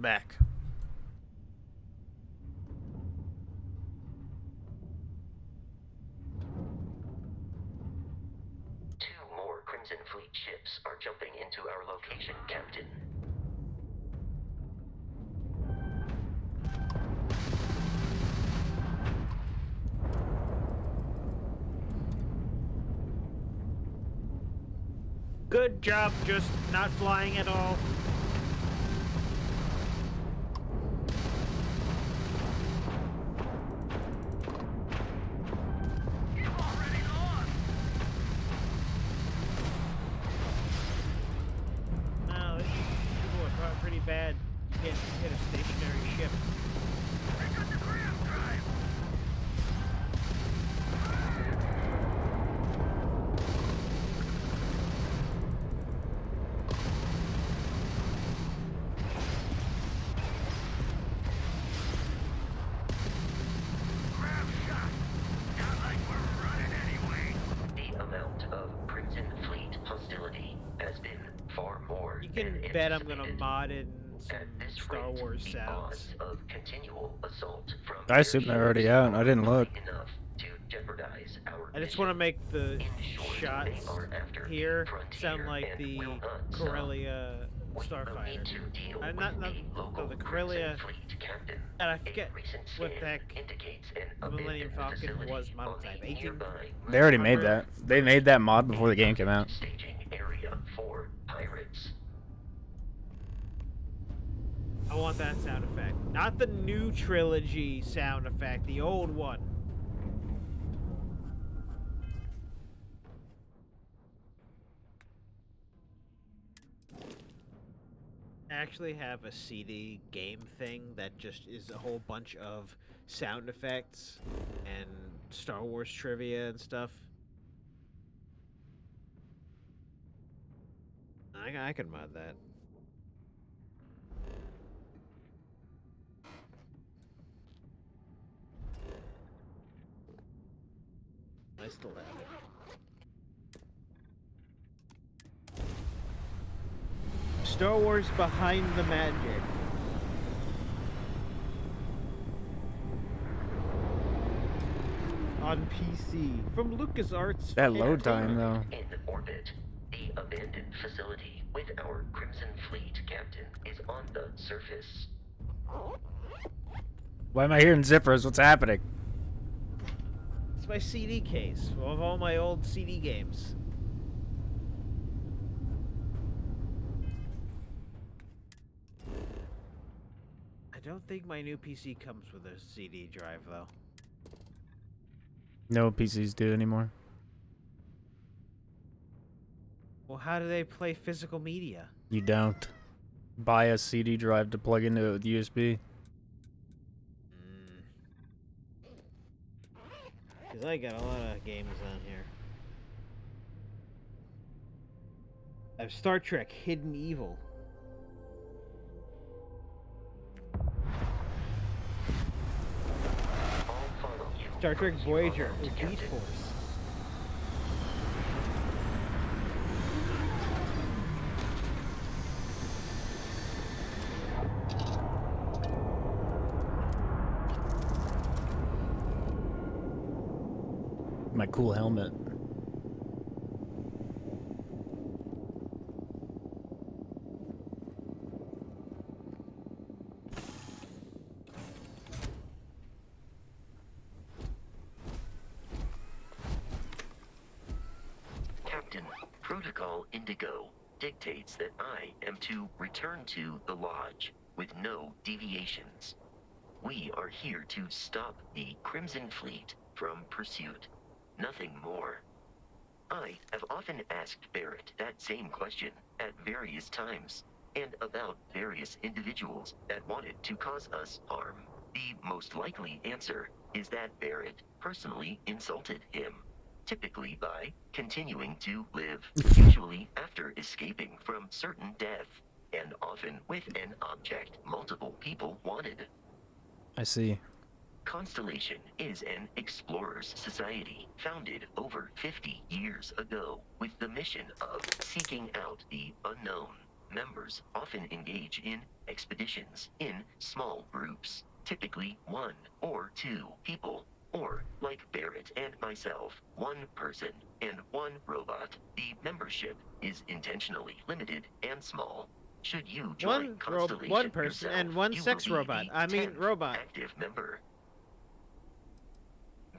back. Two more Crimson Fleet ships are jumping into our location, Captain. Good job, just not flying at all. No, this is pretty bad. You can't hit a stationary ship. I got the gram drive. Grab shot. Not like we're running anyway. The amount of Crimson Fleet hostility has been far more You can than bet I'm gonna anticipated. mod in some At this Star rate, Wars the sounds. odds of continual assault from I assume they're already out. I didn't look. enough to jeopardize our I just want to mission. make the In short, shots they are after the here frontier sound like and the will not stop. Corellia We will Starfighter. need to deal with Not the local the Crimson Corellia. Fleet captain. And I A forget recent what scan the heck indicates an the Millennium abandoned Falcon facility was model on the type. 18. nearby They already made Remember? that. They made that mod before the game came out. staging area for pirates. I want that sound effect. Not the new trilogy sound effect, the old one. I actually have a CD game thing that just is a whole bunch of sound effects and Star Wars trivia and stuff. I can mod that. I still have it. Star Wars Behind the Magic. On PC from LucasArts. That load time, though. In orbit, the abandoned facility with our Crimson Fleet captain is on the surface. Why am I hearing zippers? What's happening? It's my CD case of all my old CD games. I don't think my new PC comes with a CD drive, though. No PCs do anymore. Well, how do they play physical media? You don't. Buy a CD drive to plug into the USB. Because I got a lot of games on here. I have Star Trek Hidden Evil. I'll follow you. Star Trek You Voyager, are Elite captain. Force. My cool helmet. Captain, Protocol Indigo dictates that I am to return to the Lodge with no deviations. We are here to stop the Crimson Fleet from pursuit. Nothing more. I have often asked Barrett that same question at various times, and about various individuals that wanted to cause us harm. The most likely answer is that Barrett personally insulted him, typically by continuing to live, usually after escaping from certain death, and often with an object multiple people wanted. I see. Constellation is an explorers society founded over 50 years ago with the mission of seeking out the unknown. members often engage in expeditions in small groups, typically 1 or 2 people, or, like Barrett and myself, 1 person and 1 robot. The membership is intentionally limited and small. Should you join Constellation one person yourself, and 1 you sex will be robot. the I mean 10th robot. active member.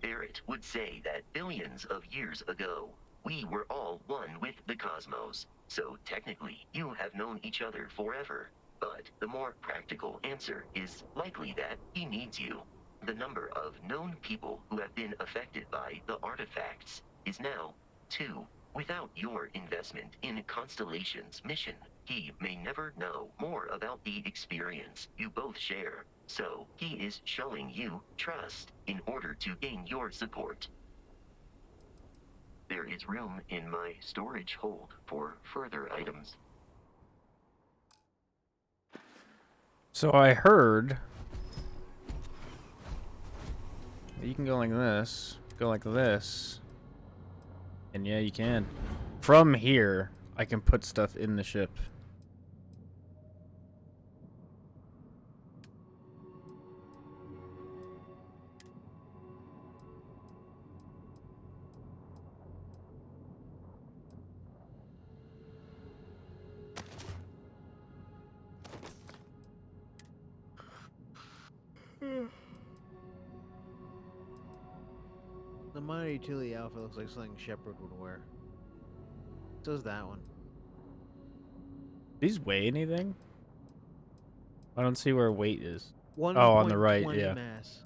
Barrett would say that billions of years ago, we were all one with the cosmos, so technically you have known each other forever. But the more practical answer is likely that he needs you. The number of known people who have been affected by the artifacts is now 2. Without your investment in Constellation's mission, he may never know more about the experience you both share. So, he is showing you trust in order to gain your support. There is room in my storage hold for further items. So I heard you can go like this, go like this, and yeah, you can. From here, I can put stuff in the ship. The minor utility outfit looks like something Shepard would wear. So does that one. These weigh anything? I don't see where weight is. 1.20 Oh, on the right, yeah. mass.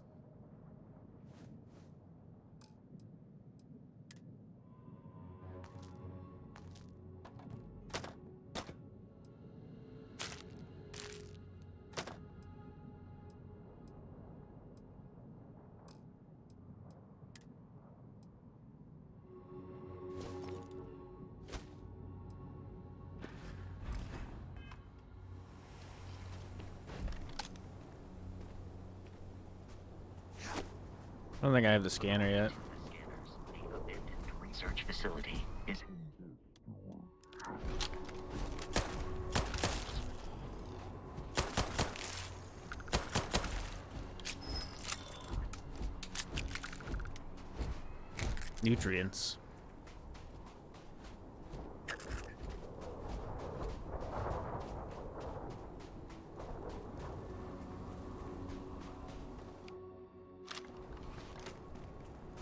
I don't think I have the scanner yet. The abandoned research facility is Nutrients.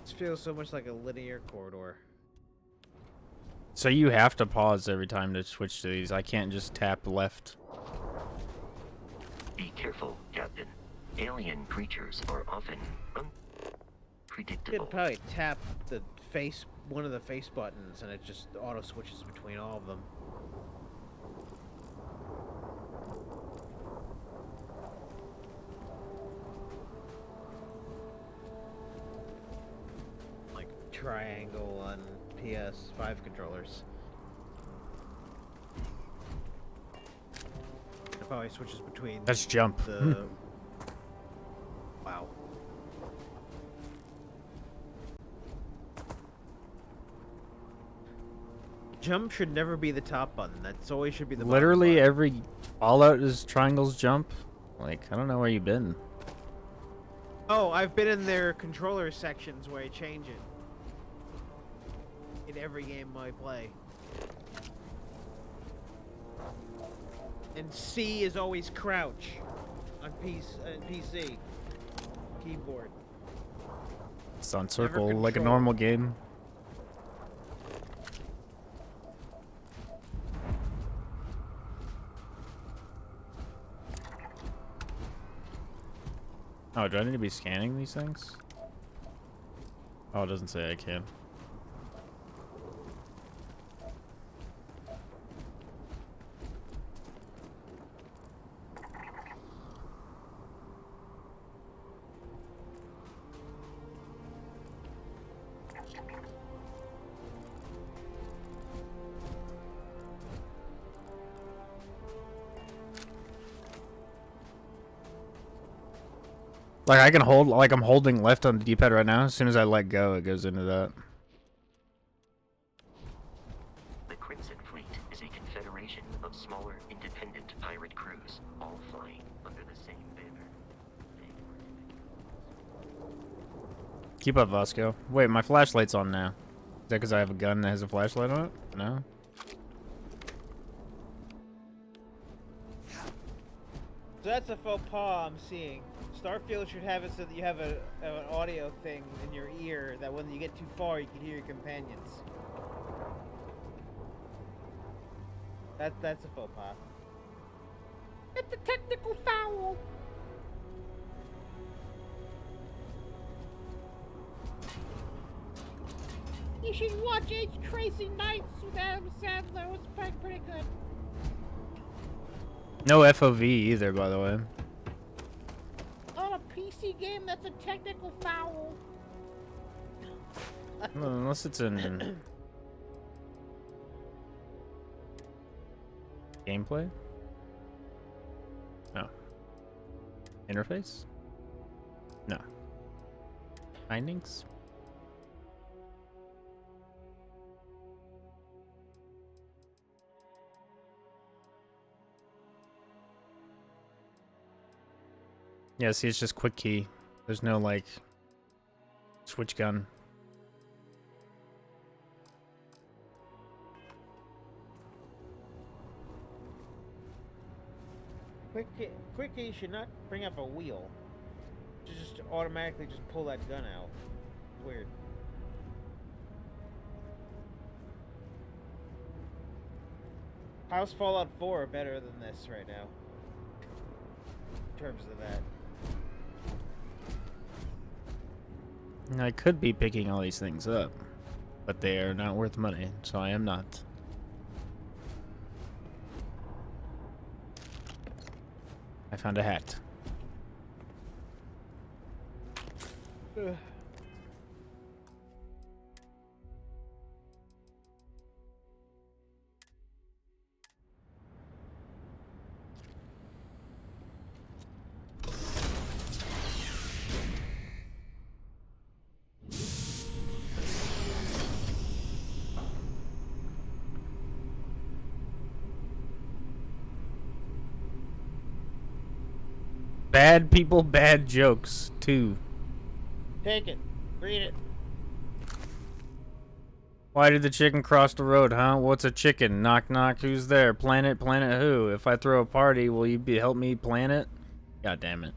This feels so much like a linear corridor. So you have to pause every time to switch to these. I can't just tap left. Be careful, Captain. Alien creatures are often You unpredictable. could probably tap one of the face buttons, and it just auto switches between all of them. Like triangle on PS5 controllers. It probably switches between That's jump. the. Wow. Jump should never be the top button. That's always should be the bottom Literally button. every Fallout is triangles jump. Like, I don't know where you've been. Oh, I've been in their controller sections where I change it. In every game I play. And C is always crouch on PC keyboard. It's on circle like a control. normal game. Oh, do I need to be scanning these things? Oh, it doesn't say I can. Like I can hold, like I'm holding left on the D-pad right now. As soon as I let go, it goes into that. The Crimson Fleet is a confederation of smaller independent Keep up, Vasco. Wait, my flashlight's on now. Is that because I have a gun that has a flashlight on it? No? So that's a faux pas I'm seeing. Starfield should have it so that you have an audio thing in your ear that when you get too far, you can hear your companions. That's a faux pas. It's a technical foul. You should watch H. Tracy Nights with Adam Sandler. It's pretty good. No FOV either, by the way. On a PC game, that's a technical foul. Well, unless it's in gameplay? No. Interface? No. Findings? Yeah, see, it's just quick key. There's no, like, switch gun. Quick key should not bring up a wheel. Just automatically just pull that gun out. Weird. How's Fallout 4 better than this right now? In terms of that. I could be picking all these things up, but they are not worth money, so I am not. I found a hat. Ugh. Bad people, bad jokes, too. Take it. Read it. Why did the chicken cross the road, huh? What's a chicken? Knock knock, who's there? Planet, planet who? If I throw a party, will you help me plan it? God damn it.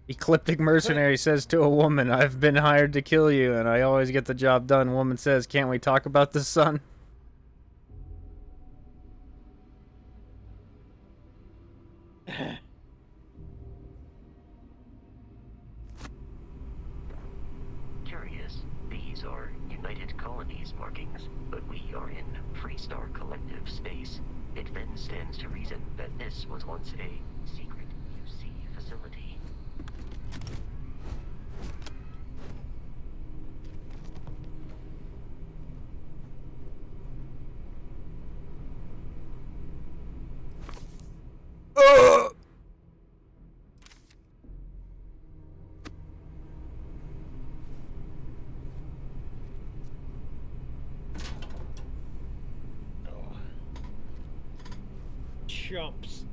Ecliptic mercenary says to a woman, I've been hired to kill you, and I always get the job done. Woman says, can't we talk about this, son? Curious, these are United Colonies markings, but we are in Freestar Collective space. It then stands to reason that this was once a secret UC facility. Chumps.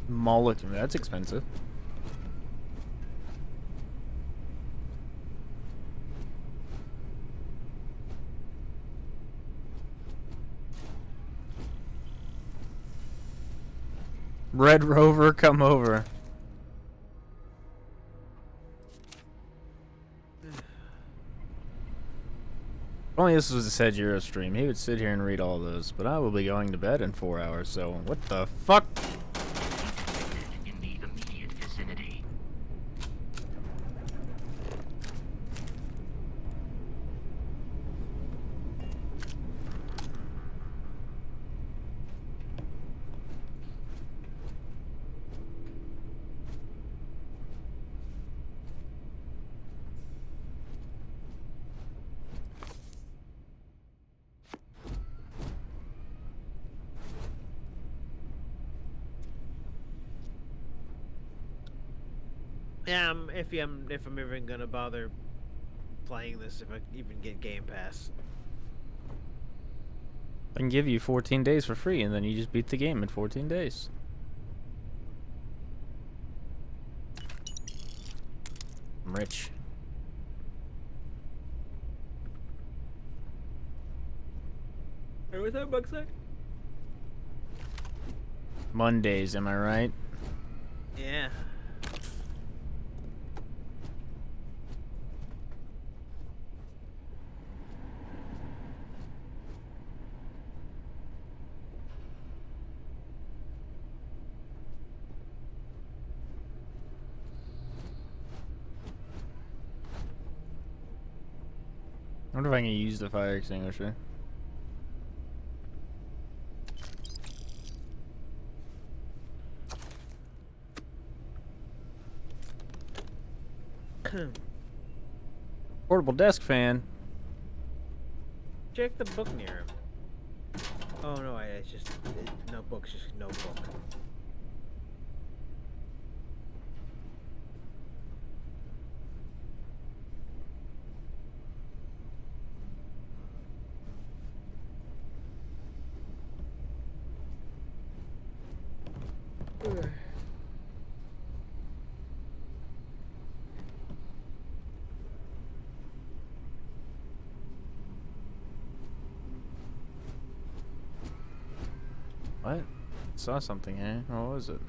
Mullet, that's expensive. Red Rover, come over. If only this was a Sajirou stream, he would sit here and read all those, but I will be going to bed in 4 hours, so what the fuck? In the immediate vicinity. Yeah, I'm iffy. If I'm even gonna bother playing this, if I even get Game Pass. I can give you 14 days for free, and then you just beat the game in 14 days. I'm rich. Hey, what's that bug say? Mondays, am I right? Yeah. I wonder if I can use the fire extinguisher. Portable desk fan. Check the book near him. Oh no, it's just no books, just no book. What? Saw something, eh? What was it?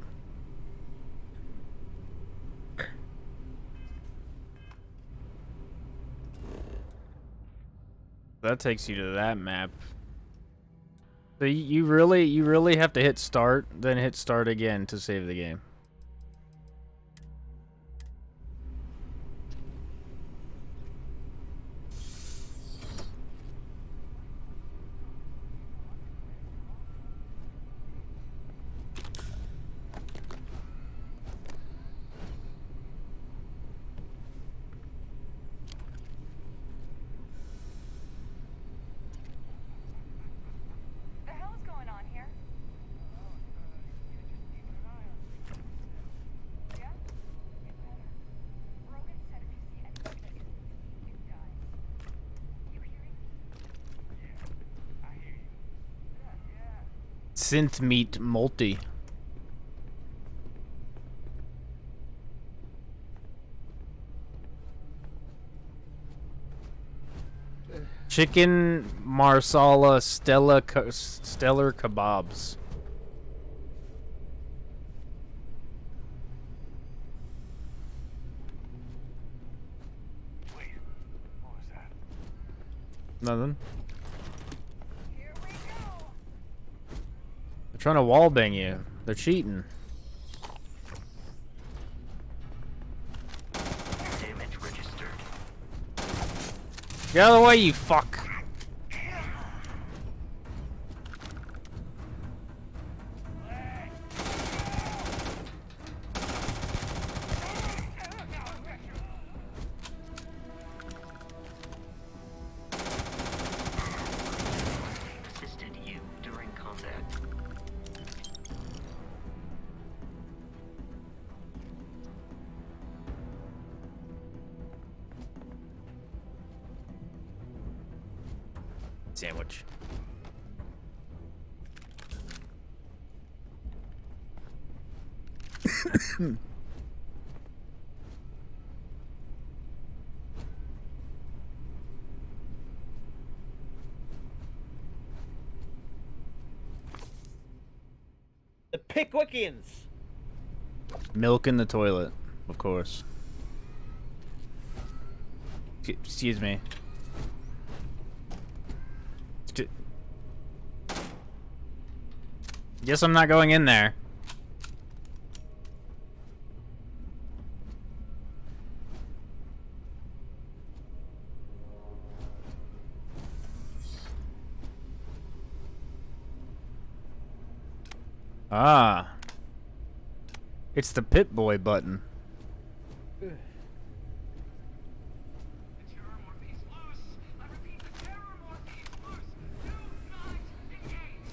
That takes you to that map. So you really have to hit start, then hit start again to save the game. The hell is going on here? Yeah? Get better. Rogan said if you see anything that isn't you guys. You hearing me? Yeah, I hear you. Yeah. Synth meat multi. Chicken marsala stellar kebabs. Wait, what was that? Nothing. Here we go. They're trying to wallbang you. They're cheating. Damage registered. Get out of the way, you fuck. Assisted you during combat. Sandwich. The Pickwickians! Milk in the toilet, of course. Excuse me. Guess I'm not going in there. Ah. It's the Pip-Boy button. The terror morphe's loose! I repeat, the terror morphe's loose! Do not engage!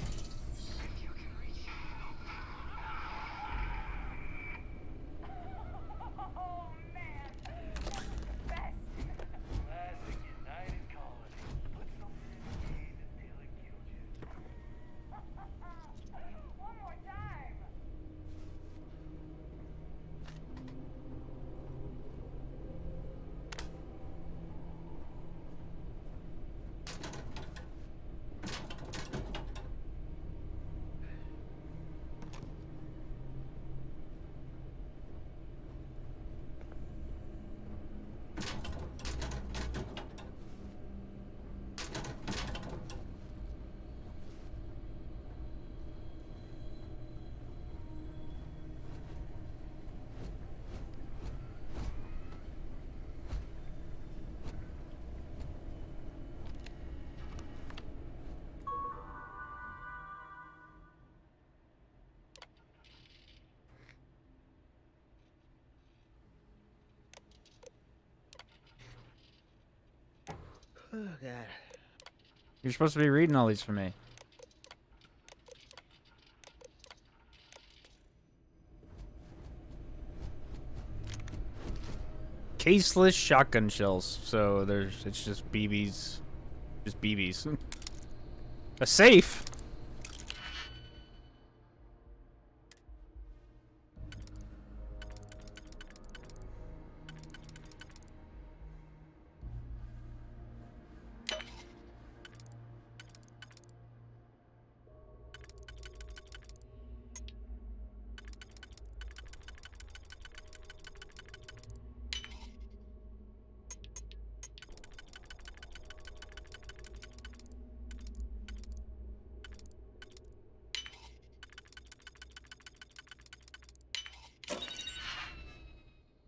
If you can reach Oh Oh god. You're supposed to be reading all these for me. Caseless shotgun shells. So it's just BBs. Just BBs. A safe?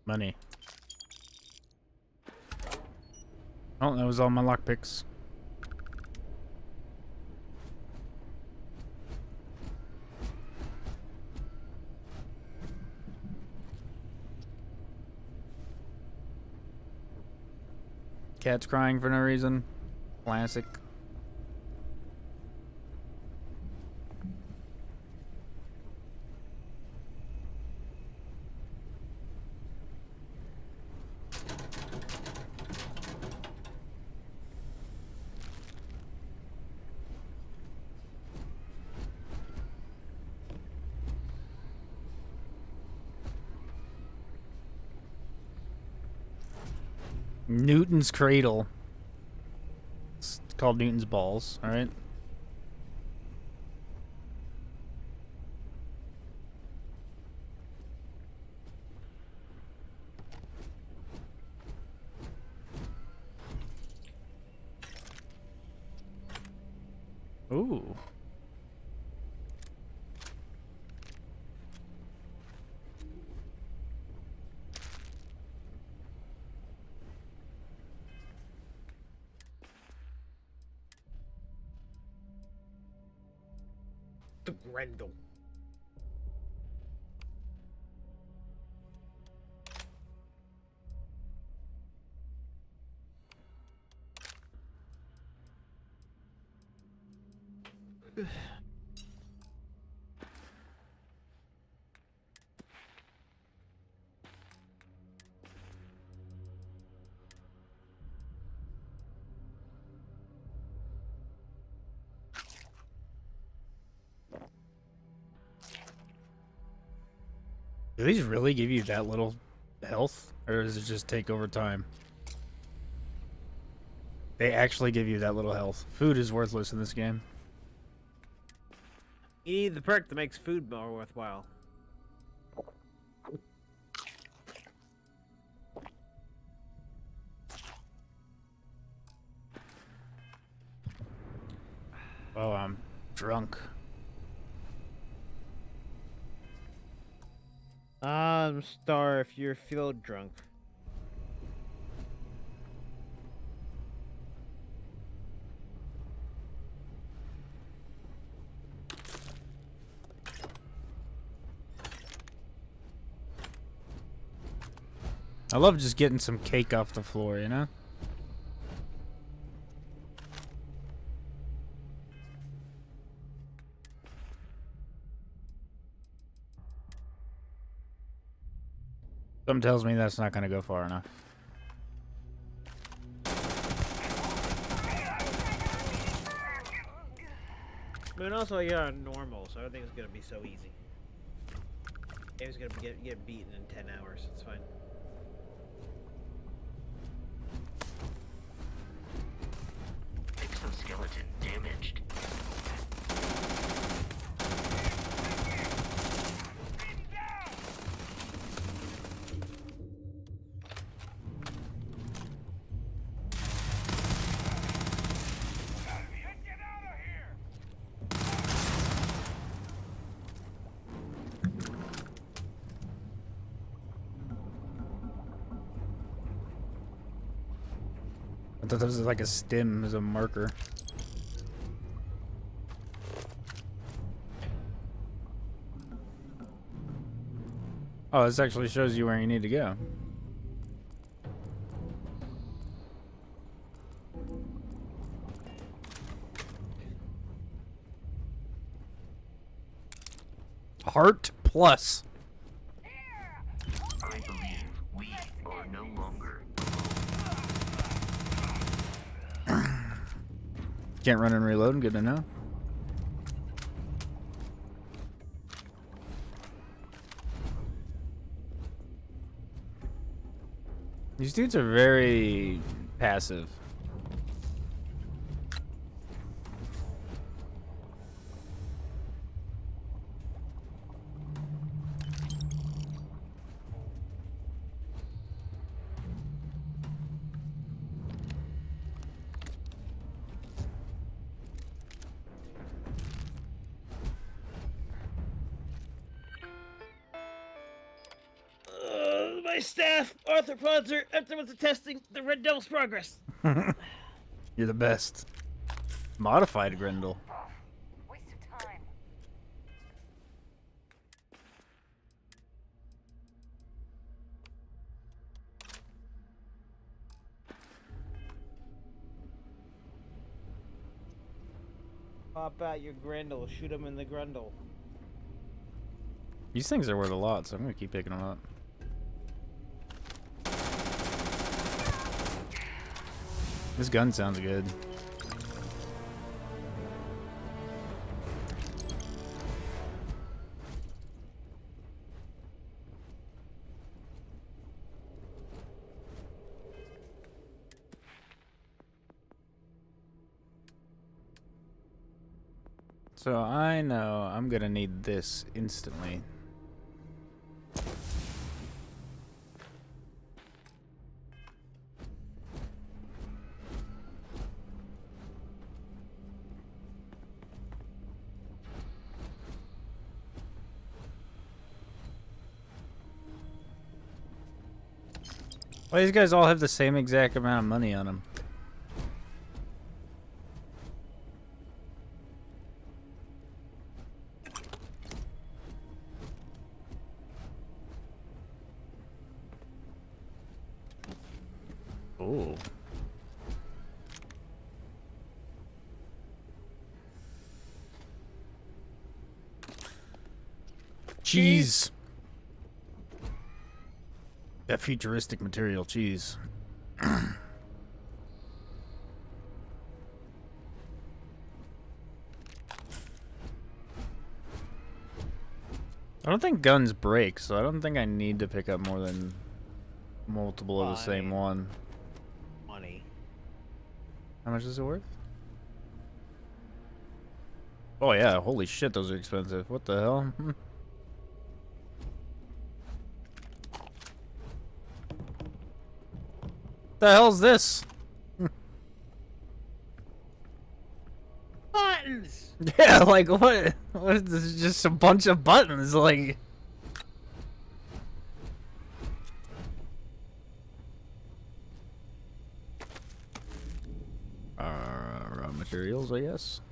Money. Oh, that was all my lockpicks. Cat's crying for no reason. Classic. Newton's cradle. It's called Newton's balls, alright? Ooh. The Grendel. Do these really give you that little health? Or does it just take over time? They actually give you that little health. Food is worthless in this game. You need the perk that makes food more worthwhile. Oh, I'm drunk. Star, if you feel drunk. I love just getting some cake off the floor, you know? Something tells me that's not going to go far enough. I mean, also you're on normal, so I don't think it's gonna be so easy. Game's gonna get beaten in 10 hours. It's fine. Exoskeleton damaged. Get out of here! I thought that was like a stem as a marker. Oh, this actually shows you where you need to go. Heart plus. I believe we are no longer. Can't run and reload. Good to know. These dudes are very passive. My staff, arthropods, are afterwards attesting the Red Devil's progress. You're the best. Modified Grendel. Waste of time. Pop out your Grendel, shoot him in the Grundle. These things are worth a lot, so I'm gonna keep picking them up. This gun sounds good. So I know I'm gonna need this instantly. Why these guys all have the same exact amount of money on them? Oh. Cheese. That futuristic material cheese. I don't think guns break, so I don't think I need to pick up more than multiple of the same one. Money. How much is it worth? Oh yeah, holy shit, those are expensive. What the hell? The hell's this? Buttons! Yeah, like what? What is this? Just a bunch of buttons, like. Raw materials, I guess.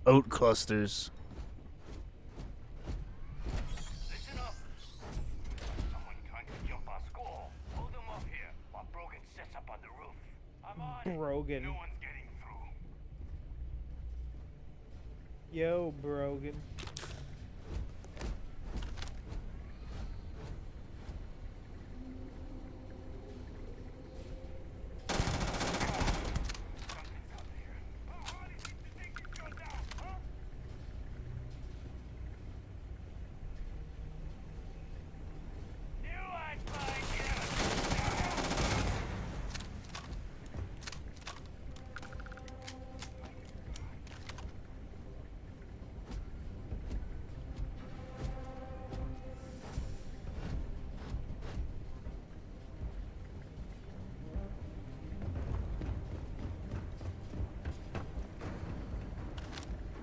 Oat clusters. Listen up. Someone trying to jump our school. Hold them up here while Brogan sets up on the roof. I'm on it. Brogan. No one's getting through. Yo, Brogan. Something's out there. How hard is it to take this gun down, huh? Knew I'd find you.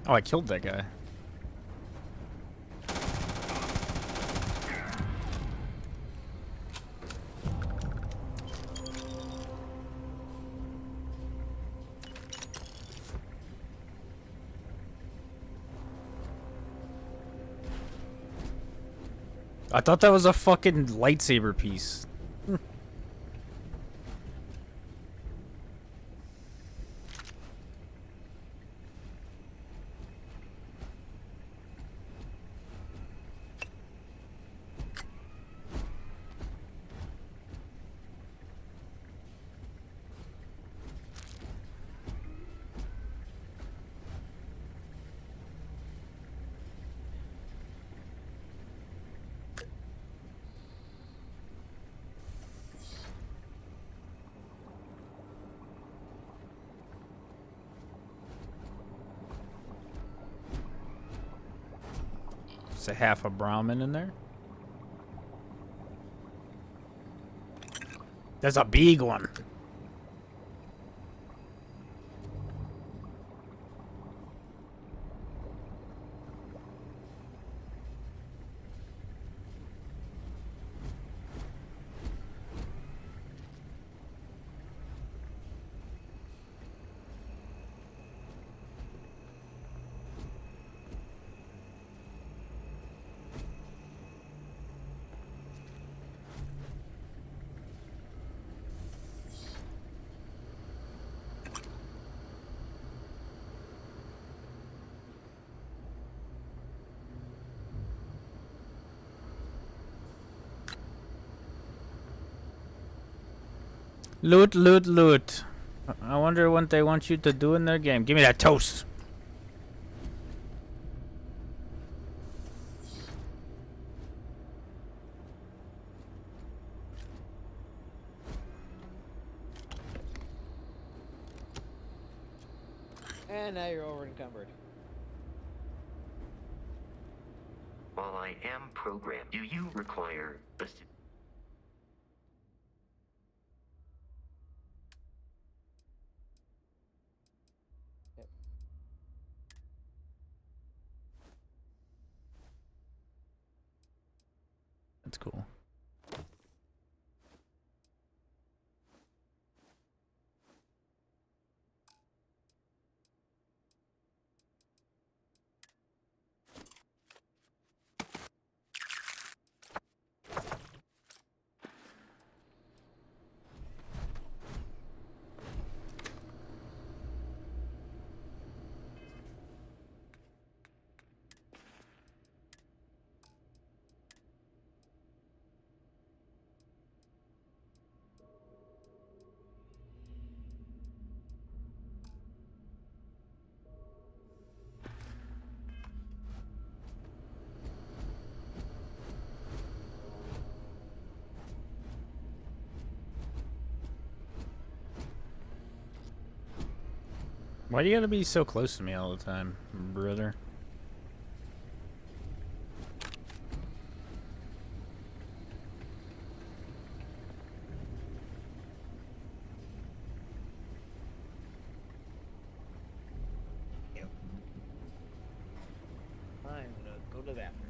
Oh, I killed that guy. I thought that was a fucking lightsaber piece. There's a half a Brahmin in there. There's a big one. Loot, loot, loot. I wonder what they want you to do in their game. Give me that toast. And now you're over encumbered. While I am programmed, do you require a... Yep. That's cool. Why do you gotta be so close to me all the time, brother? Yep. I'm gonna go to the bathroom.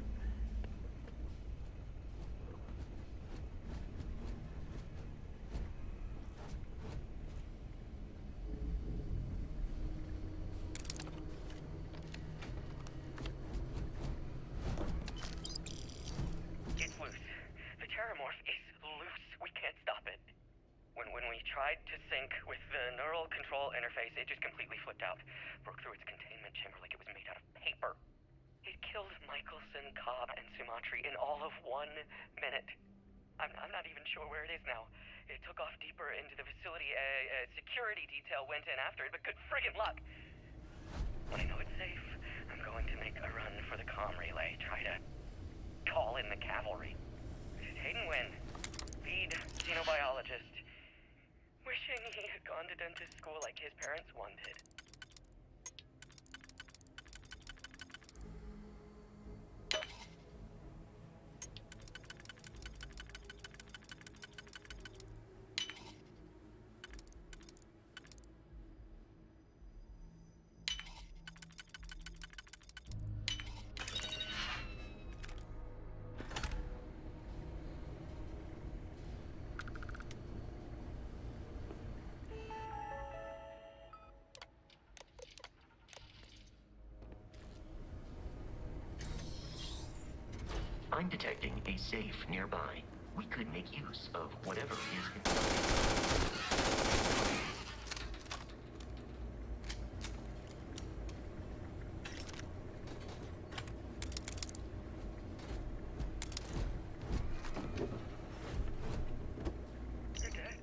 It's loose. The terramorph is loose. We can't stop it. When we tried to sync with the neural control interface, it just completely flipped out. Broke through its containment chamber like it was made out of paper. It killed Michelson, Cobb, and Sumatri in all of 1 minute. I'm not even sure where it is now. It took off deeper into the facility. A security detail went in after it, but good friggin' luck. When I know it's safe, I'm going to make a run for the comm relay. Try to call in the cavalry. Hayden Wynn, lead xenobiologist. Wishing he had gone to dentist school like his parents wanted. I'm detecting a safe nearby. We could make use of whatever is inside. You're dead.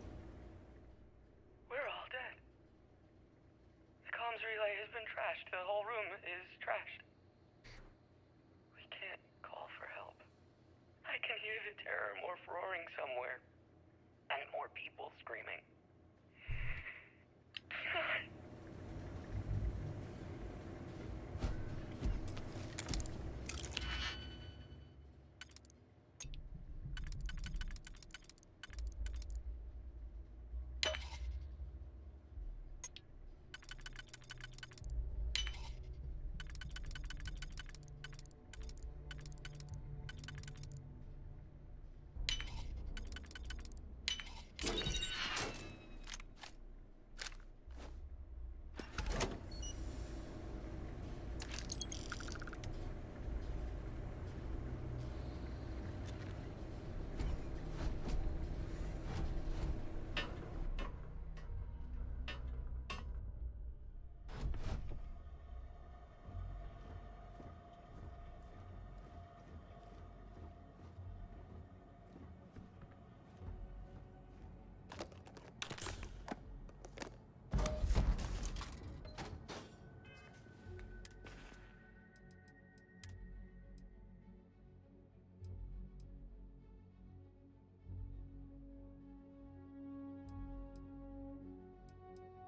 We're all dead. The comms relay has been trashed. The whole room is trashed. We can't call for help. I can hear the terror morph roaring somewhere. And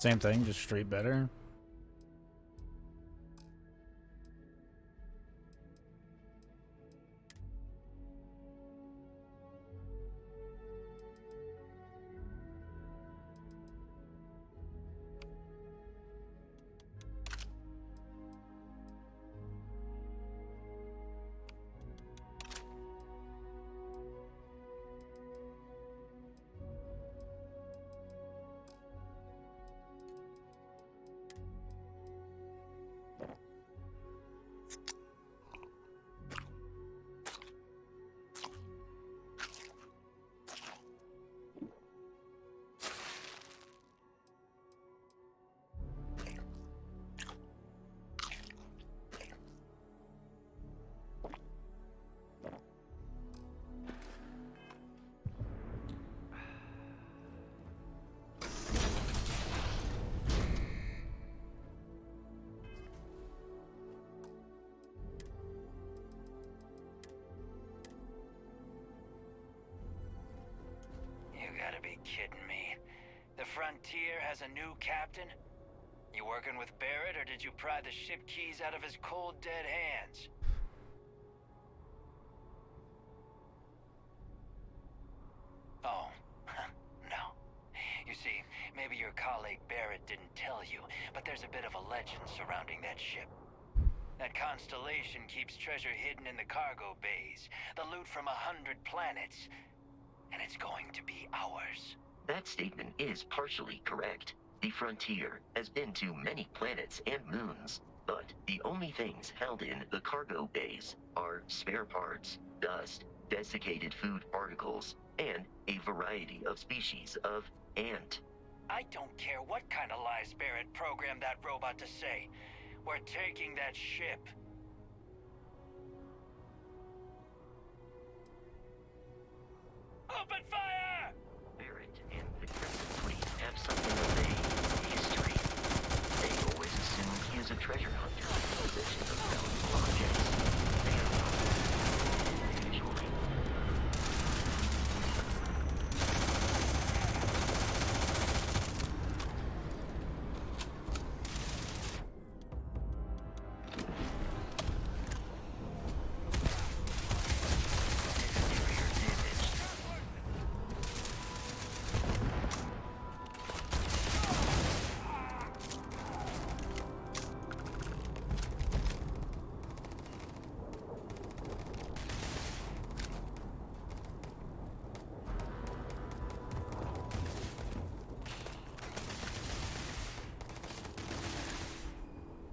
Same thing, just straight better. You gotta be kidding me. The Frontier has a new captain? You working with Barrett, or did you pry the ship keys out of his cold, dead hands? Oh, no. You see, maybe your colleague Barrett didn't tell you, but there's a bit of a legend surrounding that ship. That constellation keeps treasure hidden in the cargo bays, the loot from 100 planets, and it's going to be ours. That statement is partially correct. The Frontier has been to many planets and moons, but the only things held in the cargo bays are spare parts, dust, desiccated food particles, and a variety of species of ant. I don't care what kind of lies Barrett programmed that robot to say. We're taking that ship. Open fire! Barrett and the Crimson Fleet have something of a history. They always assume he is a treasure hunter in possession of valuable objects. They are wrong. Usually.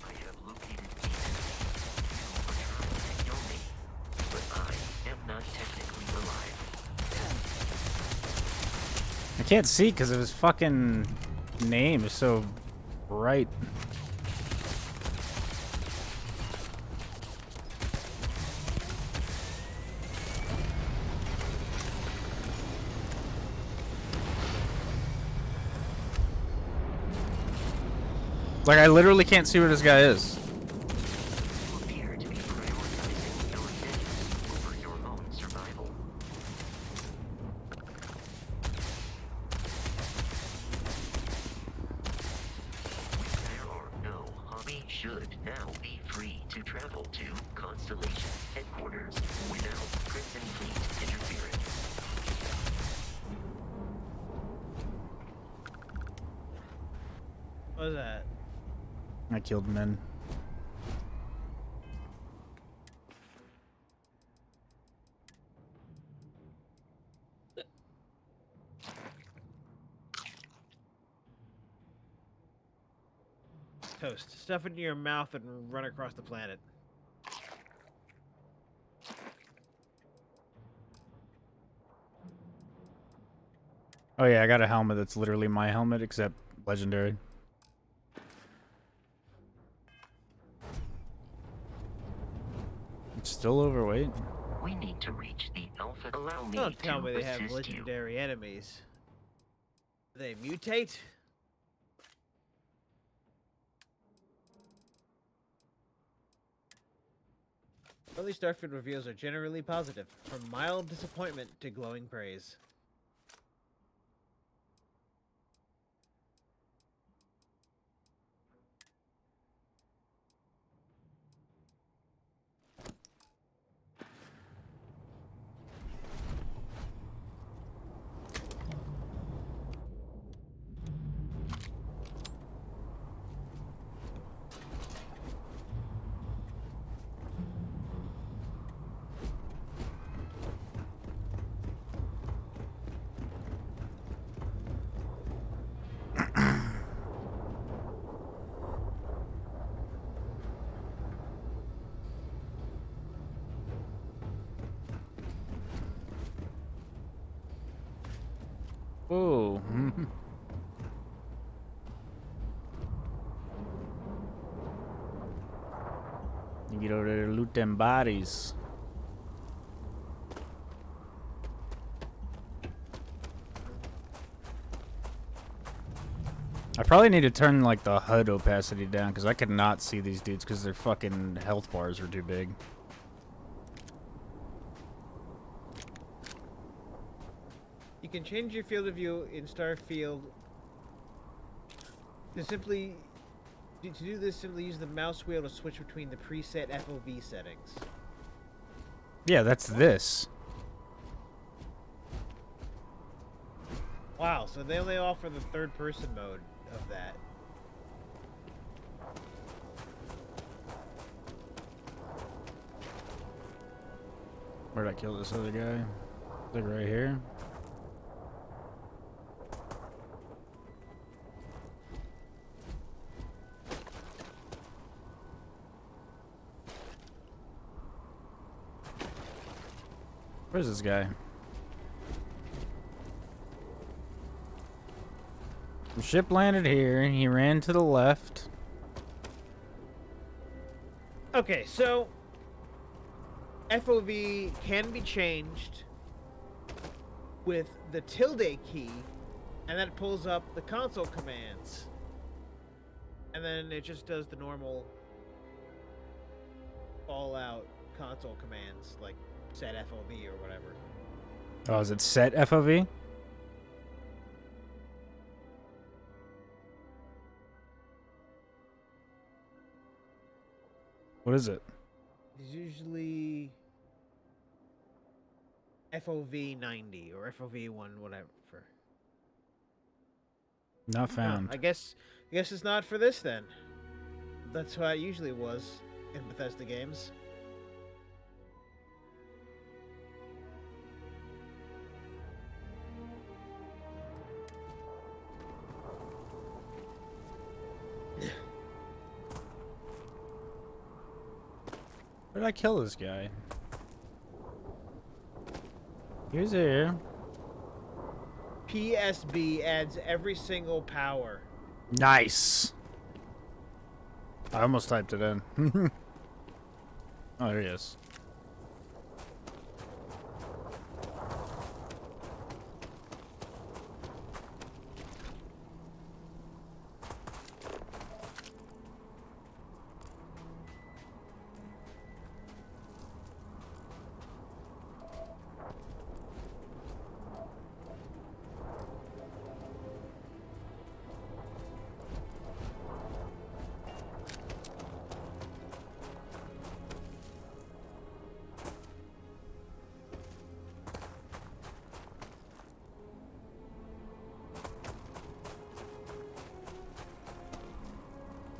I have located but I am not technically alive. I can't see because of his fucking name is so bright. Like, I literally can't see where this guy is. You appear to be prioritizing your vengeance over your own survival. There are no hobby should now be free to travel to Constellation headquarters without Crimson Fleet interference. What was that? I killed men. Toast. Stuff it in your mouth and run across the planet. Oh yeah, I got a helmet that's literally my helmet except legendary. It's still overweight. We need to reach the Alpha. Allow me Don't tell to me they have assist you. legendary enemies. Do they mutate? Early Starfield reviews are generally positive, from mild disappointment to glowing praise. Whoa. You get over there to loot them bodies. I probably need to turn like the HUD opacity down because I could not see these dudes because their fucking health bars are too big. You can change your field of view in Starfield to do this, simply use the mouse wheel to switch between the preset FOV settings. Yeah, that's this. Wow, so they only offer the third-person mode of that. Where'd I kill this other guy? Like right here. Where's this guy? The ship landed here. He ran to the left. Okay, so FOV can be changed with the tilde key, and that pulls up the console commands. And then it just does the normal all-out console commands, like set FOV or whatever. Oh, is it set FOV? What is it? It's usually FOV 90 or FOV 1, whatever. Not Huh, found. I guess it's not for this then. That's how it usually was in Bethesda games. Where did I kill this guy? He was here. PSB adds every single power. Nice. I almost typed it in. Oh, there he is.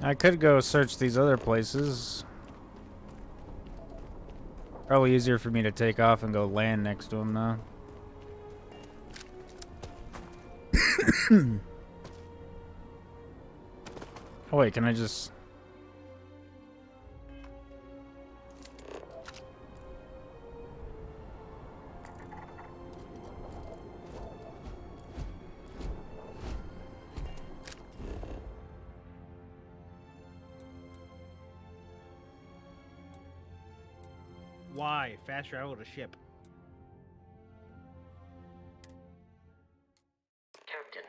I could go search these other places. Probably easier for me to take off and go land next to him though. Oh wait, can I just... Why? Fast travel to ship. Captain,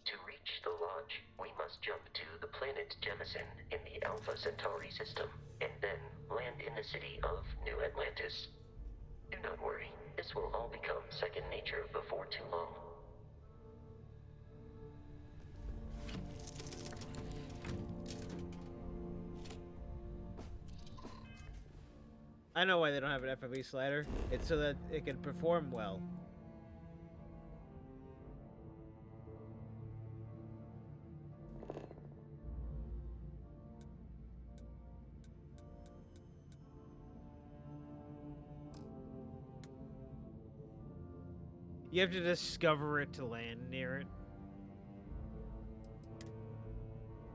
to reach the lodge, we must jump to the planet Jemison in the Alpha Centauri system, and then land in the city of New Atlantis. Do not worry, this will all become second nature before too long. I know why they don't have an FOV slider. It's so that it can perform well. You have to discover it to land near it.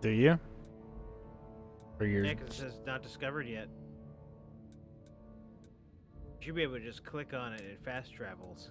Do you? Or you're... Yeah, 'cause it says not discovered yet. You should be able to just click on it and it fast travels.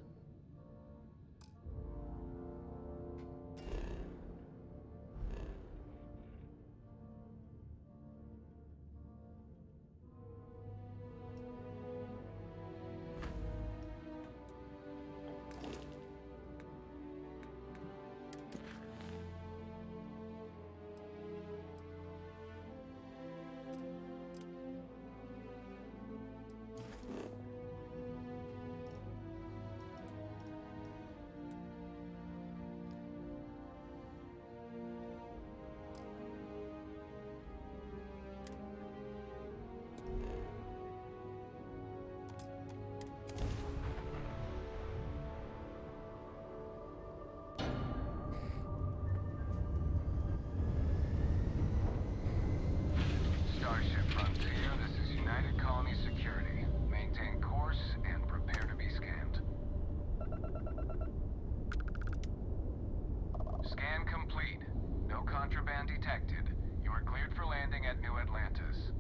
contraband detected. You are cleared for landing at New Atlantis.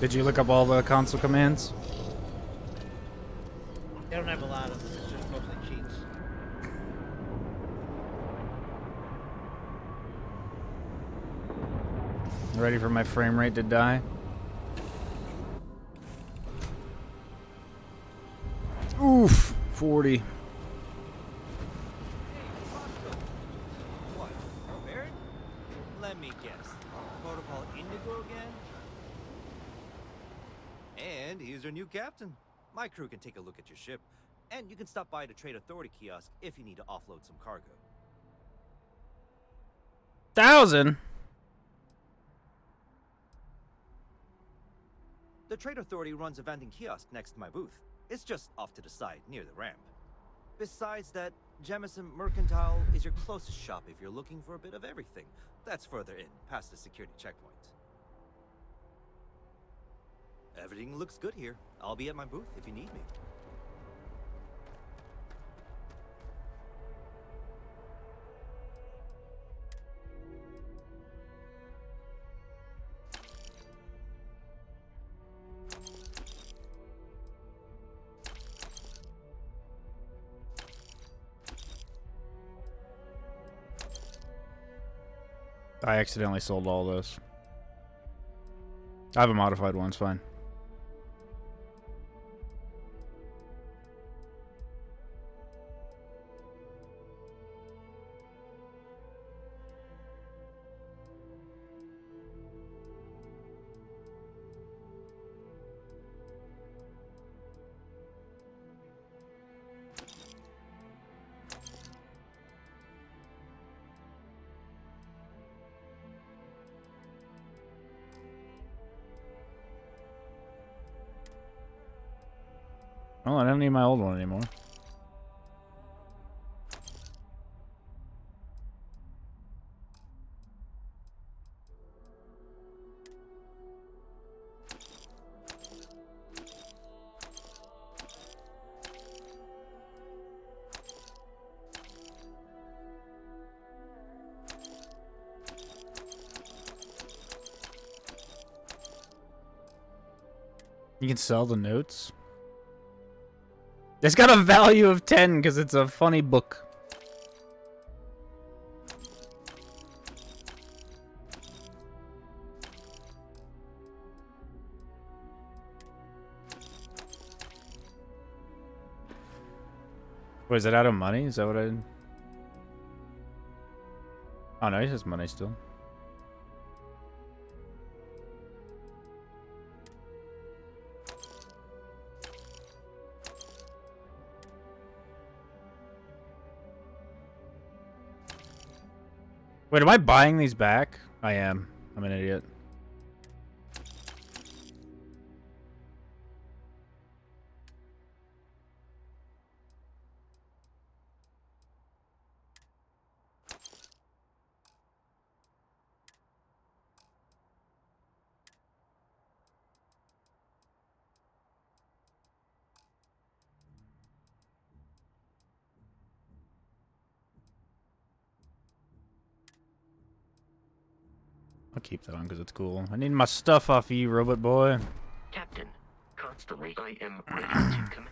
Did you look up all the console commands? They don't have a lot of them. It's just mostly cheats. Ready for my frame rate to die? Oof, 40. What? Barrett? Let me guess. Protocol Indigo again? And he's our new captain. My crew can take a look at your ship. And you can stop by the Trade Authority kiosk if you need to offload some cargo. 1,000? The Trade Authority runs a vending kiosk next to my booth. It's just off to the side, near the ramp. Besides that, Jemison Mercantile is your closest shop if you're looking for a bit of everything. That's further in, past the security checkpoint. Everything looks good here. I'll be at my booth if you need me. I accidentally sold all those. I have a modified one, it's fine. Well, I don't need my old one anymore. You can sell the notes? It's got a value of 10 because it's a funny book. Wait, is it out of money? Is that what I... Oh no, he has money still. Wait, am I buying these back? I am. I'm an idiot. I'll keep that on because it's cool. I need my stuff off of you, robot boy. Captain, Constellation, I am ready to command.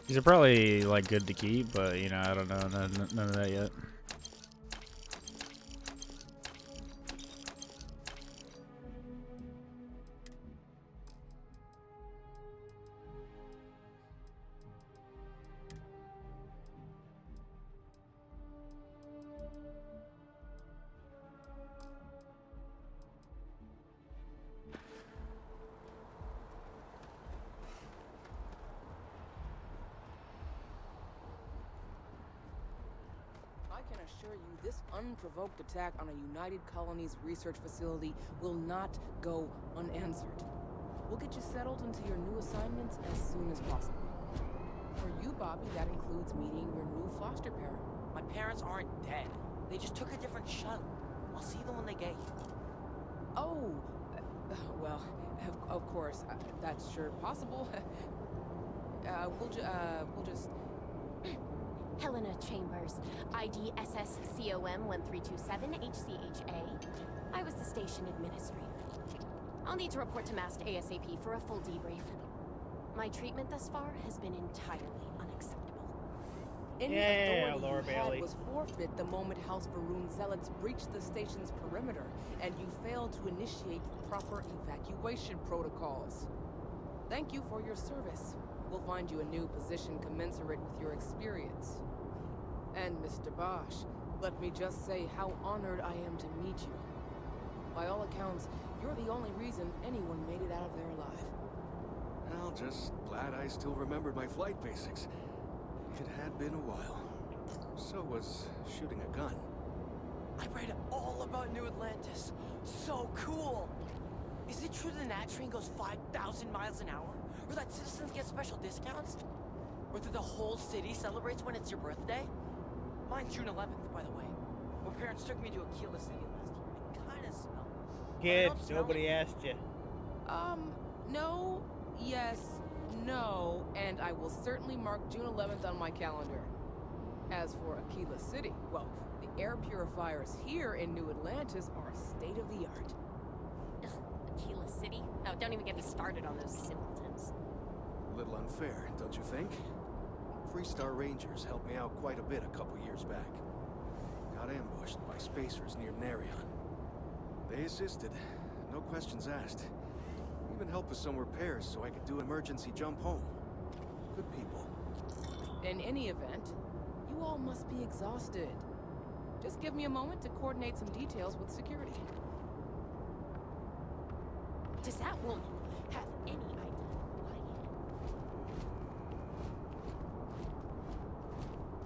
These are probably like good to keep, but you know, I don't know, none of that yet. I can assure you this unprovoked attack on a United Colonies research facility will not go unanswered. We'll get you settled into your new assignments as soon as possible. For you, Bobby, that includes meeting your new foster parent. My parents aren't dead. They just took a different shuttle. I'll see them when they get here. Oh, well, of course, that's sure possible. We'll just... Helena Chambers, ID SSCOM 1327 HCHA. I was the station administrator. I'll need to report to MAST ASAP for a full debrief. My treatment thus far has been entirely unacceptable. Any Yeah, authority Laura you had Bailey. was forfeit the moment House Varun zealots breached the station's perimeter, and you failed to initiate proper evacuation protocols. Thank you for your service. We'll find you a new position commensurate with your experience. And Mr. Bosch, let me just say how honored I am to meet you. By all accounts, you're the only reason anyone made it out of there alive. Well, just glad I still remembered my flight basics. It had been a while. So was shooting a gun. I read all about New Atlantis. So cool! Is it true the Nat train goes 5,000 miles an hour? Or that citizens get special discounts? Or that the whole city celebrates when it's your birthday? Mine's June 11th, by the way. My parents took me to Aquila City last year. I kinda smell it. Kid, don't smell nobody it. asked you. No, yes, no, and I will certainly mark June 11th on my calendar. As for Aquila City, well, the air purifiers here in New Atlantis are state-of-the-art. Ugh, Aquila City? Oh, don't even get me started on those simpletons. A little unfair, don't you think? Freestar Rangers helped me out quite a bit a couple years back. Got ambushed by spacers near Narion. They assisted, no questions asked. Even helped with some repairs so I could do an emergency jump home. Good people. In any event, you all must be exhausted. Just give me a moment to coordinate some details with security. Does that woman have any idea who I am?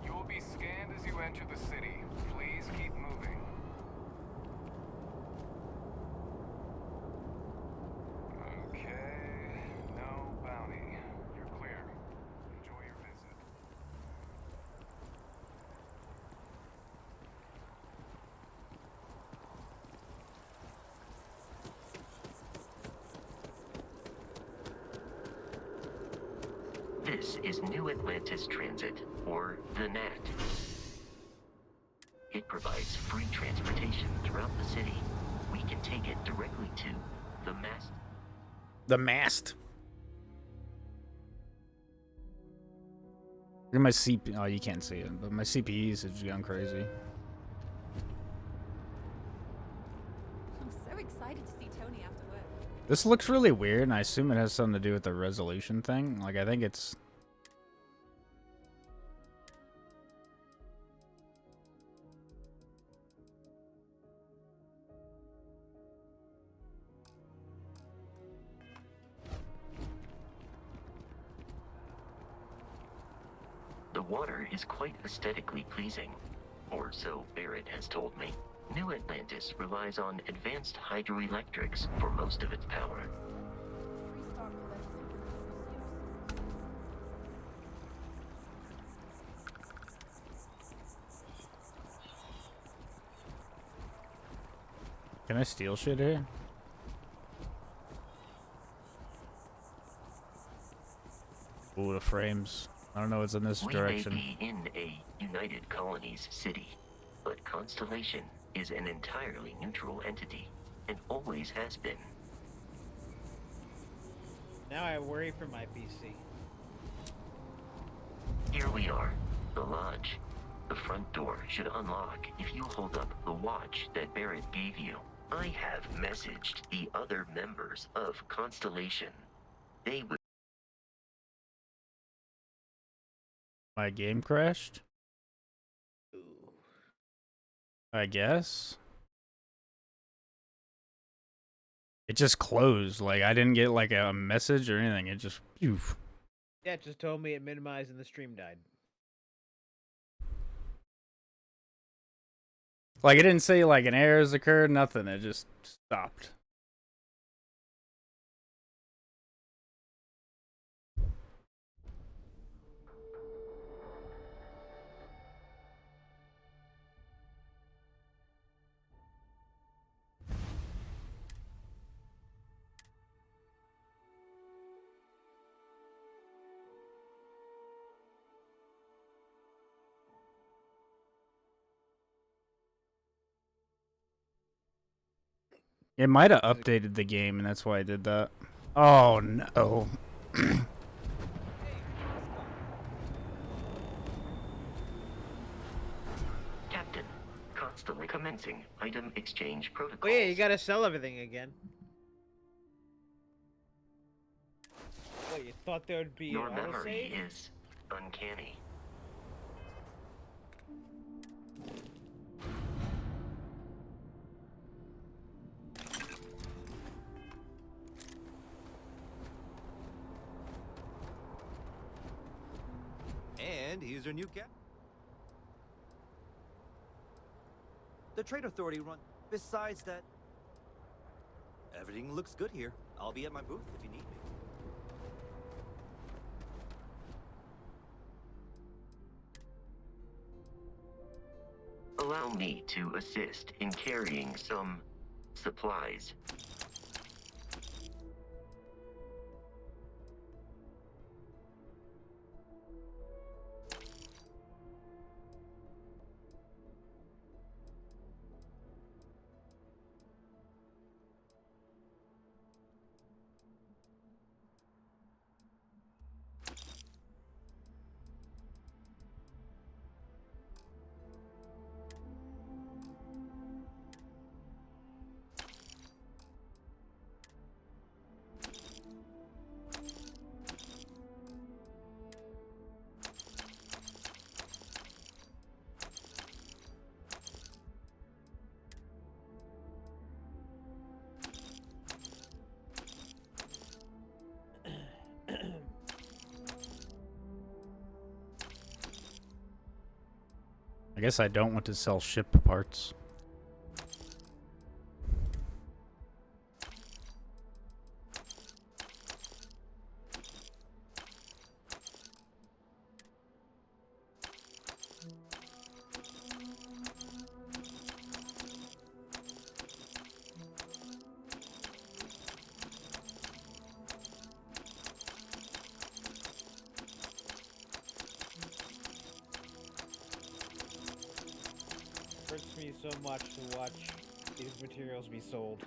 You will be scanned as you enter the city. Please keep moving. Okay, no bounty. You're clear. Enjoy your visit. This is New Atlantis Transit, or the NAT. It provides free transportation throughout the city. We can take it directly to the MAST. The mast. Look at my CP. Oh, you can't see it, but my CPUs have gone crazy. I'm so excited to see Tony after work. This looks really weird, and I assume it has something to do with the resolution thing. Like, I think it's... The water is quite aesthetically pleasing, or so Barrett has told me. New Atlantis relies on advanced hydroelectrics for most of its power. Freestar collects and Can I steal shit here? Ooh, the frames. I don't know what's in this direction. We may be in a United Colonies city, but Constellation is an entirely neutral entity, and always has been. Now I worry for my PC. Here we are, the lodge. The front door should unlock if you hold up the watch that Barrett gave you. I have messaged the other members of Constellation. They will. My game crashed? I guess. It just closed. Like, I didn't get, like, a message or anything. It just... Phew. Yeah, it just told me it minimized and the stream died. Like, it didn't say, like, an error has occurred. Nothing. It just stopped. It might have updated the game, and that's why I did that. Oh, no. Captain, constantly commencing item exchange Oh protocol. yeah, you gotta sell everything again. What, you thought there would be Your an memory autosave? is uncanny. And here's your new cap. The Trade Authority run. Besides that, everything looks good here. I'll be at my booth if you need me. Allow me to assist in carrying some supplies. I guess I don't want to sell ship parts. Hurts me so much to watch these materials be sold.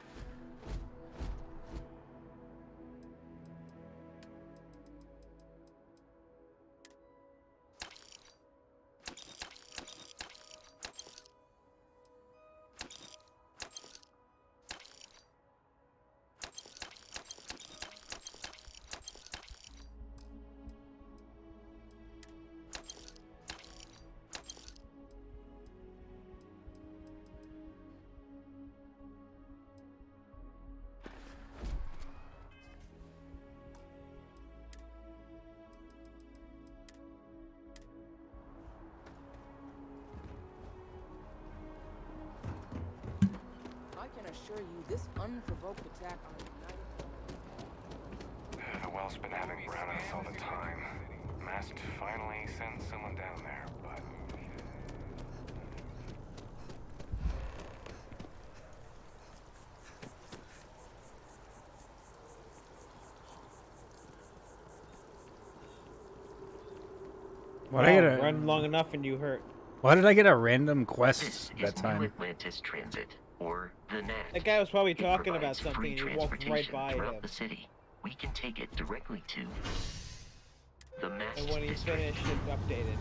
I can assure you this unprovoked attack on a united... The well's been having brownouts all the time. Mast finally sent someone down there, but... Why did I get a run long enough and you hurt. Why did I get a random quest This that is time? New Atlantis Transit, or the NAT. That guy was probably It talking about provides something free and you walked right transportation by throughout him. the city. We can take it directly to The masked And when he's district. finished, it's updated.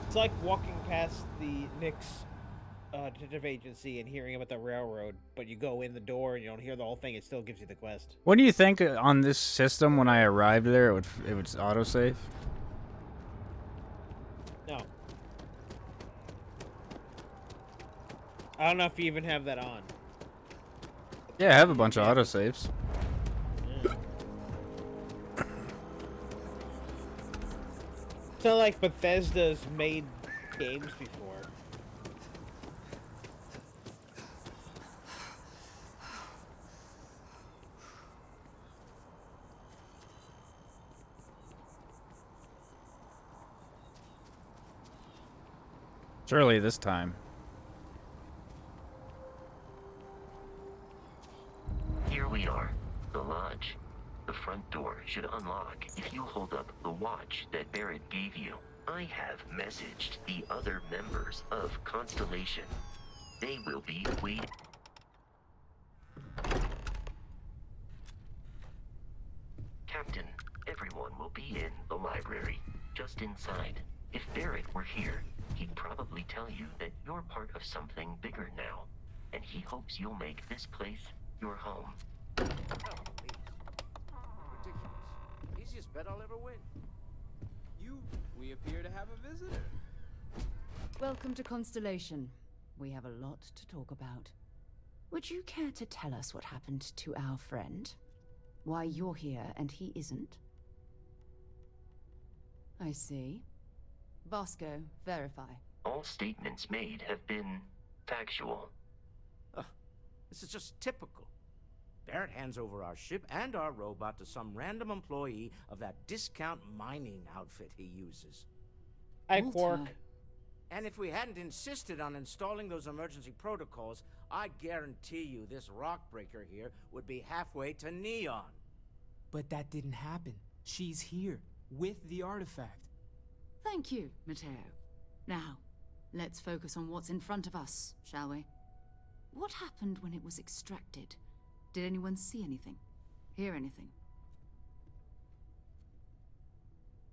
It's like walking past the Nick's detective agency and hearing about the railroad, but you go in the door and you don't hear the whole thing. It still gives you the quest. What do you think on this system when I arrived there? It would autosave? No. I don't know if you even have that on. Yeah, I have a bunch of autosaves. It's not like Bethesda's made games before. Surely this time. Here we are, the lodge. The front door should unlock if you hold up the watch that Barrett gave you. I have messaged the other members of Constellation. They will be waiting. Captain, everyone will be in the library, just inside. If Barrett were here, he'd probably tell you that you're part of something bigger now, and he hopes you'll make this place your home. Oh, please. Ridiculous. Easiest bet I'll ever win. We appear to have a visitor. Welcome to Constellation. We have a lot to talk about. Would you care to tell us what happened to our friend? Why you're here and he isn't? I see. Vasco, verify. All statements made have been factual. This is just typical. Barrett hands over our ship and our robot to some random employee of that discount mining outfit he uses. Hi, Quark. And if we hadn't insisted on installing those emergency protocols, I guarantee you this rock breaker here would be halfway to Neon. But that didn't happen. She's here, with the artifact. Thank you, Matteo. Now, let's focus on what's in front of us, shall we? What happened when it was extracted? Did anyone see anything? Hear anything?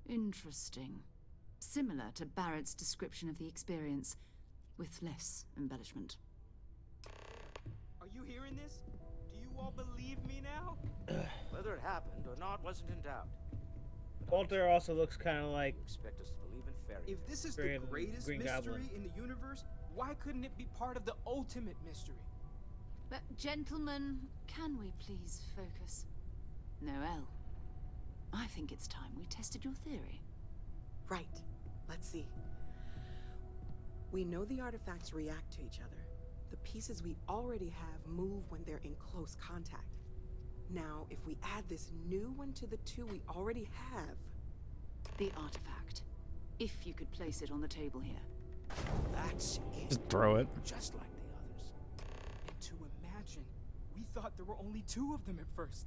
Interesting. Similar to Barrett's description of the experience, with less embellishment. Are you hearing this? Do you all believe me now? Whether it happened or not wasn't in doubt. Walter also looks kind of like. You expect us to believe in fairy If this is Green- the greatest Green mystery Goblin. in the universe, why couldn't it be part of the ultimate mystery? But, gentlemen, can we please focus? Noel, I think it's time we tested your theory. Right. Let's see. We know the artifacts react to each other. The pieces we already have move when they're in close contact. Now, if we add this new one to the two we already have... The artifact. If you could place it on the table here. That's it. Just throw it. Just like the others. And to imagine, we thought there were only two of them at first.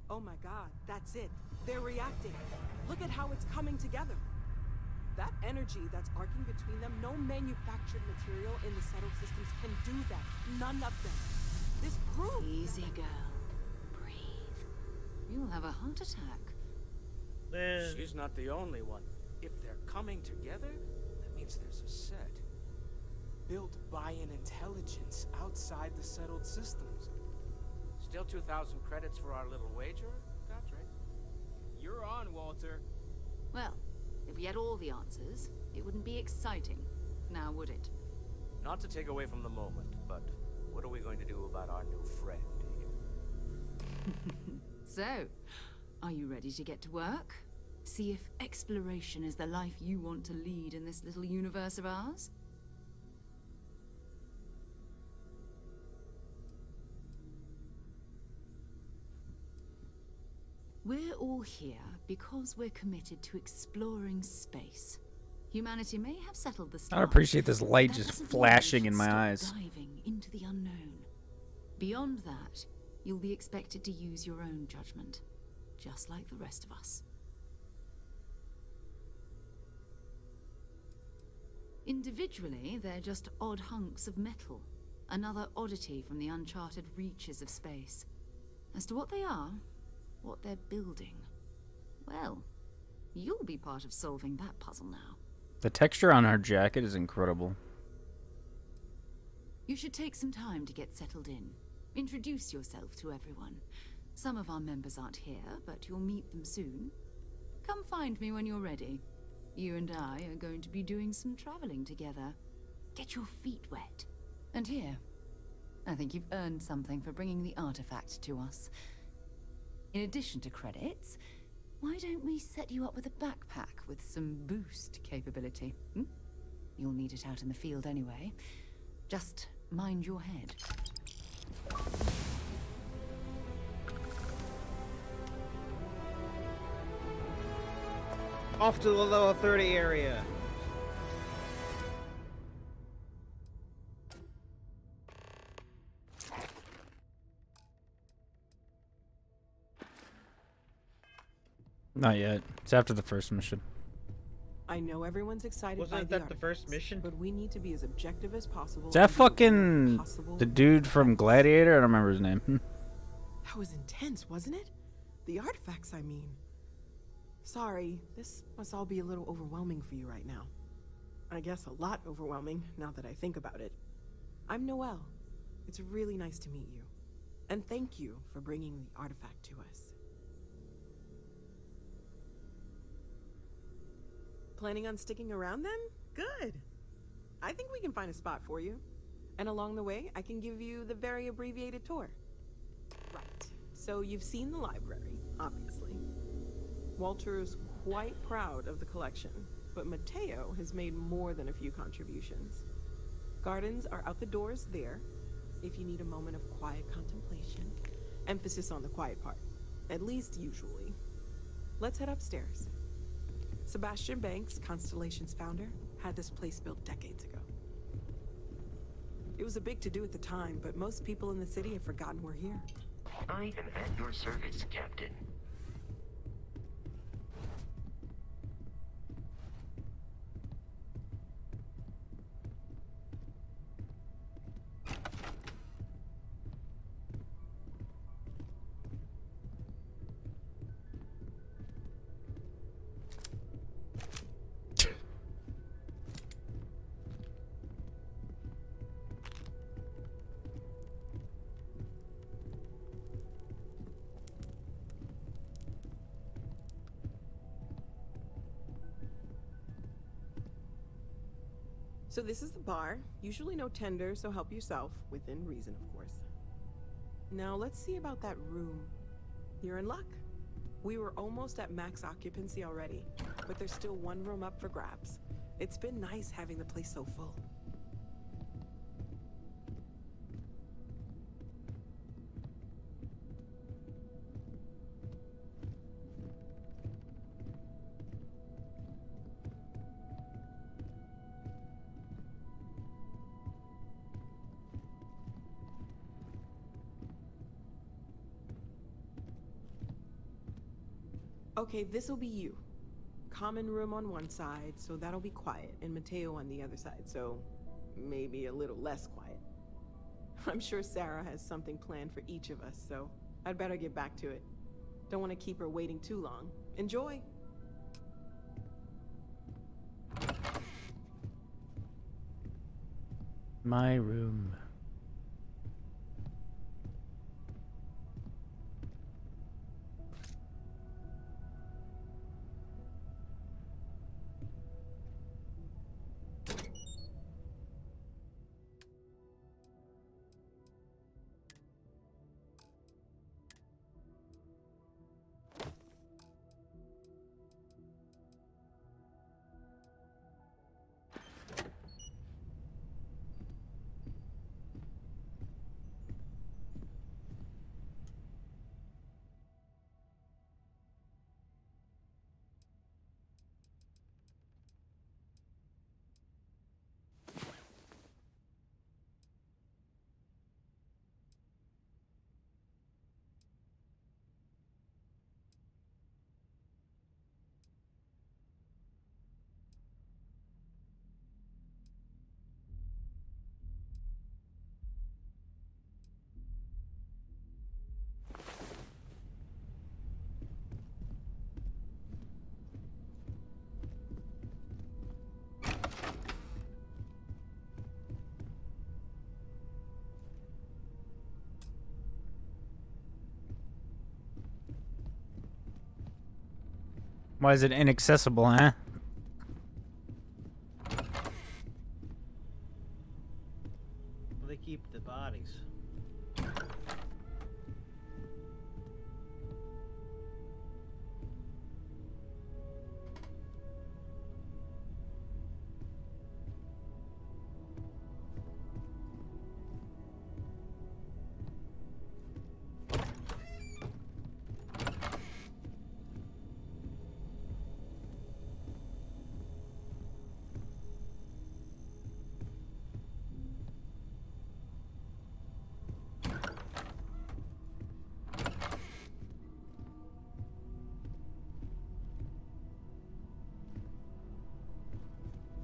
Oh my god, that's it. They're reacting. Look at how it's coming together. That energy that's arcing between them, no manufactured material in the settled systems can do that. None of them. This proves... Easy, girl. Breathe. You'll have a heart attack. She's not the only one. If they're coming together, that means there's a set. Built by an intelligence outside the settled systems. Still 2,000 credits for our little wager, Patrick? You're on, Walter. Well, if we had all the answers, it wouldn't be exciting, now would it? Not to take away from the moment, but what are we going to do about our new friend here? So, are you ready to get to work? See if exploration is the life you want to lead in this little universe of ours? We're all here because we're committed to exploring space. Humanity may have settled the stars. I appreciate this light but that just doesn't mean flashing we in should my stop eyes. Diving into the unknown. Beyond that, you'll be expected to use your own judgment, just like the rest of us. Individually, they're just odd hunks of metal, another oddity from the uncharted reaches of space. As to what they are, what they're building. Well, you'll be part of solving that puzzle now. The texture on her jacket is incredible. You should take some time to get settled in. Introduce yourself to everyone. Some of our members aren't here, but you'll meet them soon. Come find me when you're ready. You and I are going to be doing some traveling together. Get your feet wet. And here, I think you've earned something for bringing the artifact to us. In addition to credits, why don't we set you up with a backpack with some boost capability? Hmm? You'll need it out in the field anyway. Just mind your head. Off to the level 30 area. Not yet. It's after the first mission. I know everyone's excited by Wasn't the that the first mission? but we need to be as objective as possible. Is that and do whatever fucking possible the dude from Gladiator? I don't remember his name. That was intense, wasn't it? The artifacts, I mean. Sorry, this must all be a little overwhelming for you right now. I guess a lot overwhelming, now that I think about it. I'm Noelle. It's really nice to meet you. And thank you for bringing the artifact to us. Planning on sticking around then? Good. I think we can find a spot for you. And along the way, I can give you the very abbreviated tour. Right. So you've seen the library, obviously. Walter's quite proud of the collection, but Mateo has made more than a few contributions. Gardens are out the doors there, if you need a moment of quiet contemplation. Emphasis on the quiet part, at least usually. Let's head upstairs. Sebastian Banks, Constellation's founder, had this place built decades ago. It was a big to-do at the time, but most people in the city have forgotten we're here. I am at your service, Captain. So this is the bar. Usually no tender, so help yourself, within reason, of course. Now let's see about that room. You're in luck. We were almost at max occupancy already, but there's still one room up for grabs. It's been nice having the place so full. Okay, this'll be you. Common room on one side, so that'll be quiet, and Mateo on the other side, so maybe a little less quiet. I'm sure Sarah has something planned for each of us, so I'd better get back to it. Don't want to keep her waiting too long. Enjoy! My room. Why is it inaccessible, huh? They keep the bodies.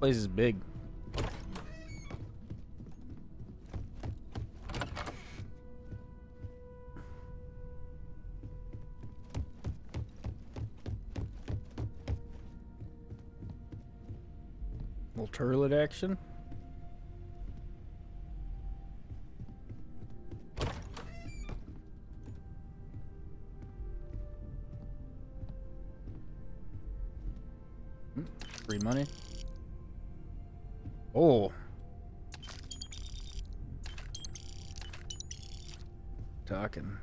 Place is big. Little turlet action. Free money. Oh. Talking.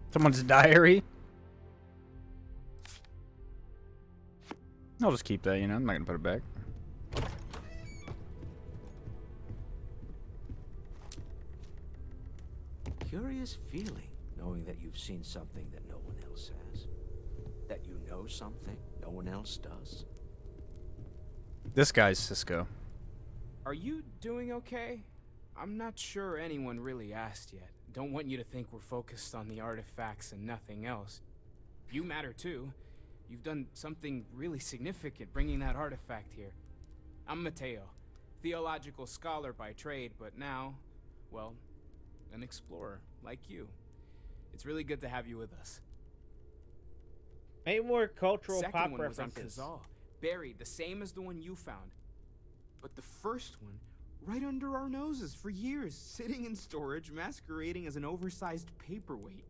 Someone's diary. I'll just keep that, you know, I'm not gonna put it back. Curious feeling, knowing that you've seen something that no one else has. That you know something no one else does. This guy's Cisco. Are you doing okay? I'm not sure anyone really asked yet. Don't want you to think we're focused on the artifacts and nothing else. You matter too. You've done something really significant bringing that artifact here. I'm Mateo, theological scholar by trade, but now, well, an explorer like you. It's really good to have you with us. Make more cultural Second pop one was on references. Kazal, buried the same as the one you found. But the first one, right under our noses for years, sitting in storage, masquerading as an oversized paperweight.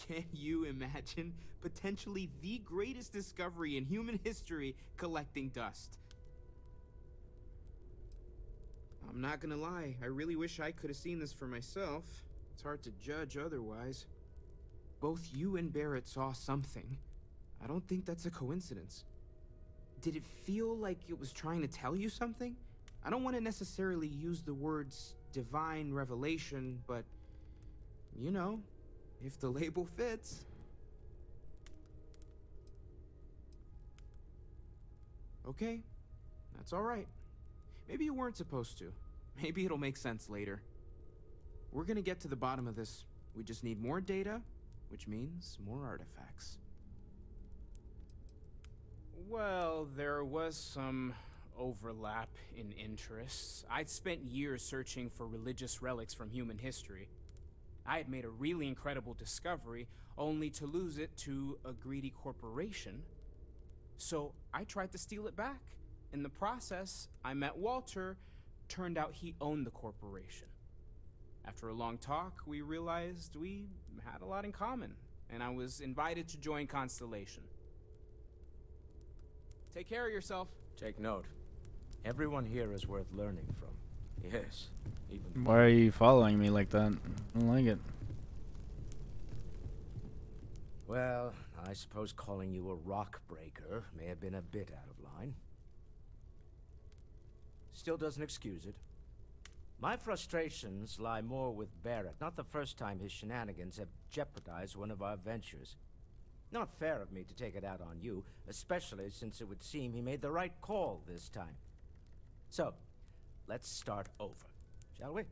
Can you imagine potentially the greatest discovery in human history collecting dust? I'm not gonna lie, I really wish I could have seen this for myself. It's hard to judge otherwise. Both you and Barrett saw something. I don't think that's a coincidence. Did it feel like it was trying to tell you something? I don't want to necessarily use the words divine revelation, but, you know, if the label fits. Okay, that's all right. Maybe you weren't supposed to. Maybe it'll make sense later. We're gonna get to the bottom of this. We just need more data, which means more artifacts. Well, there was some overlap in interests. I'd spent years searching for religious relics from human history. I had made a really incredible discovery, only to lose it to a greedy corporation. So I tried to steal it back. In the process, I met Walter. Turned out he owned the corporation. After a long talk, we realized we had a lot in common, and I was invited to join Constellation. Take care of yourself. Take note. Everyone here is worth learning from. Yes, even... Why are you following me like that? I don't like it. Well, I suppose calling you a rock breaker may have been a bit out of line. Still doesn't excuse it. My frustrations lie more with Barrett. Not the first time his shenanigans have jeopardized one of our ventures. Not fair of me to take it out on you, especially since it would seem he made the right call this time. So, let's start over, shall we?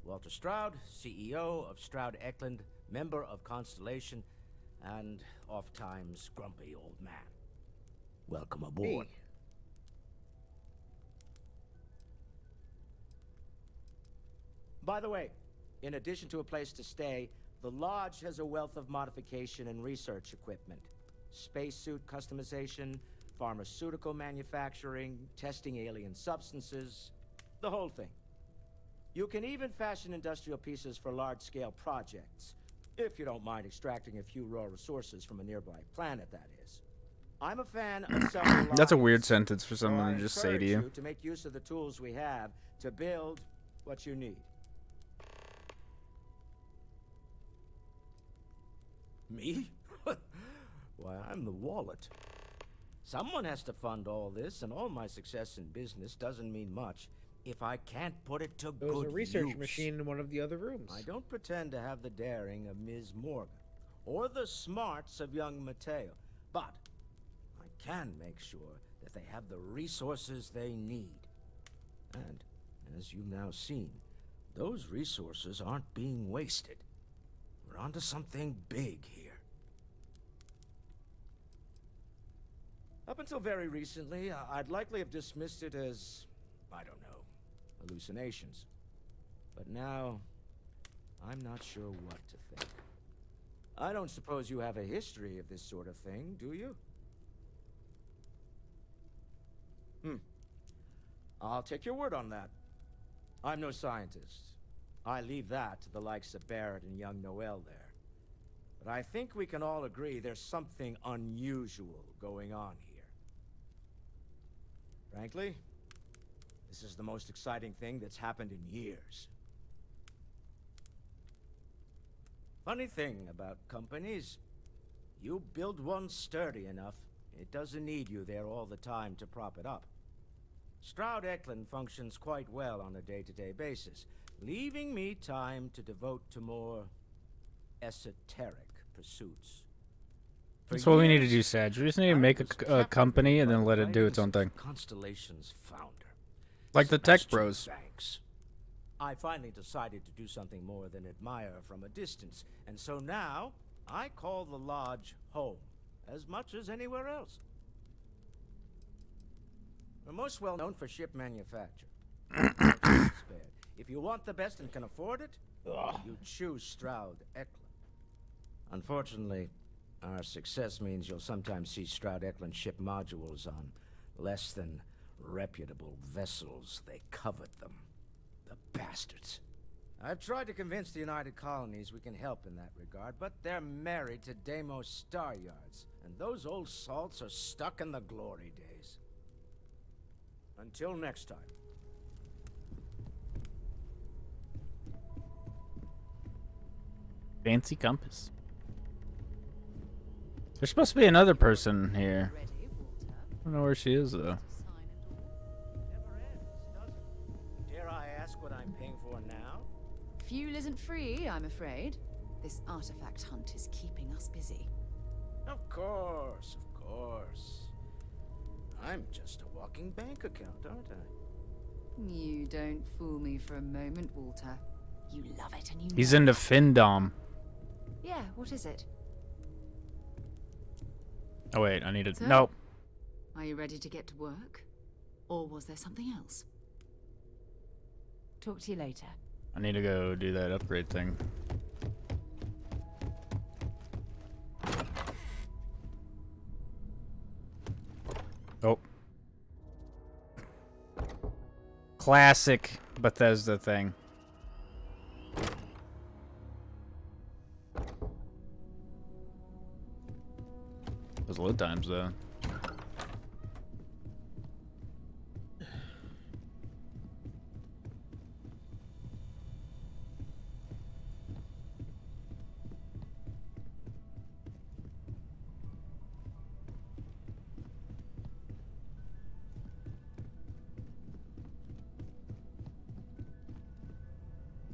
Walter Stroud, CEO of Stroud Eklund, member of Constellation, and oft-times grumpy old man. Welcome aboard. Hey. By the way, in addition to a place to stay, the Lodge has a wealth of modification and research equipment. Spacesuit customization, pharmaceutical manufacturing, testing alien substances, the whole thing. You can even fashion industrial pieces for large-scale projects, if you don't mind extracting a few raw resources from a nearby planet, that is. I'm a fan of self-reliance. That's a weird sentence for so someone I to just say to encourage you. to make use of the tools we have to build what you need. Me? Why, I'm the wallet. Someone has to fund all this, and all my success in business doesn't mean much if I can't put it to There was good a research use. machine in one of the other rooms. I don't pretend to have the daring of Ms. Morgan, or the smarts of young Mateo, but I can make sure that they have the resources they need. And, as you've now seen, those resources aren't being wasted. We're onto something big here. Up until very recently, I'd likely have dismissed it as, I don't know, hallucinations. But now, I'm not sure what to think. I don't suppose you have a history of this sort of thing, do you? I'll take your word on that. I'm no scientist. I leave that to the likes of Barrett and young Noel there. But I think we can all agree there's something unusual going on here. Frankly, this is the most exciting thing that's happened in years. Funny thing about companies, you build one sturdy enough, it doesn't need you there all the time to prop it up. Stroud-Eklund functions quite well on a day-to-day basis, leaving me time to devote to more esoteric pursuits. That's what we need to do, Sag. We just need to make a company and then let it do its own thing. Constellation's founder, Like the Tech Sebastian Bros. Banks. I finally decided to do something more than admire from a distance, and so now I call the lodge home, as much as anywhere else. We're most well known for ship manufacture. If you want the best and can afford it, you choose Stroud-Eklund. Unfortunately, our success means you'll sometimes see Stroud-Eklund ship modules on less than reputable vessels. They covet them. The bastards. I've tried to convince the United Colonies we can help in that regard, but they're married to Deimos Star Yards, and those old salts are stuck in the glory days. Until next time. Fancy compass. There's supposed to be another person here. I don't know where she is, though. Dare I ask what I'm paying for now? Fuel isn't free, I'm afraid. This artifact hunt is keeping us busy. Of course, of course. I'm just a walking bank account, aren't I? You don't fool me for a moment, Walter. You love it and you He's know into it. Findom. Yeah, what is it? Oh wait, I need to. So, Nope. Are you ready to get to work? Or was there something else? Talk to you later. I need to go do that upgrade thing. Oh. Classic Bethesda thing. Those load times, though.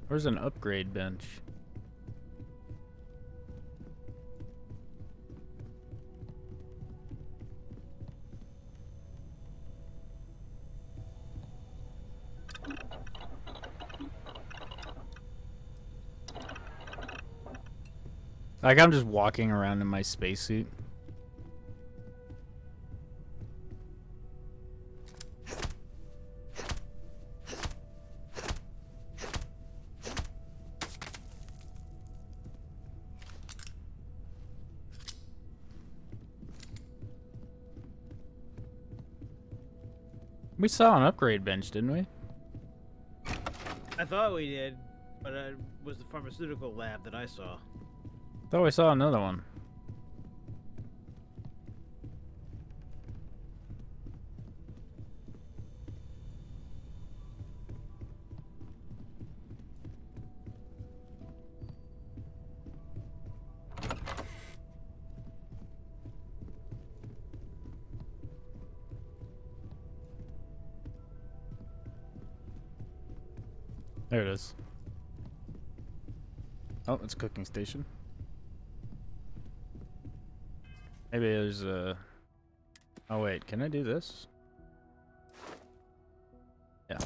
Where's an upgrade bench? Like, I'm just walking around in my spacesuit. We saw an upgrade bench, didn't we? I thought we did, but it was the pharmaceutical lab that I saw. Thought we saw another one. There it is. Oh, it's a cooking station. Maybe there's a... Oh wait, can I do this? Yeah.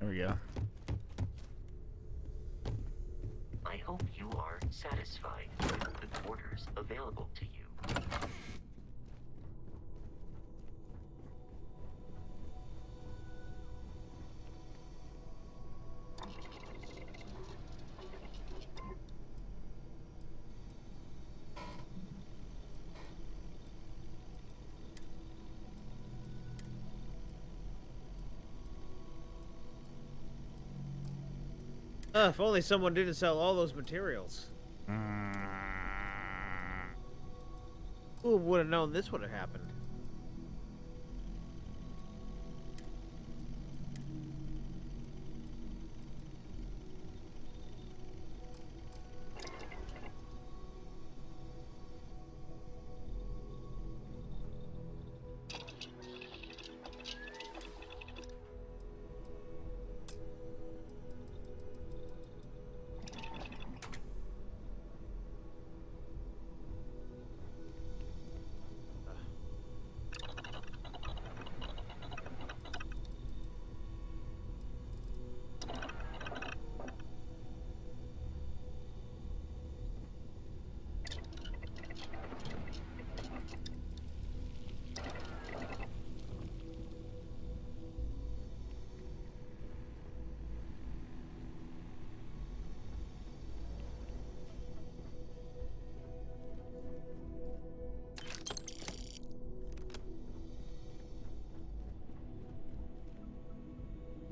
There we go. I hope you are satisfied with the quarters available to you. If only someone didn't sell all those materials. Who would have known this would have happened?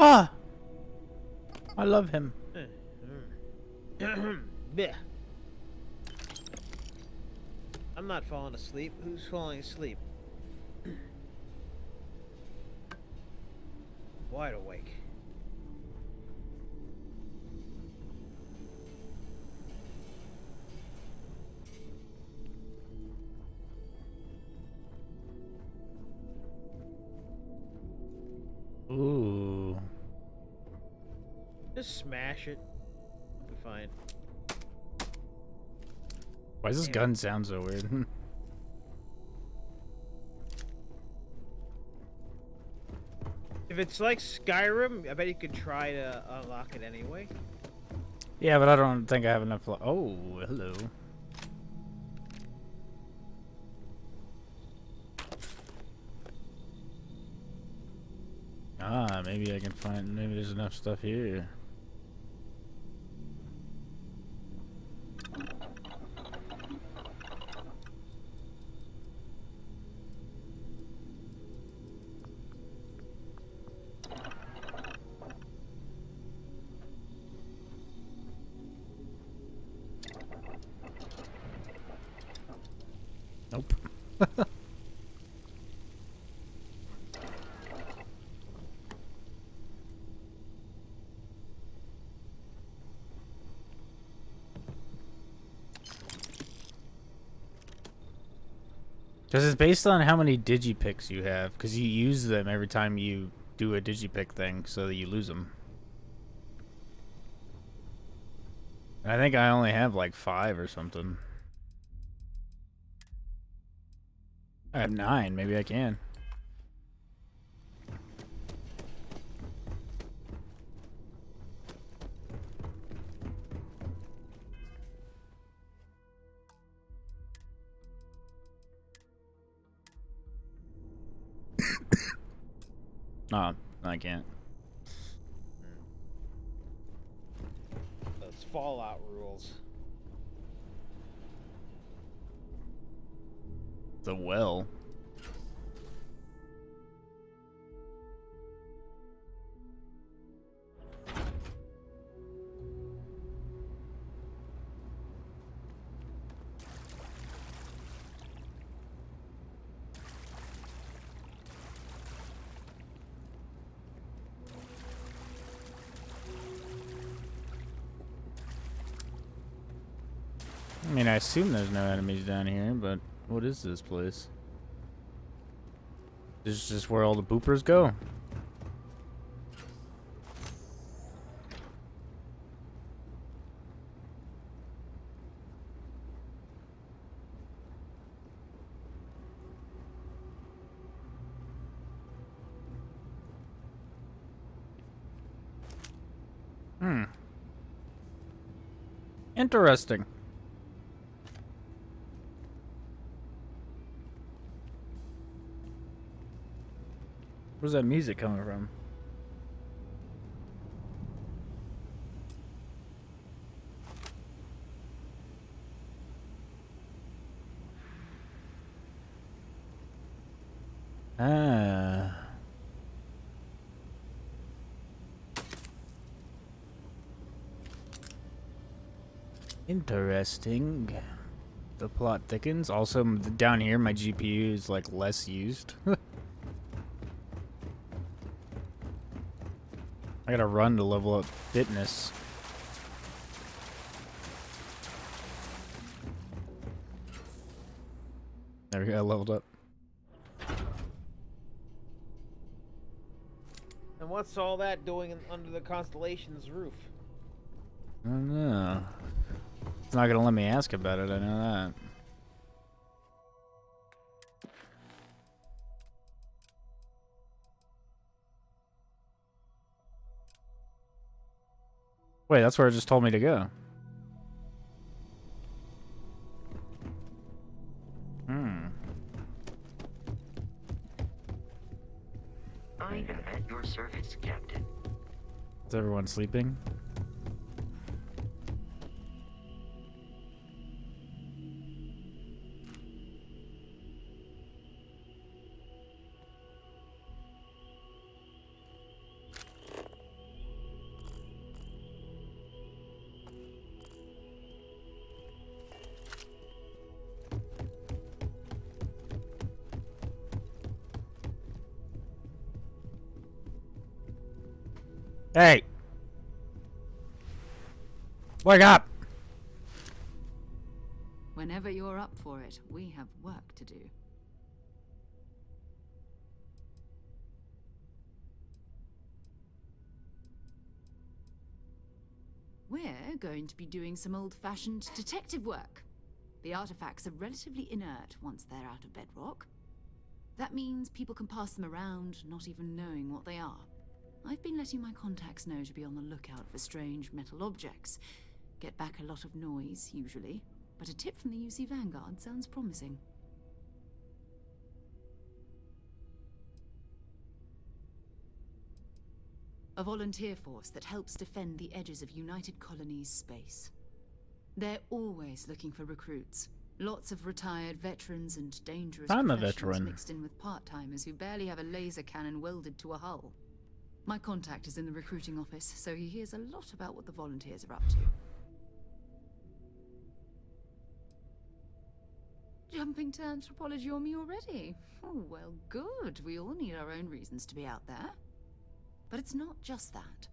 Ah! I love him. Yeah. I'm not falling asleep. Who's falling asleep? Wide awake. Ooh. Just smash it. It'll be fine. Why does this gun sound so weird? If it's like Skyrim, I bet you could try to unlock it anyway. Yeah, but I don't think I have enough. Oh, hello. Ah, maybe I can find. Maybe there's enough stuff here. Nope. Because it's based on how many digipicks you have, because you use them every time you do a digipick thing, so that you lose them. And I think I only have like 5 or something. I have 9. Maybe I can. No, I can't. Those Fallout rules. The well. I mean, I assume there's no enemies down here, but what is this place? This is just where all the boopers go. Interesting. Where's that music coming from? Ah. Interesting. The plot thickens. Also, down here, my GPU is like less used. I gotta run to level up fitness. There we go, I leveled up. And what's all that doing under the Constellation's roof? I don't know. It's not gonna let me ask about it, I know that. Wait, that's where it just told me to go. I am at your service, Captain. Is everyone sleeping? Hey! Wake up! Whenever you're up for it, we have work to do. We're going to be doing some old-fashioned detective work. The artifacts are relatively inert once they're out of bedrock. That means people can pass them around, not even knowing what they are. I've been letting my contacts know to be on the lookout for strange metal objects. Get back a lot of noise, usually, but a tip from the UC Vanguard sounds promising. A volunteer force that helps defend the edges of United Colonies space. They're always looking for recruits. Lots of retired veterans and dangerous I'm a professionals veteran. mixed in with part-timers who barely have a laser cannon welded to a hull. My contact is in the recruiting office, so he hears a lot about what the volunteers are up to. Jumping to anthropology on me already? Oh, well, good. We all need our own reasons to be out there. But it's not just that.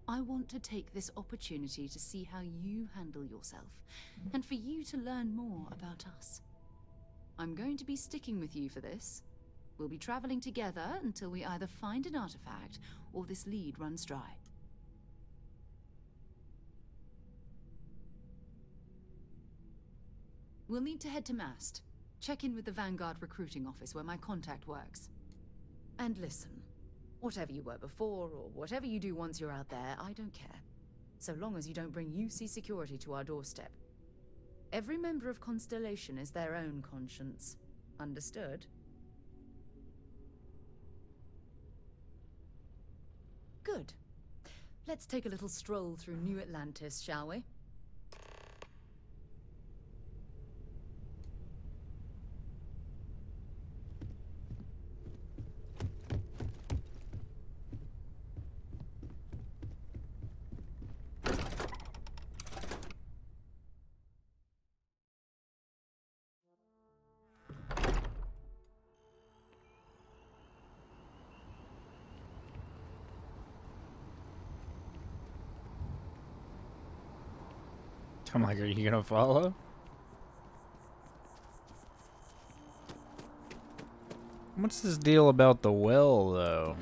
I want to take this opportunity to see how you handle yourself, and for you to learn more about us. I'm going to be sticking with you for this. We'll be traveling together until we either find an artifact or this lead runs dry. We'll need to head to Mast. check in with the Vanguard recruiting office where my contact works. And listen, whatever you were before, or whatever you do once you're out there, I don't care. So long as you don't bring UC security to our doorstep. Every member of Constellation is their own conscience. Understood? Good. Let's take a little stroll through New Atlantis, shall we? I'm like, are you gonna follow? What's this deal about the well, though?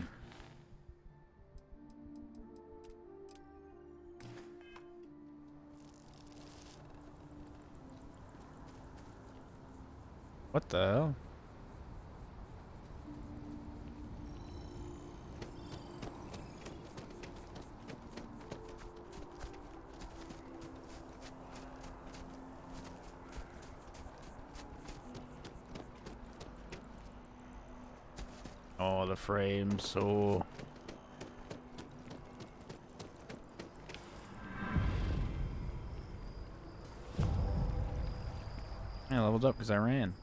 What the hell? Oh, the frames, so... I leveled up because I ran.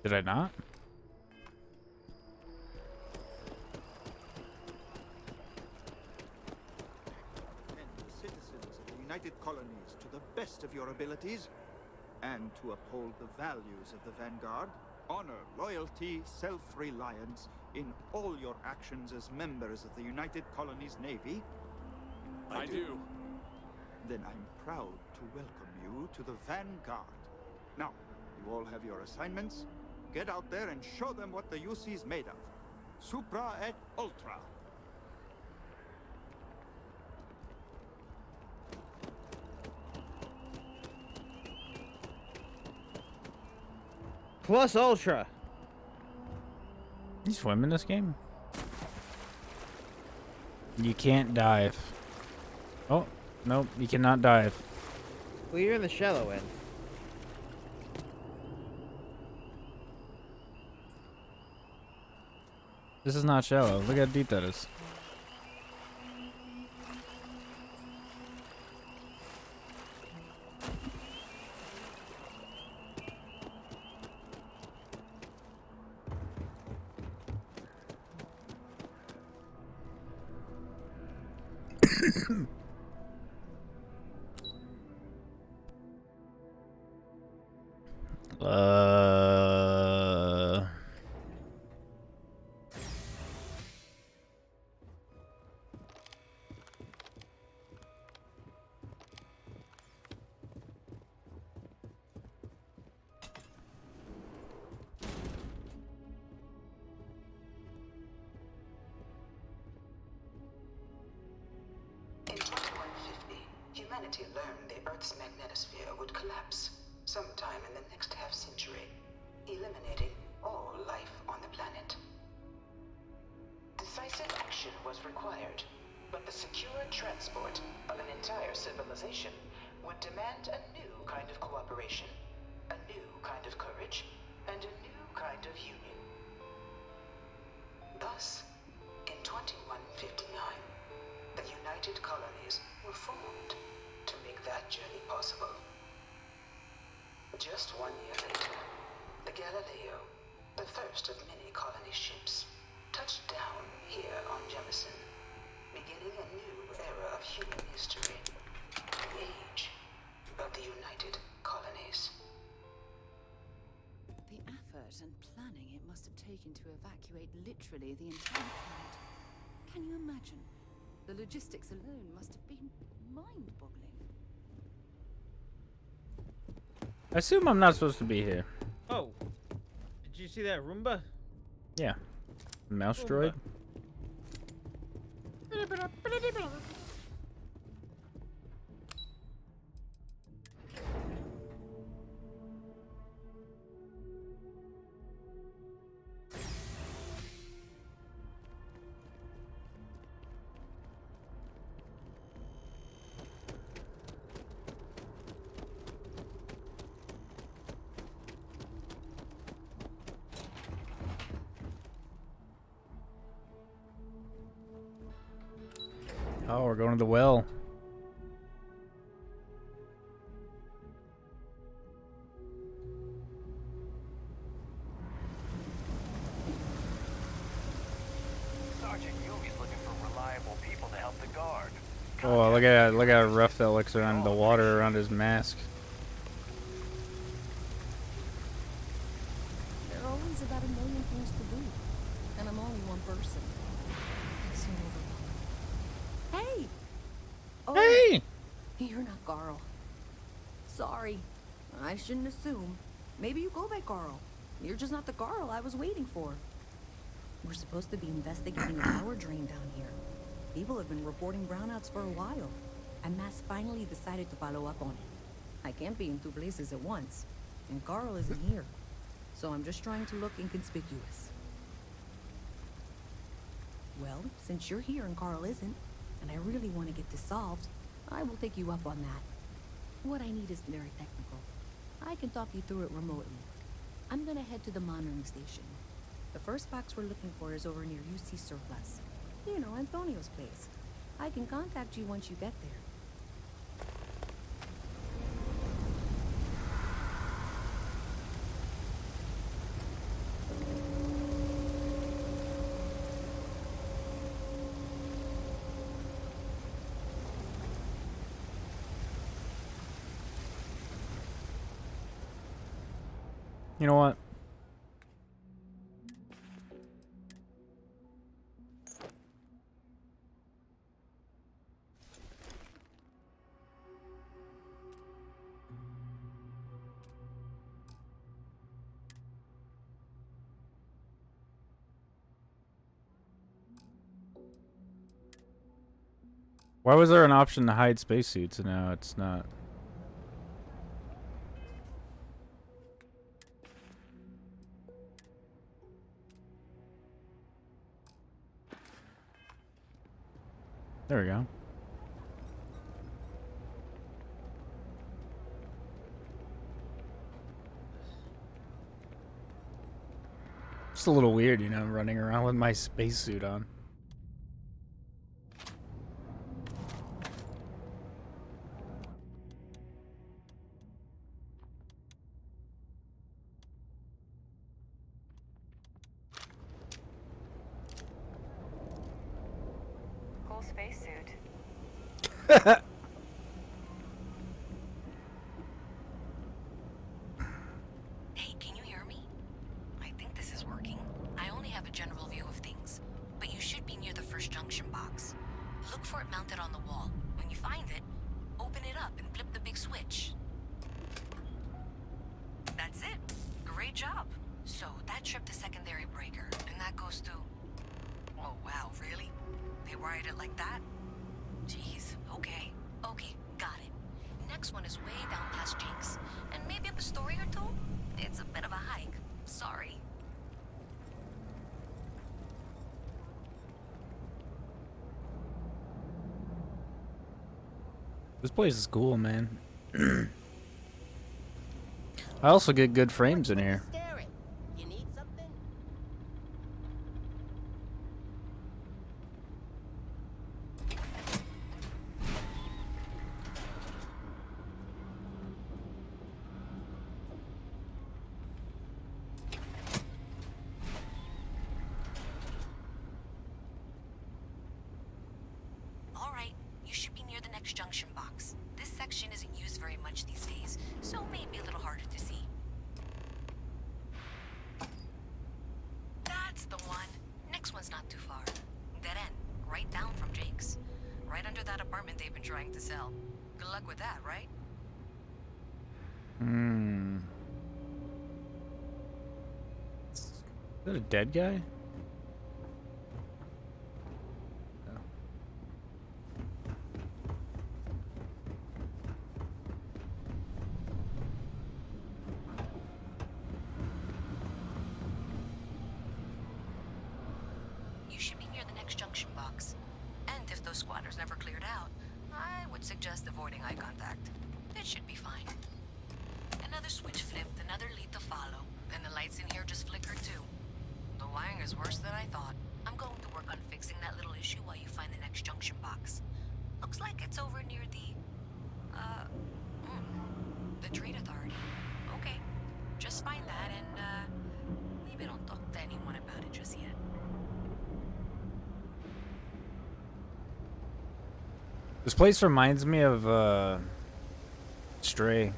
Did I not? United Colonies to the best of your abilities, and to uphold the values of the Vanguard, honor, loyalty, self-reliance in all your actions as members of the United Colonies Navy? I do. Then I'm proud to welcome you to the Vanguard. Now, you all have your assignments. Get out there and show them what the UC's made of. Supra et Ultra. Plus Ultra. You swim in this game? You can't dive. Oh, nope, you cannot dive. Well, you're in the shallow end. This is not shallow. Look how deep that is. In 2150, humanity learned the Earth's magnetosphere would collapse sometime in the next half-century, eliminating all life on the planet. Decisive action was required, but the secure transport of an entire civilization would demand a new kind of cooperation, a new kind of courage, and a new kind of union. Thus, in 2159, the United Colonies were formed to make that journey possible. Just 1 year later, the Galileo, the first of many colony ships, touched down here on Jemison, beginning a new era of human history, the age of the United Colonies. The effort and planning it must have taken to evacuate literally the entire planet. Can you imagine? The logistics alone must have been mind-boggling. I assume I'm not supposed to be here. Oh, did you see that Roomba? Yeah. Mouse droid? Oh, we're going to the well. Sergeant Yumi's looking for reliable people to help the guard. Oh, look how rough that looks around the water around his mask. There are always about a million things to do, and I'm only one person. It's so overwhelming. Hey! Oh, hey! You're not Carl. Sorry. I shouldn't assume. Maybe you go by Carl. You're just not the Carl I was waiting for. We're supposed to be investigating a power drain down here. People have been reporting brownouts for a while, and Mass finally decided to follow up on it. I can't be in two places at once, and Carl isn't here, so I'm just trying to look inconspicuous. Well, since you're here and Carl isn't, and I really want to get this solved, I will take you up on that. What I need is very technical. I can talk you through it remotely. I'm gonna head to the monitoring station. The first box we're looking for is over near UC Surplus. You know, Antonio's place. I can contact you once you get there. You know what? Why was there an option to hide spacesuits and now it's not? There we go. Just a little weird, you know, running around with my spacesuit on. Cool spacesuit. Hey, can you hear me? I think this is working. I only have a general view of things, but you should be near the first junction box. Look for it mounted on the wall. When you find it, open it up and flip the big switch. That's it. Great job. So that tripped the secondary breaker, and that goes to... Oh, wow, really? They wired it like that? Jeez, okay. Okay, got it. Next one is way down past Jake's, and maybe up a story or two? It's a bit of a hike. Sorry. This place is cool, man. I also get good frames in here. You need something? All right, you should be near the next junction box. This section isn't used very much these days, so maybe a little harder to see. That's the one. Next one's not too far. Dead end, right down from Jake's. Right under that apartment they've been trying to sell. Good luck with that, right? Is that a dead guy? never cleared out, I would suggest avoiding eye contact. It should be fine. Another switch flipped, another lead to follow, and the lights in here just flickered too. The wiring is worse than I thought. I'm going to work on fixing that little issue while you find the next junction box. Looks like it's over near the Trade Authority. Okay, just find that and, maybe don't talk to anyone about it just yet. This place reminds me of, Stray.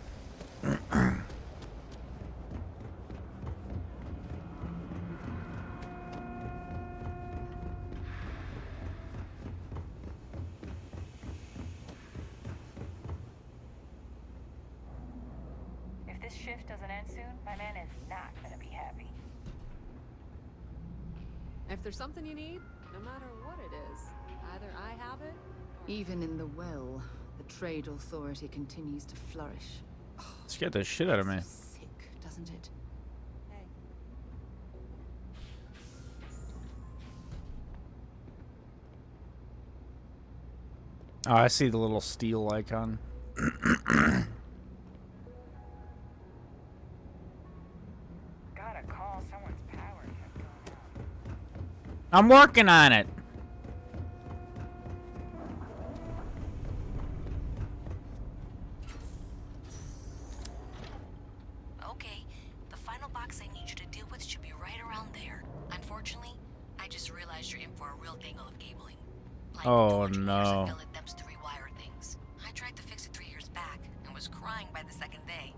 If this shift doesn't end soon, my man is not gonna be happy. If there's something you need, no matter what it is, either I have it. Even in the well, the Trade Authority continues to flourish. Scared the shit out of me. Sick, doesn't it? Hey. Oh, I see the little steel icon. Gotta call someone's power kept going out. I'm working on it. Okay, the final box I need you to deal with should be right around there. Unfortunately, I just realized you're in for a real tangle of cabling. Like Oh 200 years no. of attempts to rewire things. I tried to fix it 3 years back and was crying by the second day.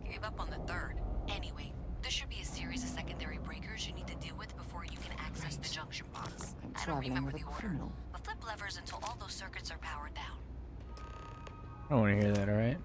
Gave up on the third. Anyway, there should be a series of secondary breakers you need to deal with before you can access the junction box. I'm I don't traveling remember with a the order, criminal. but flip levers until all those circuits are powered down. I don't want to hear that, alright?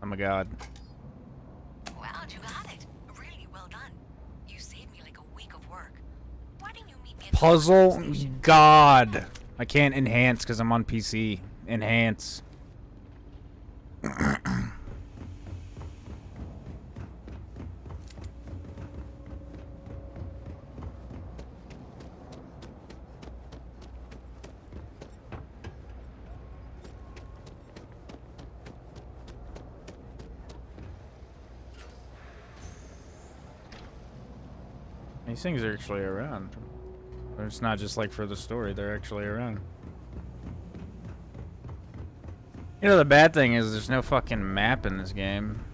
Oh my god. Wow, you got it. Really well done. You saved me like a week of work. Why didn't you meet me at the Puzzle God. I can't enhance because I'm on PC. Enhance. These things are actually around. It's not just like for the story, they're actually around. You know, the bad thing is there's no fucking map in this game.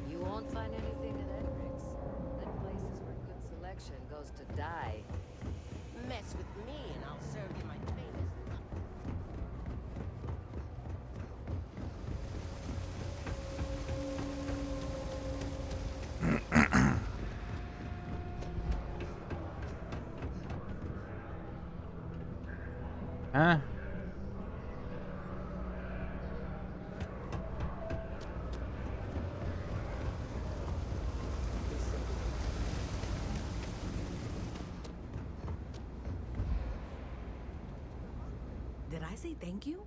You won't find anything at Edric's. Then places where good selection goes to die. Mess with me and I'll serve you my famous. Huh? Did I say thank you?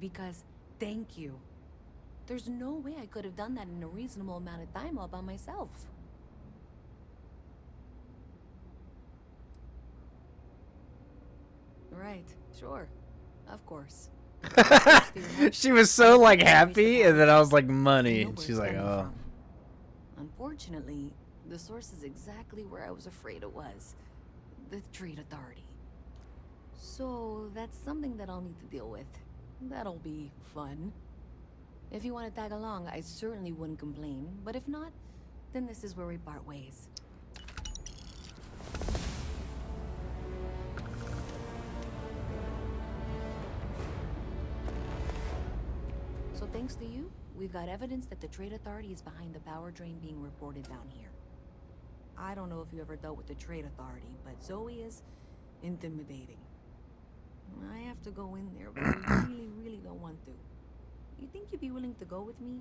Because thank you. There's no way I could have done that in a reasonable amount of time all by myself. Right, sure. Of course. She was so like happy, and then I was like, money. And she's like, oh. Unfortunately, the source is exactly where I was afraid it was. The Trade Authority. So that's something that I'll need to deal with. That'll be fun. If you want to tag along, I certainly wouldn't complain. But if not, then this is where we part ways. So thanks to you, we've got evidence that the Trade Authority is behind the power drain being reported down here. I don't know if you ever dealt with the Trade Authority, but Zoe is intimidating. I have to go in there, but I really don't want to. You think you'd be willing to go with me?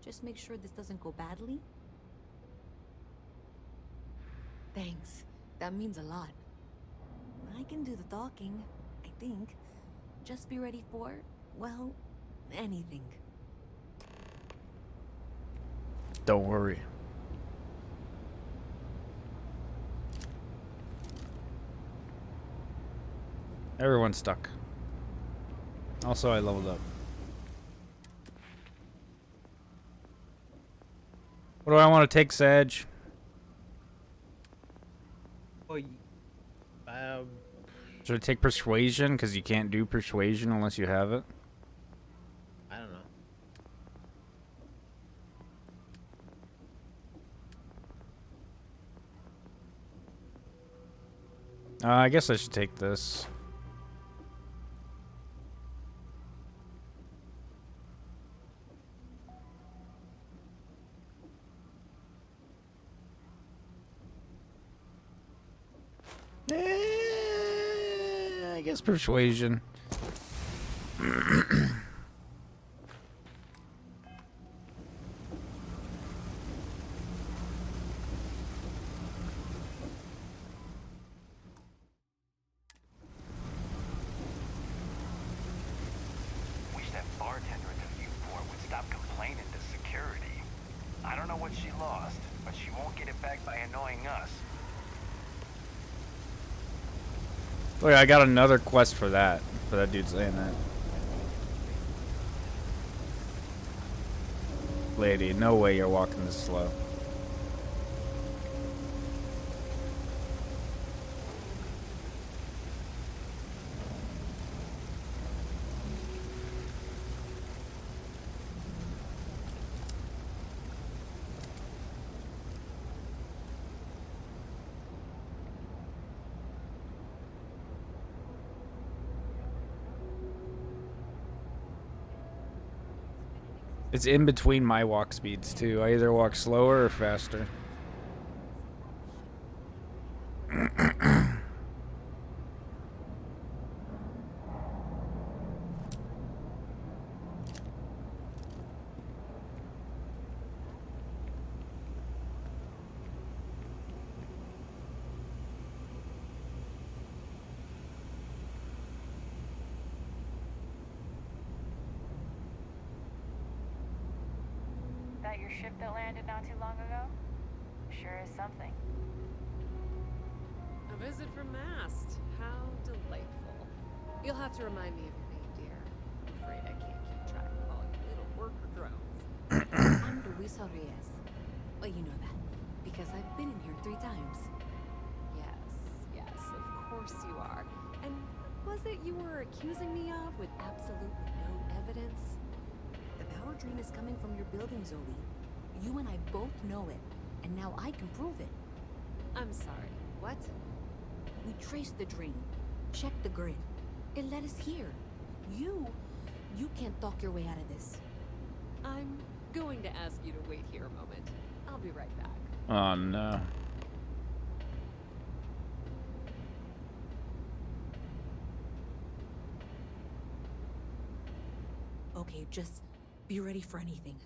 Just make sure this doesn't go badly? Thanks. That means a lot. I can do the talking, I think. Just be ready for, well, anything. Don't worry. Everyone's stuck. Also, I leveled up. What do I want to take, Saj? Oh, Should I take persuasion? Because you can't do persuasion unless you have it. I don't know. I guess I should take this. I guess persuasion. Wish that bartender at the viewport would stop complaining to security. I don't know what she lost, but she won't get it back by annoying us. Look, I got another quest for that dude saying that. Lady, no way you're walking this slow. It's in between my walk speeds too. I either walk slower or faster. That your ship that landed not too long ago? Sure is something. A visit from Mast. How delightful. You'll have to remind me of your name, dear. I'm afraid I can't keep track of all your little worker drones. I'm Luisa Reyes. Well, you know that, because I've been in here 3 times. Yes, of course you are. And what was it you were accusing me of with absolutely no evidence? The power drain is coming from your building, Zoe. You and I both know it, and now I can prove it. I'm sorry, what? We traced the drain, checked the grid. It led us here. You can't talk your way out of this. I'm going to ask you to wait here a moment. I'll be right back. Oh no. Okay, just be ready for anything.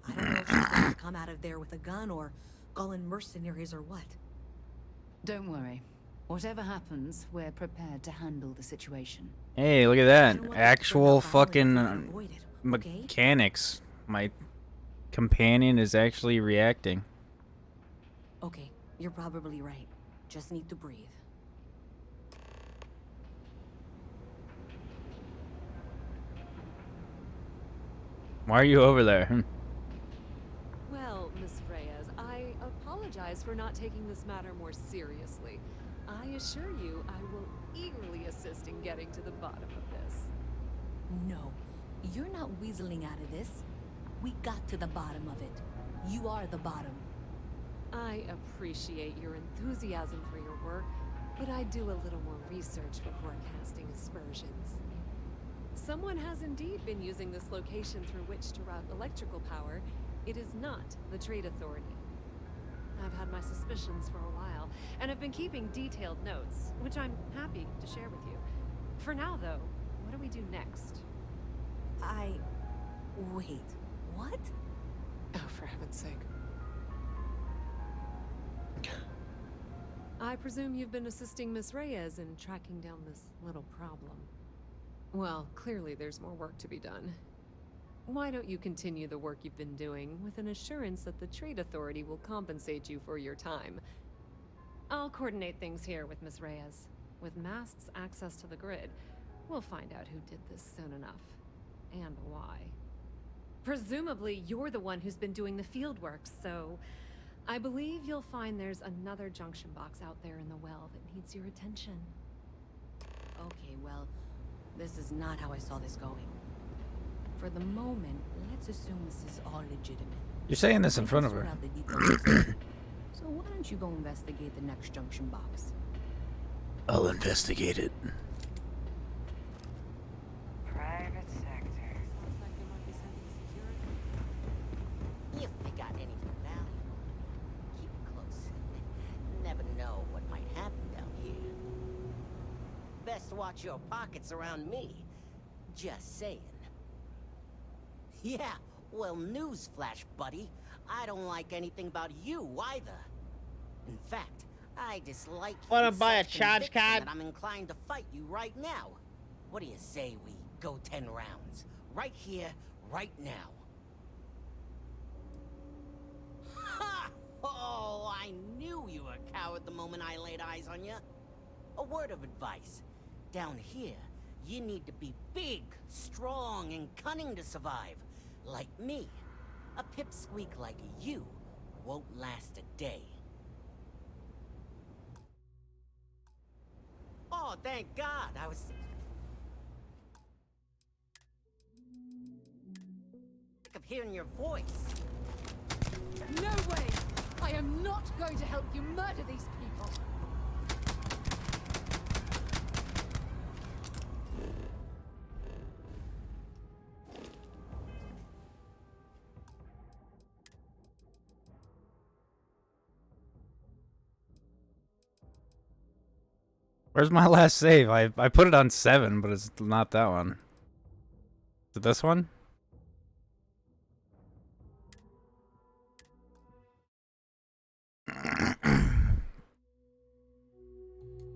I don't know if she's going to come out of there with a gun or call in mercenaries or what. Don't worry. Whatever happens, we're prepared to handle the situation. Hey, look at that. Actual fucking mechanics. My companion is actually reacting. Okay, you're probably right. Just need to breathe. Why are you over there? Well, Miss Reyes, I apologize for not taking this matter more seriously. I assure you I will eagerly assist in getting to the bottom of this. No, you're not weaseling out of this. We got to the bottom of it. You are the bottom. I appreciate your enthusiasm for your work, but I do a little more research before casting aspersions. Someone has indeed been using this location through which to route electrical power. It is not the Trade Authority. I've had my suspicions for a while, and have been keeping detailed notes, which I'm happy to share with you. For now, though, what do we do next? Wait, what? Oh, for heaven's sake. I presume you've been assisting Miss Reyes in tracking down this little problem. Well, clearly there's more work to be done. Why don't you continue the work you've been doing with an assurance that the Trade Authority will compensate you for your time? I'll coordinate things here with Miss Reyes. With Mast's access to the grid, we'll find out who did this soon enough. And why. Presumably, you're the one who's been doing the field work, so I believe you'll find there's another junction box out there in the well that needs your attention. Okay, well, this is not how I saw this going. For the moment, let's assume this is all legitimate. You're saying this in front of her. So why don't you go investigate the next junction box? I'll investigate it. Private sector. Sounds like there might be something security. If they got anything valuable, keep it close. Never know what might happen down here. Best watch your pockets around me. Just saying. Yeah, well, newsflash, buddy. I don't like anything about you either. In fact, I dislike you. Wanna with buy a such charge conviction card? that I'm inclined to fight you right now. What do you say we go 10 rounds? Right here, right now. Ha! Oh, I knew you were a coward the moment I laid eyes on you. A word of advice. Down here, you need to be big, strong, and cunning to survive. Like me. A pipsqueak like you won't last a day. Oh, thank God, I was sick of hearing your voice. No way! I am not going to help you murder these people! Where's my last save? I put it on 7, but it's not that one. Is it this one?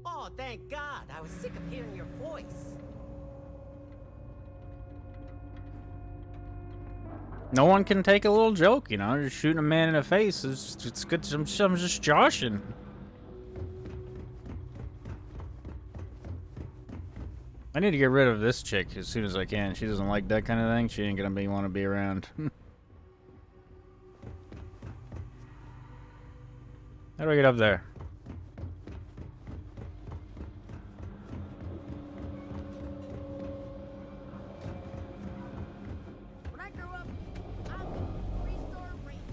Oh, thank God, I was sick of hearing your voice. No one can take a little joke, you know? Just shooting a man in the face is it's good. I'm just joshing. I need to get rid of this chick as soon as I can. She doesn't like that kind of thing. She ain't gonna want to be around. How do I get up there? When I grow up, I'll be 3-star ranger.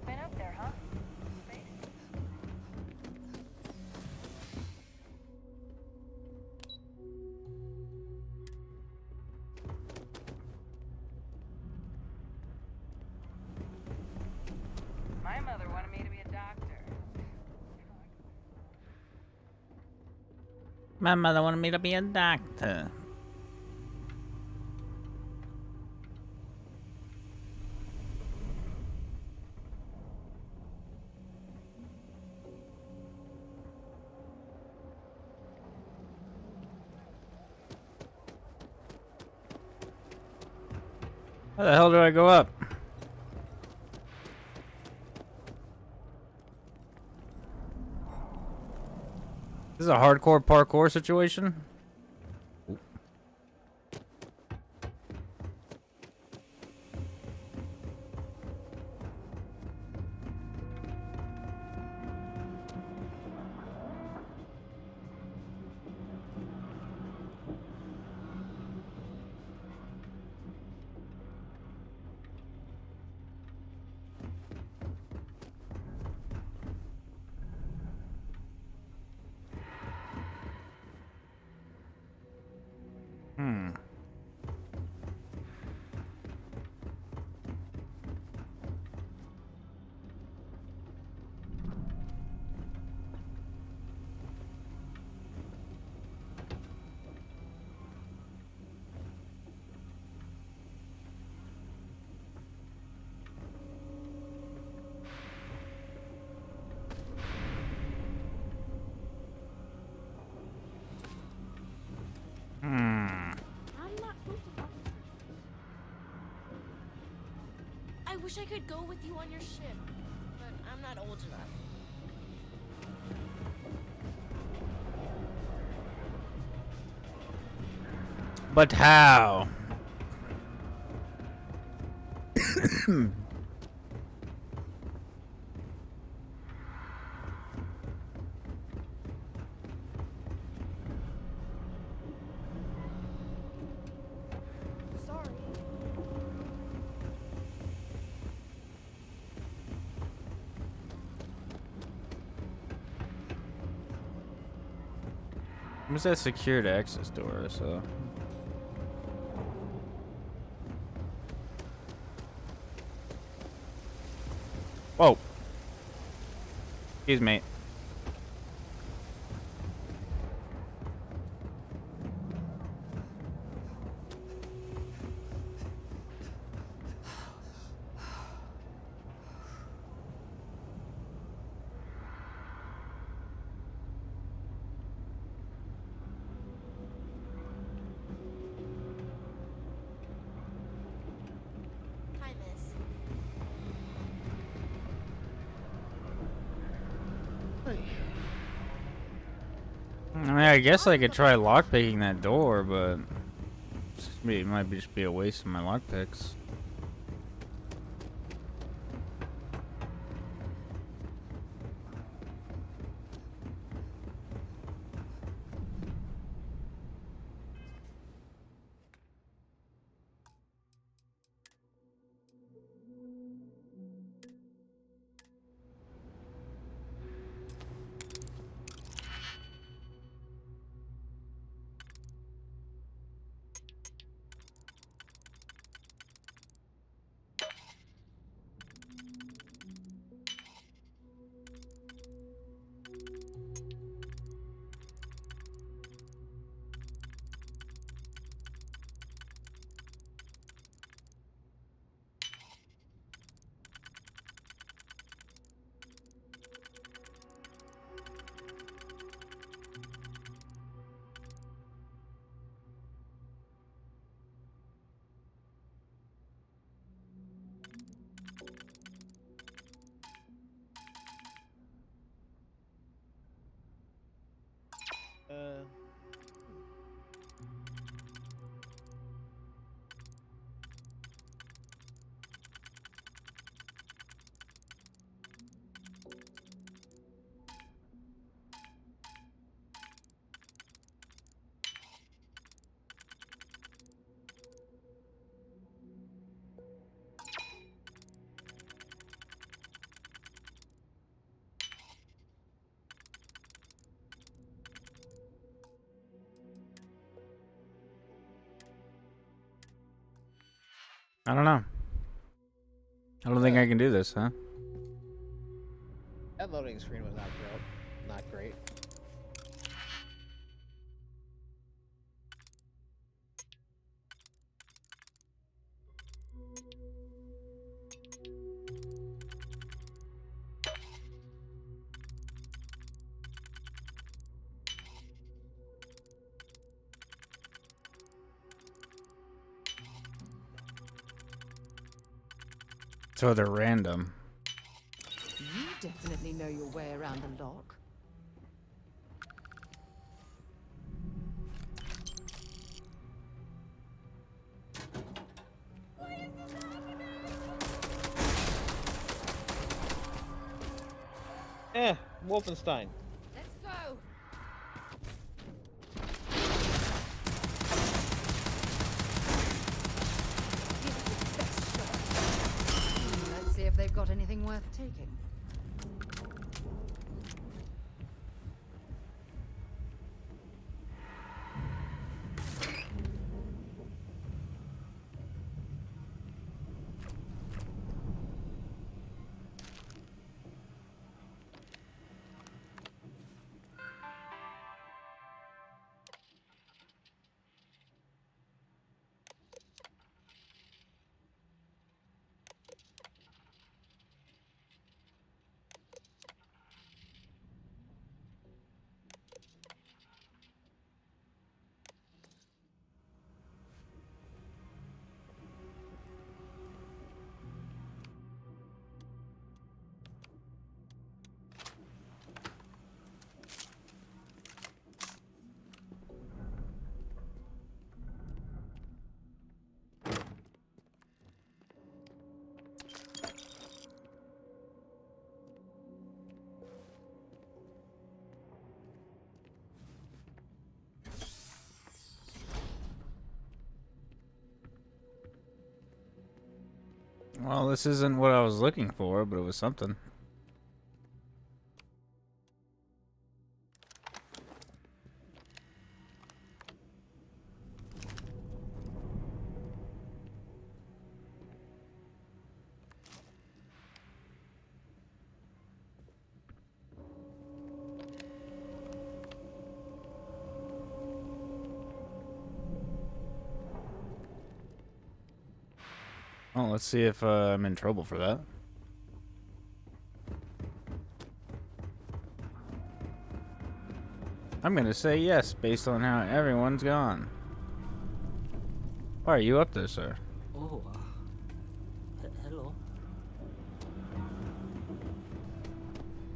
Been up there, huh? Space? My mother wanted me to be a doctor. My mother wanted me to be a doctor. How the hell do I go up? This is a hardcore parkour situation? wish I could go with you on your ship, but I'm not old enough. But how? Sorry. What's that secured access door? So. Whoa. Excuse me. Hi, miss. I mean, I guess I could try lockpicking that door, but it might just be a waste of my lockpicks. I don't know. I don't think I can do this, huh? That loading screen was not great. So they're random. You definitely know your way around the lock. Wolfenstein. Let's go. Let's see if they've got anything worth taking. Well, this isn't what I was looking for, but it was something. Well, let's see if I'm in trouble for that. I'm gonna say yes, based on how everyone's gone. Why are you up there, sir? Oh, hello.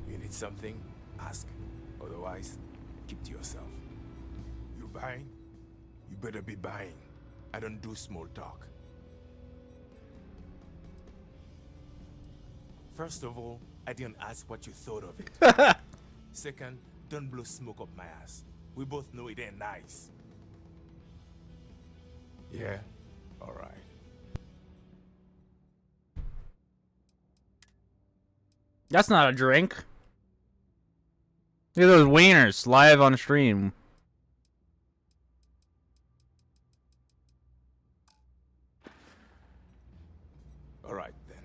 You need something? Ask. Otherwise, keep to yourself. You buying? You better be buying. I don't do small talk. First of all, I didn't ask what you thought of it. Second, don't blow smoke up my ass. We both know it ain't nice. Yeah? Alright. That's not a drink. Look at those wieners live on stream. Alright then.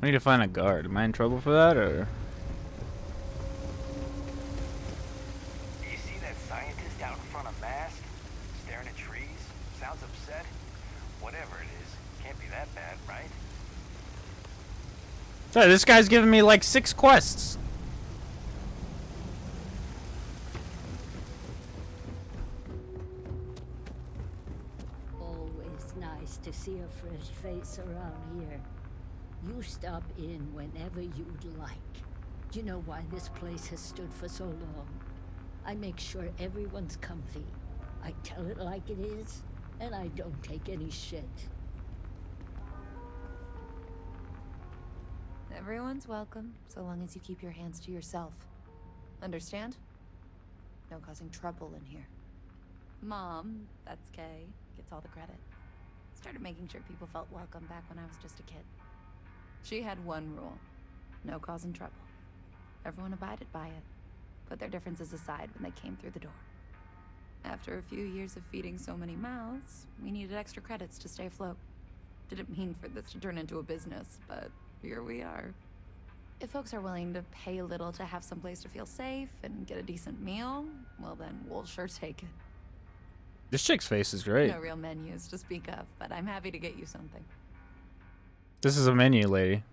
I need to find a guard. Am I in trouble for that, or? Do you see that scientist out in front of mast? Staring at trees? Sounds upset? Whatever it is, can't be that bad, right? Sorry, this guy's giving me like 6 quests. Always nice to see a fresh face around here. You stop in whenever you'd like. Do you know why this place has stood for so long? I make sure everyone's comfy. I tell it like it is, and I don't take any shit. Everyone's welcome, so long as you keep your hands to yourself. Understand? No causing trouble in here. Mom, that's Kay, gets all the credit. Started making sure people felt welcome back when I was just a kid. She had one rule: no causing trouble. Everyone abided by it, put their differences aside when they came through the door. After a few years of feeding so many mouths, we needed extra credits to stay afloat. Didn't mean for this to turn into a business, but here we are. If folks are willing to pay a little to have someplace to feel safe and get a decent meal, well then, we'll sure take it. This chick's face is great. No real menus to speak of, but I'm happy to get you something. This is a menu, lady.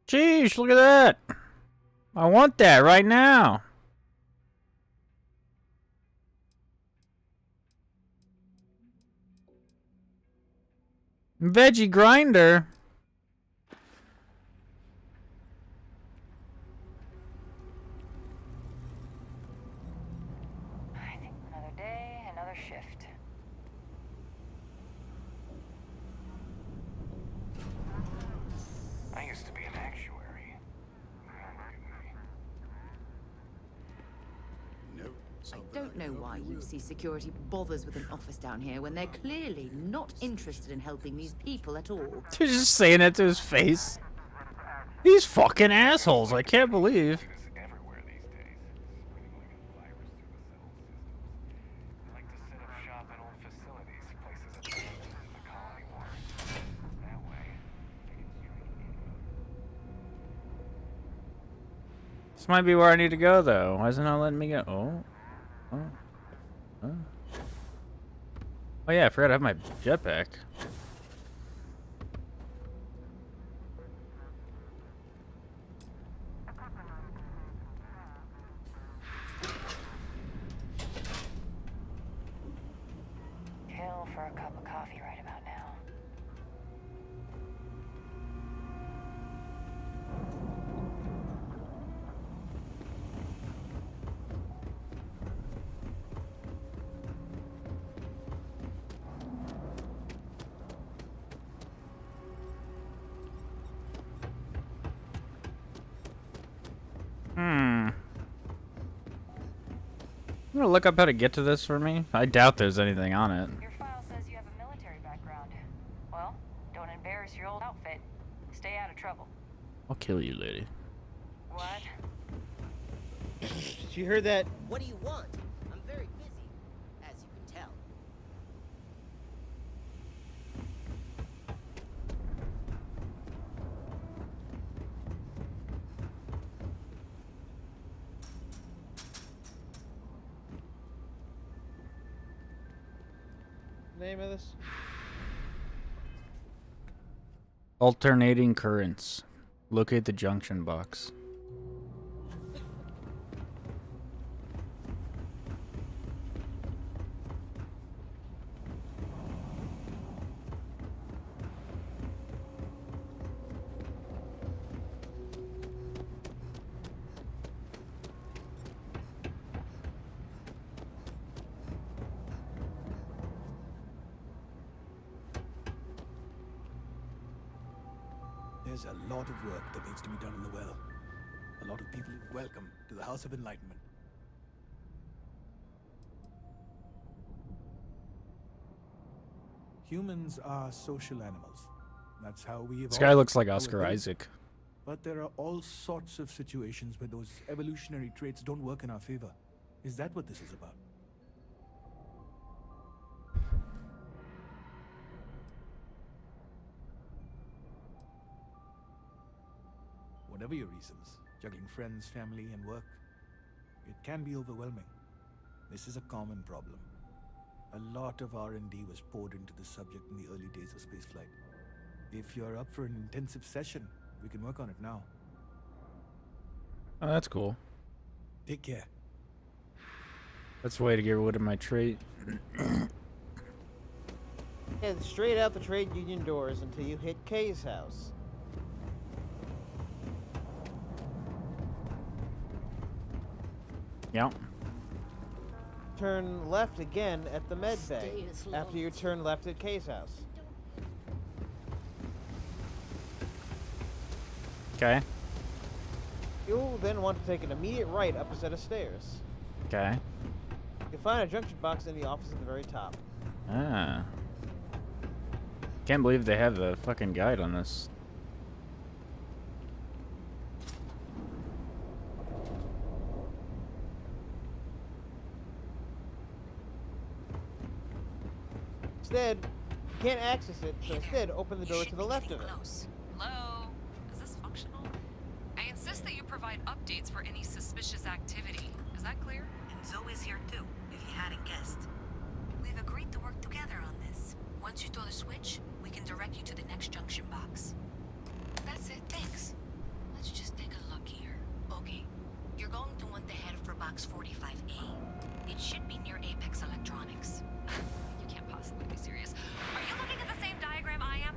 Jeez, look at that. I want that right now. Veggie grinder. Another day, another shift. I used to be an actuary. I don't know why UC Security bothers with an office down here when they're clearly not interested in helping these people at all. You're just saying that to his face. These fucking assholes, I can't believe. This might be where I need to go, though. Why is it not letting me go? Oh yeah, I forgot I have my jetpack. Kill for a cup of coffee right about now. gonna look up how to get to this for me? I doubt there's anything on it. Your file says you have a military background. Well, don't embarrass your old outfit. Stay out of trouble. I'll kill you, lady. What? You heard that? What do you want? I'm very busy, as you can tell. Name of this? Alternating currents. Locate the junction box. There's a lot of work that needs to be done in the well. A lot of people welcome to the House of Enlightenment. Humans are social animals. That's how we evolved. This guy looks like our Oscar ability. Isaac. But there are all sorts of situations where those evolutionary traits don't work in our favor. Is that what this is about? Whatever your reasons, juggling friends, family, and work, it can be overwhelming. This is a common problem. A lot of R&D was poured into the subject in the early days of spaceflight. If you're up for an intensive session, we can work on it now. Oh, that's cool. Take care. That's a way to get rid of my trait. Head straight out the trade union doors until you hit Kay's house. Yep. Turn left again at the med bay Stay as long after you turn left at Kay's house. Okay. You'll then want to take an immediate right up a set of stairs. Okay. You'll find a junction box in the office at the very top. Ah. Can't believe they have a fucking guide on this. Instead, you can't access it, so instead open the door to the left of it. Hello? Is this functional? I insist that you provide updates for any suspicious activity. Is that clear? And Zoe's here too, if you hadn't guessed. We've agreed to work together on this. Once you throw the switch, we can direct you to the next junction box. That's it, thanks. Let's just take a look here. Okay, you're going to want to head for box 45A. It should be near Apex Electronics. You can't possibly be serious. Are you looking at the same diagram I am?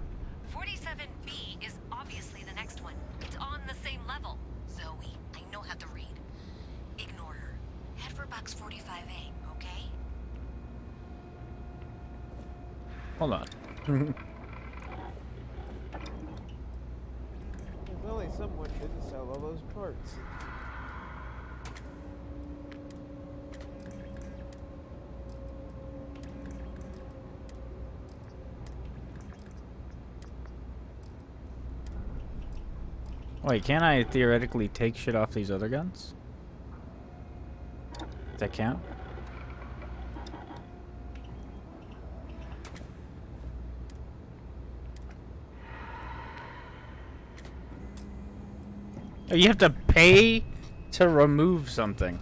47B is obviously the next one. It's on the same level. Zoe, I know how to read. Ignore her. Head for box 45A, okay? Hold on. There's only someone didn't sell all those parts. Wait, can't I theoretically take shit off these other guns? Does that count? Oh, you have to pay to remove something.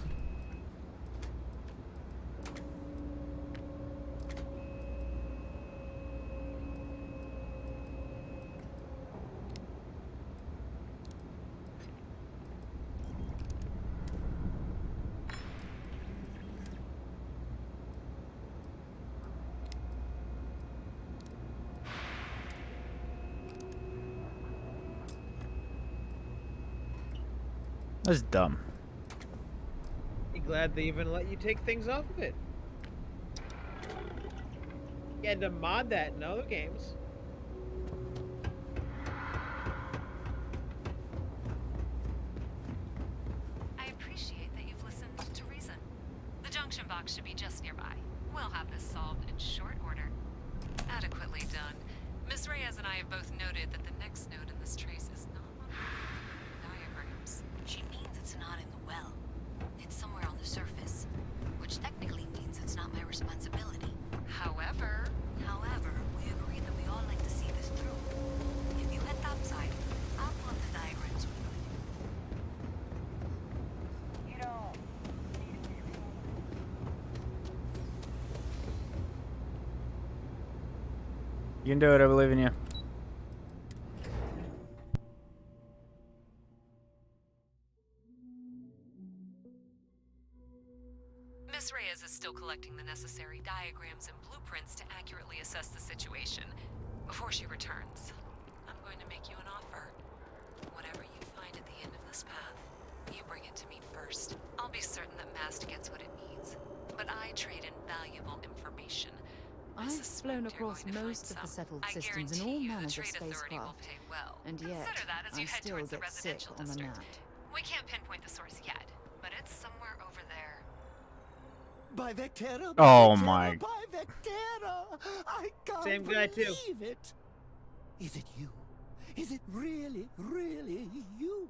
That's dumb. Be glad they even let you take things off of it. You had to mod that in other games. I appreciate that you've listened to reason. The junction box box should be just nearby. We'll have this solved in short order. Adequately done. Miss Reyes and I have both noted that the next node in this trace is not on the diagrams. She means it's not in the well. It's somewhere on the surface. Which technically means it's not my responsibility. However, we agreed that we all like to see this through. If you head topside, I'll pull up the diagrams we need. You know, You can do it, I believe in you. Miss Reyes is still collecting the necessary diagrams and blueprints to accurately assess the situation. Before she returns, I'm going to make you an offer. Whatever you find at the end of this path, you bring it to me first. I'll be certain that Mast gets what it needs, but I trade in valuable information. I've flown across most of the settled systems in all manners of spacecraft, and yet I still get sick on the gnat. We can't pinpoint the source yet, but it's somewhere over there. By Vectera, Oh my. by Vectera! I can't Same guy too. believe it! Is it you? Is it really, really you?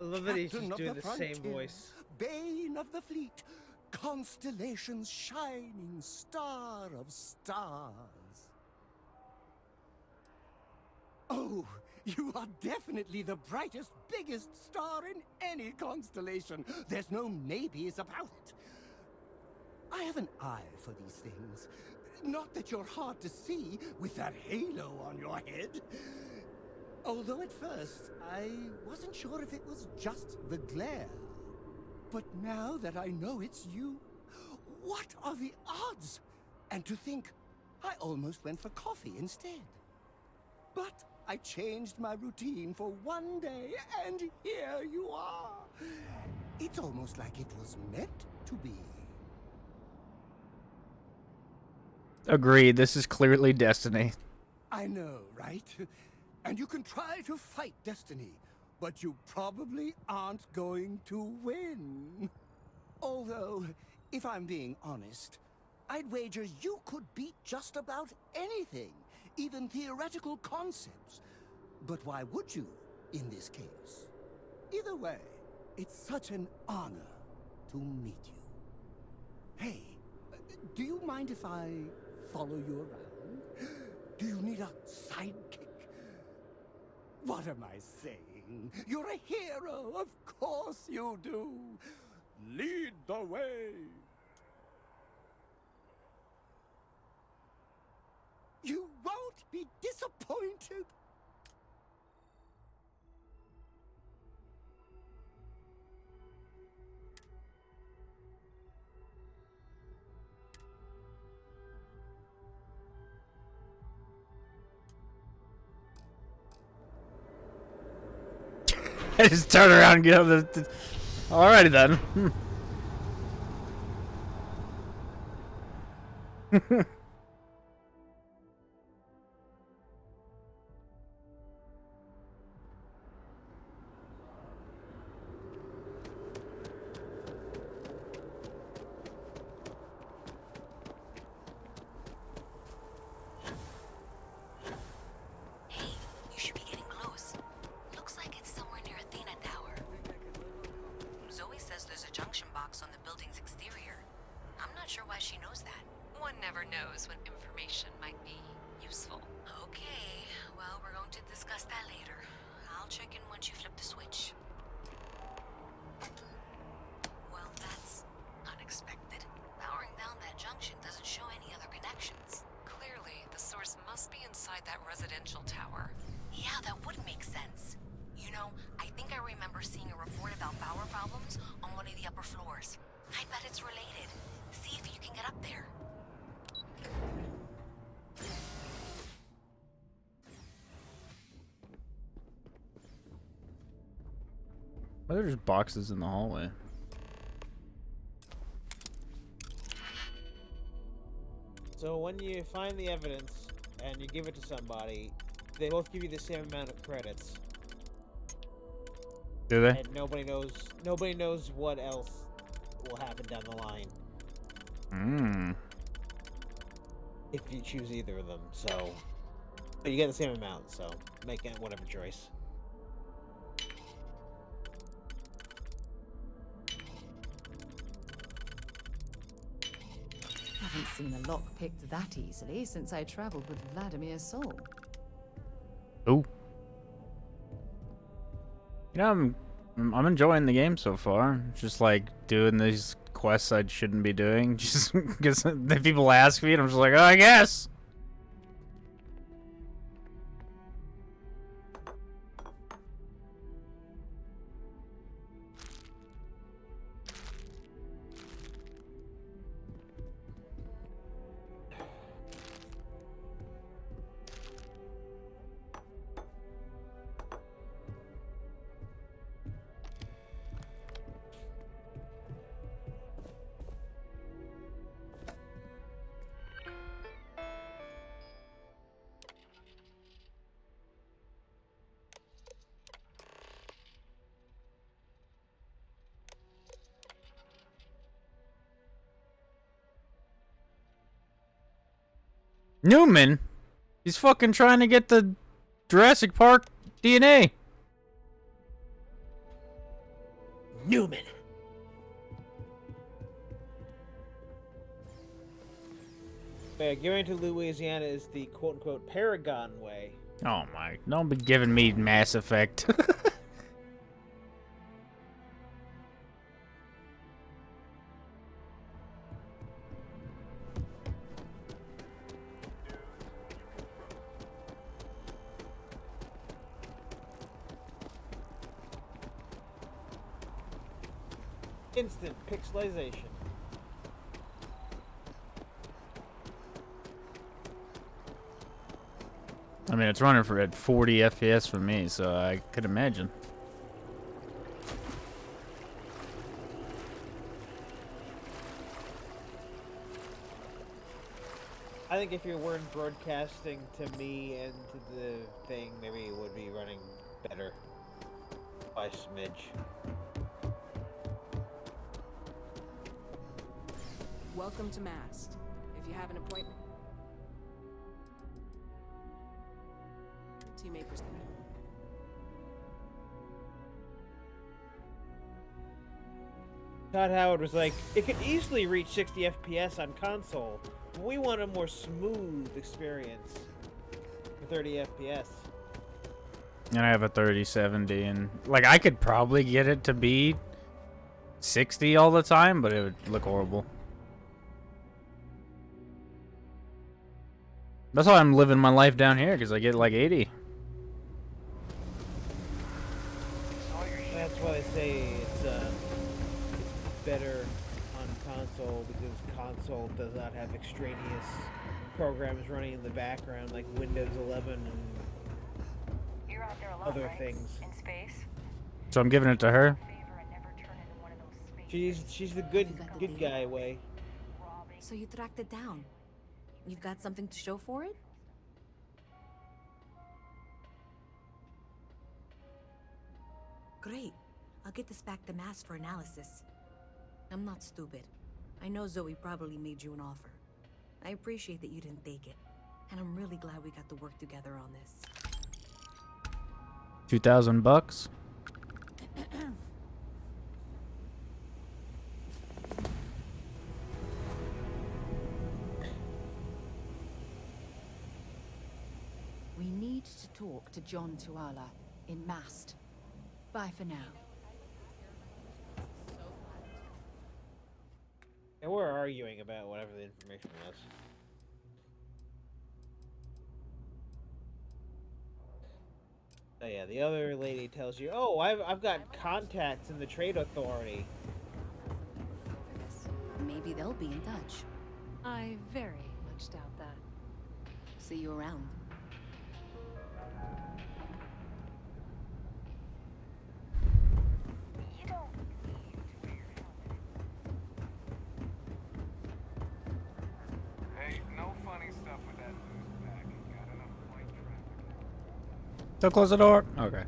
I love that he's Captain just of doing the the same frontier, voice. Bane of the fleet, Constellation's shining star of stars. Oh, you are definitely the brightest, biggest star in any constellation. There's no maybes about it. I have an eye for these things. Not that you're hard to see with that halo on your head. Although at first, I wasn't sure if it was just the glare. But now that I know it's you, what are the odds? And to think, I almost went for coffee instead. But I changed my routine for one day, and here you are. It's almost like it was meant to be. Agreed, this is clearly destiny. I know, right? And you can try to fight destiny, but you probably aren't going to win. Although, if I'm being honest, I'd wager you could beat just about anything, even theoretical concepts. But why would you, in this case? Either way, it's such an honor to meet you. Hey, do you mind if I follow you around? Do you need a sidekick? What am I saying? You're a hero, of course you do. Lead the way. You won't be disappointed. I just turn around and get out of the... Alrighty then. You should be getting close. Looks like it's somewhere near Athena Tower. Zoe says there's a junction box on the building's exterior. I'm not sure why she knows that. One never knows when information might be useful. Okay, well, we're going to discuss that later. I'll check in once you flip the switch. Well, that's unexpected. Powering down that junction doesn't show any other connections. Clearly, the source must be inside that residential tower. Yeah, that would make sense. You know, I think I remember seeing a report about power problems on one of the upper floors. I bet it's related. See if you can get up there. Why are there just boxes in the hallway? So when you find the evidence and you give it to somebody, they both give you the same amount of credits. Do they? And nobody knows what else will happen down the line. If you choose either of them, so but you get the same amount, so make it whatever choice. Haven't seen a lock picked that easily since I traveled with Vladimir's soul. Ooh. You know, I'm enjoying the game so far. Just like doing these quests I shouldn't be doing, just because the people ask me, and I'm just like, oh, I guess. Newman? He's fucking trying to get the Jurassic Park DNA. Newman. Going to Louisiana is the quote-unquote Paragon way. Oh my, don't be giving me Mass Effect. Instant pixelization. I mean, it's running for at 40 FPS for me, so I could imagine. I think if you weren't broadcasting to me and to the thing, maybe it would be running better by a smidge. Welcome to Mast. If you have an appointment, teammate was coming. Todd Howard was like, it could easily reach 60 FPS on console, but we want a more smooth experience for 30 FPS. And I have a 3070, and like I could probably get it to be 60 all the time, but it would look horrible. That's why I'm living my life down here, because I get like 80. That's why they say it's better on console, because console does not have extraneous programs running in the background like Windows 11 and You're out there alone, other right? things. In space? So I'm giving it to her. She's the good guy way. So you tracked it down. You've got something to show for it? Great. I'll get this back to Mass for analysis. I'm not stupid. I know Zoe probably made you an offer. I appreciate that you didn't take it. And I'm really glad we got to work together on this. $2,000. We need to talk to John Tuala in Mast. Bye for now. And we're arguing about whatever the information was. Oh yeah, the other lady tells you, "Oh, I've got contacts in the Trade Authority." Maybe they'll be in touch. I very much doubt that. See you around. Hey, no funny stuff with that loose pack. Got enough flight traffic. So close the door. Okay.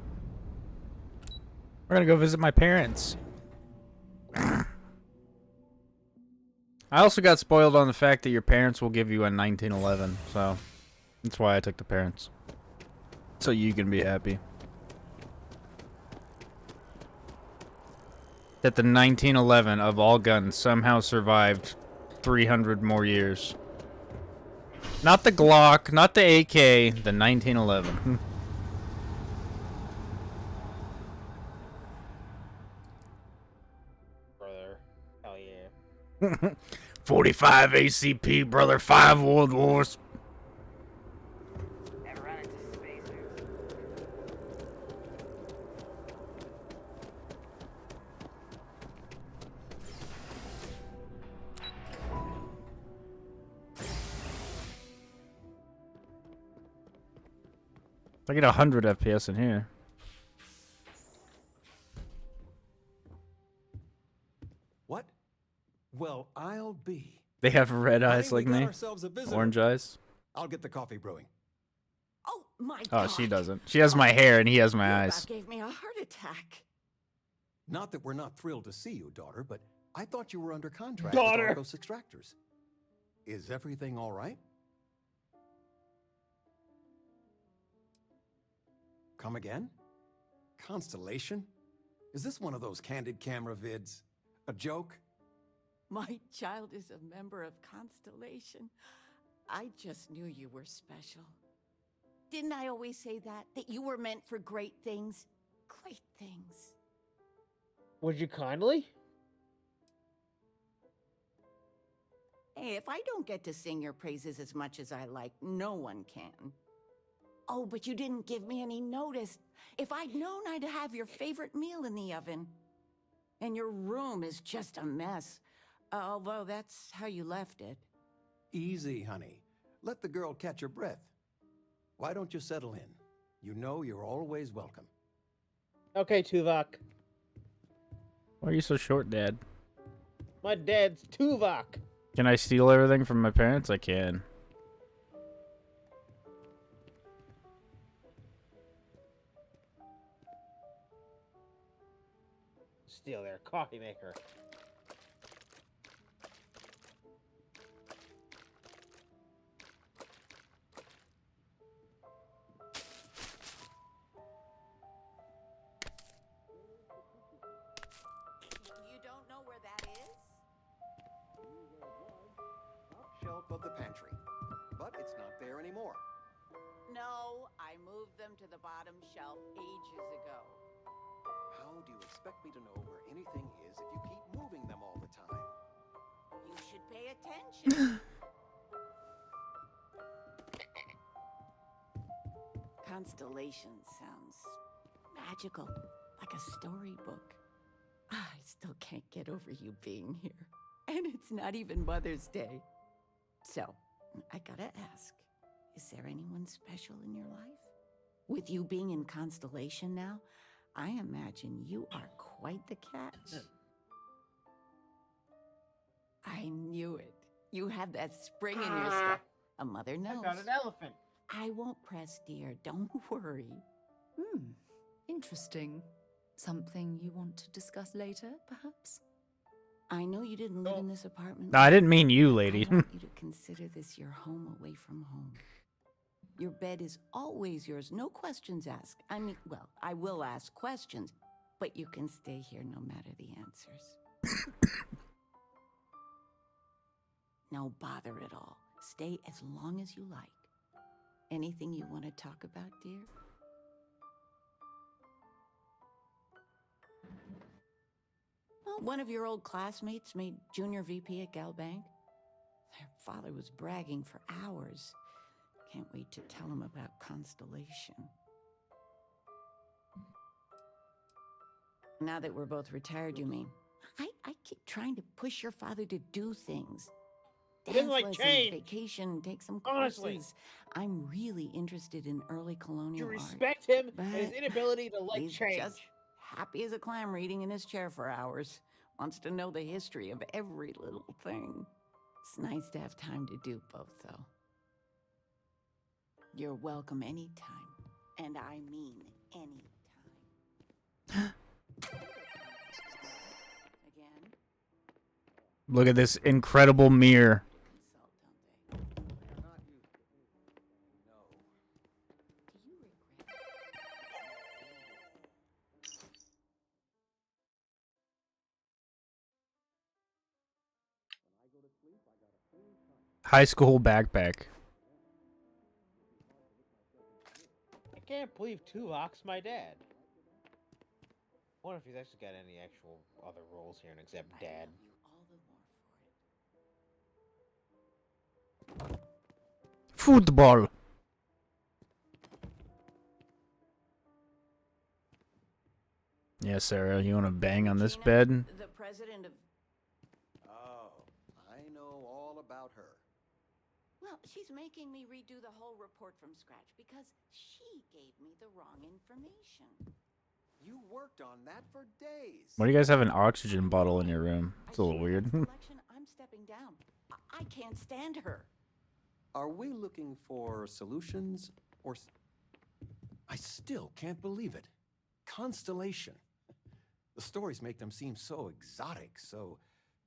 We're gonna go visit my parents. I also got spoiled on the fact that your parents will give you a 1911, so that's why I took the parents. So you can be happy. That the 1911 of all guns somehow survived 300 more years. Not the Glock, not the AK, the 1911. Brother. Hell yeah. 45 ACP, brother, 5 World Wars. I get 100 FPS in here. What? Well, I'll be. They have red eyes Honey, like we got me. ourselves a visitor. Orange eyes. I'll get the coffee brewing. Oh my Oh, God. she doesn't. She has my hair and he has my You eyes. about gave me a heart attack. Not that we're not thrilled to see you, daughter, but I thought you were under contract Daughter. with Arcos Extractors. Is everything all right? Come again? Constellation? Is this one of those candid camera vids? A joke? My child is a member of Constellation. I just knew you were special. Didn't I always say that? That you were meant for great things? Great things. Would you kindly? Hey, if I don't get to sing your praises as much as I like, no one can. Oh, but you didn't give me any notice. If I'd known I'd have your favorite meal in the oven. And your room is just a mess. Although that's how you left it. Easy, honey. Let the girl catch her breath. Why don't you settle in? You know you're always welcome. Okay, Tuvok. Why are you so short, Dad? My dad's Tuvok. Can I steal everything from my parents? I can. Steal their coffee maker. You don't know where that is? Top shelf of the pantry. But it's not there anymore. No, I moved them to the bottom shelf ages ago. How do you expect me to know where anything is if you keep moving them all the time? You should pay attention. Constellation sounds magical, like a storybook. I still can't get over you being here. And it's not even Mother's Day. So, I gotta ask, is there anyone special in your life? With you being in Constellation now, I imagine you are quite the catch. I knew it. You have that spring in your step. A mother knows. I got an elephant. I won't press, dear. Don't worry. Interesting. Something you want to discuss later, perhaps? I know you didn't live in this apartment. No, I didn't mean you, lady. I want you to consider this your home away from home. Your bed is always yours, no questions asked. I mean, well, I will ask questions, but you can stay here no matter the answers. No bother at all. Stay as long as you like. Anything you want to talk about, dear? Well, one of your old classmates made junior VP at Galbank. Their father was bragging for hours. Can't wait to tell him about Constellation. Now that we're both retired, you mean? I keep trying to push your father to do things. He doesn't Dance like lessons, change. vacation, take some Honestly. courses. I'm really interested in early colonial You art. respect him and his But inability to like he's change. just happy as a clam reading in his chair for hours. Wants to know the history of every little thing. It's nice to have time to do both, though. You're welcome anytime. And I mean anytime. Again? Look at this incredible mirror. High school backpack. I can't believe Tuvok's my dad. I wonder if he's actually got any actual other roles here except dad. Football. Yeah, Sarah, you want to bang on this bed? The president of... Oh, I know all about her. Well, she's making me redo the whole report from scratch because she gave me the wrong information. You worked on that for days. Why do you guys have an oxygen bottle in your room? It's a little weird. Election, I'm stepping down. I can't stand her. Are we looking for solutions or... I still can't believe it. Constellation. The stories make them seem so exotic, so,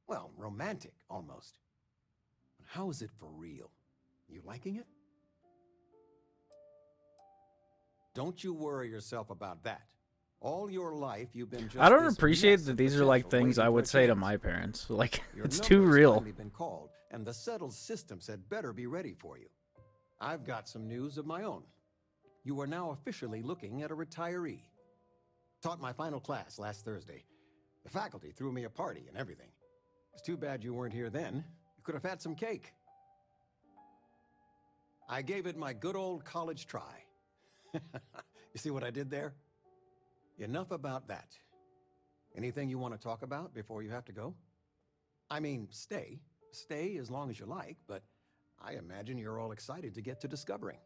well, romantic almost. How is it for real? You liking it? Don't you worry yourself about that. All your life you've been just I don't this appreciate mess that of these are like potential things I waiting for would a say to chance. my parents. Like, Your it's too number's real. finally been called, and the settled systems had better be ready for you. I've got some news of my own. You are now officially looking at a retiree. Taught my final class last Thursday. The faculty threw me a party and everything. It's too bad you weren't here then. You could have had some cake. I gave it my good old college try. You see what I did there? Enough about that. Anything you want to talk about before you have to go? I mean, stay. Stay as long as you like, but I imagine you're all excited to get to discovering.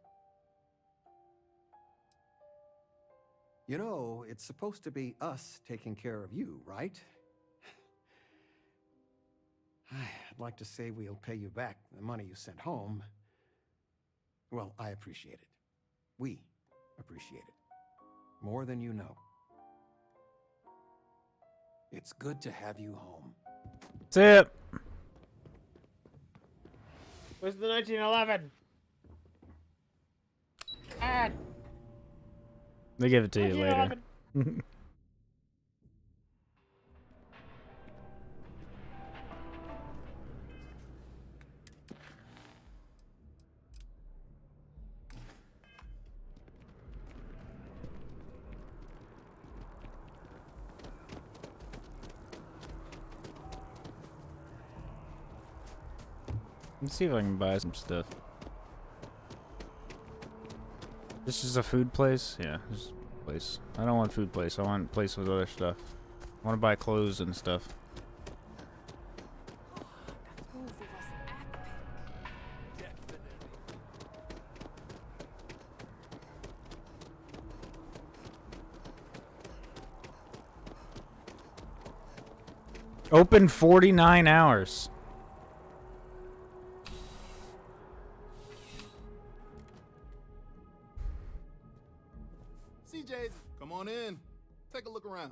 You know, it's supposed to be us taking care of you, right? I'd like to say we'll pay you back the money you sent home. Well, I appreciate it. We appreciate it. More than you know. It's good to have you home. That's it. Where's the 1911? Dad! They give it to you later. 1911. Let's see if I can buy some stuff. This is a food place? Yeah, this is a place. I don't want food place. I want a place with other stuff. I want to buy clothes and stuff. Open 49 hours. CJ's, come on in. Take a look around.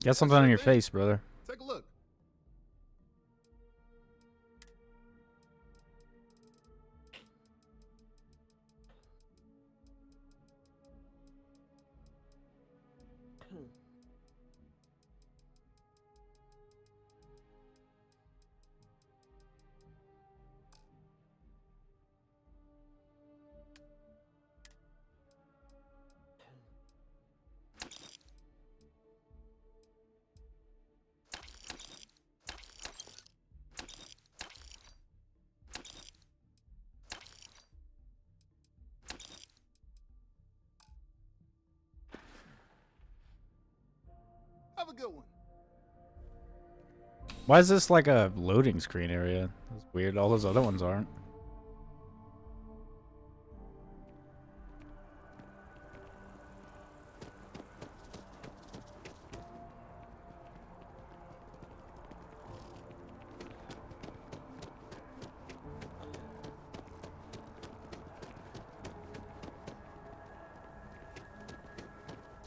Got something on your face, brother. Take a look. Have a good one. Why is this like a loading screen area? That's weird. All those other ones aren't.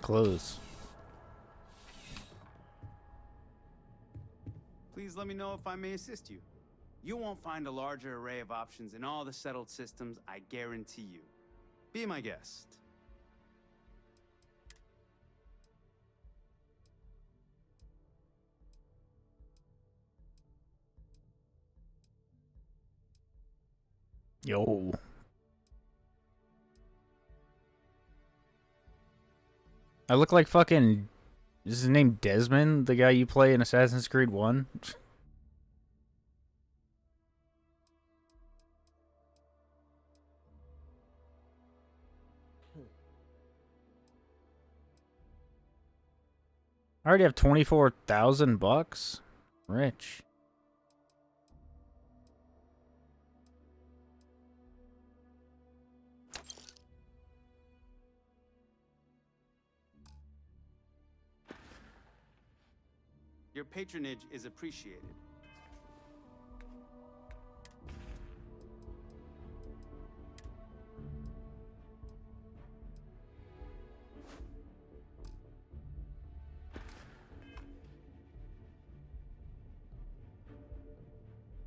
Clothes. Please let me know if I may assist you. You won't find a larger array of options in all the settled systems, I guarantee you. Be my guest. Yo. I look like fucking... Is his name Desmond? The guy you play in Assassin's Creed 1? I already have 24,000 bucks. Rich. Your patronage is appreciated.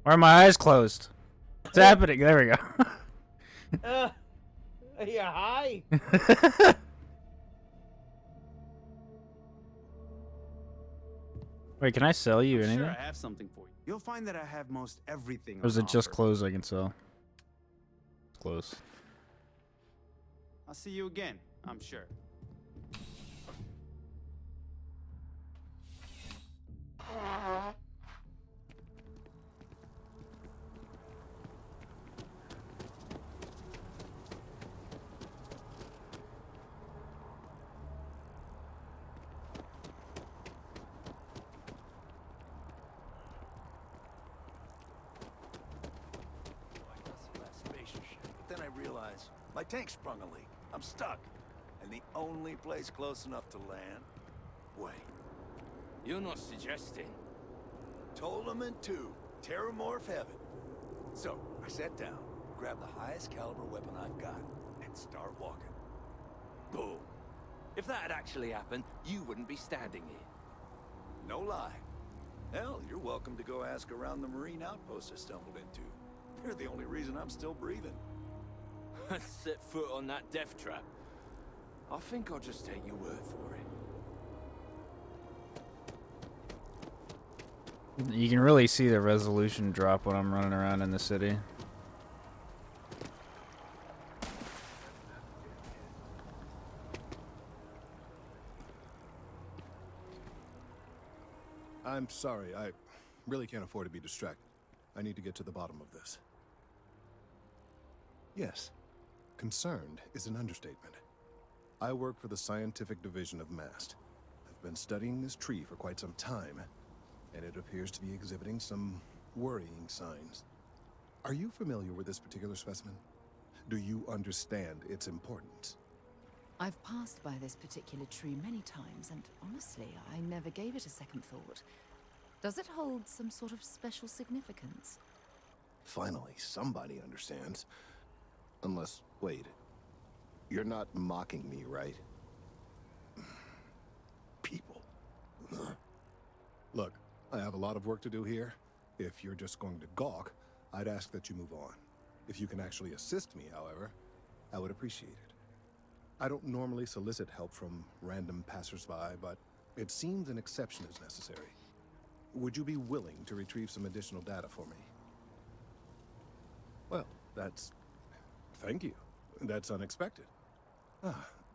Why are my eyes closed? What's happening? There we go. Yeah, hi. Wait, can I sell you I'm anything? sure I have something for you. You'll find that I have most everything Or is on it just offer. clothes I can sell? Close. I'll see you again, I'm sure. But then I realized my tank sprung a leak. I'm stuck. And the only place close enough to land? Wait. You're not suggesting. Tolemon 2. Terramorph heaven. So, I sat down, grabbed the highest caliber weapon I've got, and start walking. Boom. If that had actually happened, you wouldn't be standing here. No lie. Hell, you're welcome to go ask around the Marine outpost I stumbled into. They're the only reason I'm still breathing. Set foot on that death trap. I think I'll just take your word for it. You can really see the resolution drop when I'm running around in the city. I'm sorry, I really can't afford to be distracted. I need to get to the bottom of this. Yes, concerned is an understatement. I work for the scientific division of MAST. I've been studying this tree for quite some time, and it appears to be exhibiting some worrying signs. Are you familiar with this particular specimen? Do you understand its importance? I've passed by this particular tree many times, and honestly, I never gave it a second thought. Does it hold some sort of special significance? Finally, somebody understands. Unless, wait. You're not mocking me, right? People. Look, I have a lot of work to do here. If you're just going to gawk, I'd ask that you move on. If you can actually assist me, however, I would appreciate it. I don't normally solicit help from random passersby, but it seems an exception is necessary. Would you be willing to retrieve some additional data for me? Well, thank you. That's unexpected.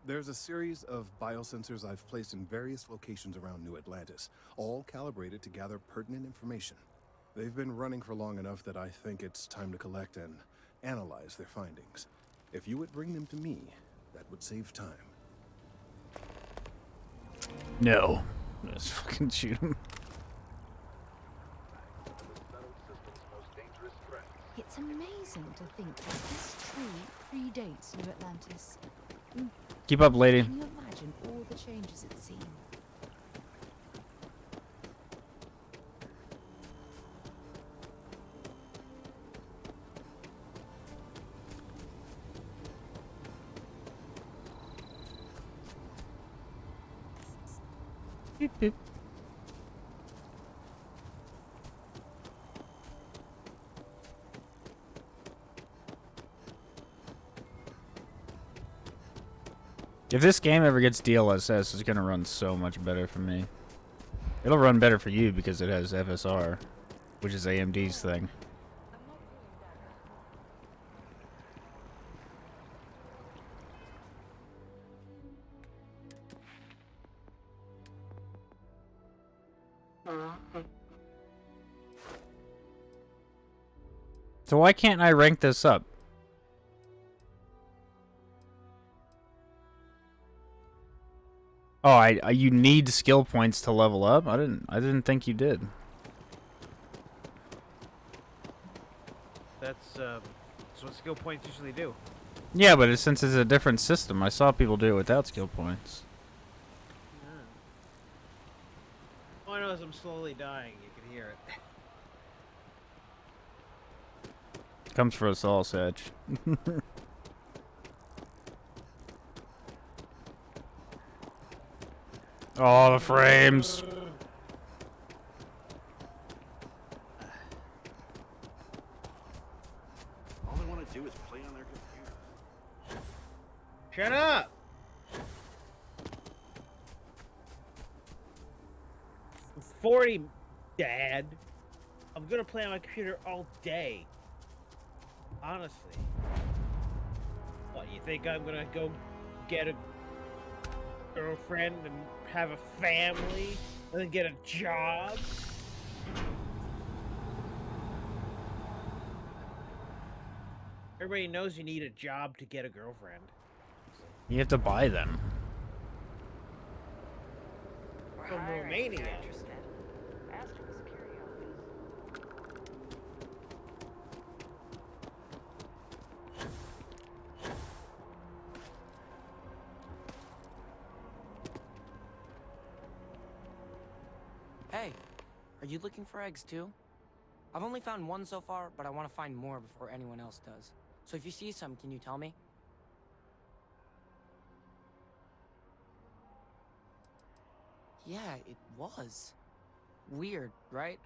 There's a series of biosensors I've placed in various locations around New Atlantis, all calibrated to gather pertinent information. They've been running for long enough that I think it's time to collect and analyze their findings. If you would bring them to me, that would save time. No. Let's fucking shoot him. It's amazing to think that this tree predates New Atlantis. Keep up, lady. Can you imagine all the changes it's seen? Beep, beep. If this game ever gets DLSS, it's gonna run so much better for me. It'll run better for you because it has FSR, which is AMD's thing. So why can't I rank this up? Oh, you need skill points to level up? I didn't think you did. That's what skill points usually do. Yeah, but since it's a different system, I saw people do it without skill points. All I know is I'm slowly dying. You can hear it. Comes for us all, Sag. Oh, the frames. All they want to do is play on their computer. Shut up! I'm 40, Dad. I'm gonna play on my computer all day. Honestly. What, you think I'm gonna go get a girlfriend and have a family and then get a job? Everybody knows you need a job to get a girlfriend. You have to buy them. From Romania. Hey, are you looking for eggs too? I've only found one so far, but I want to find more before anyone else does. So if you see some, can you tell me? Yeah, it was. Weird, right?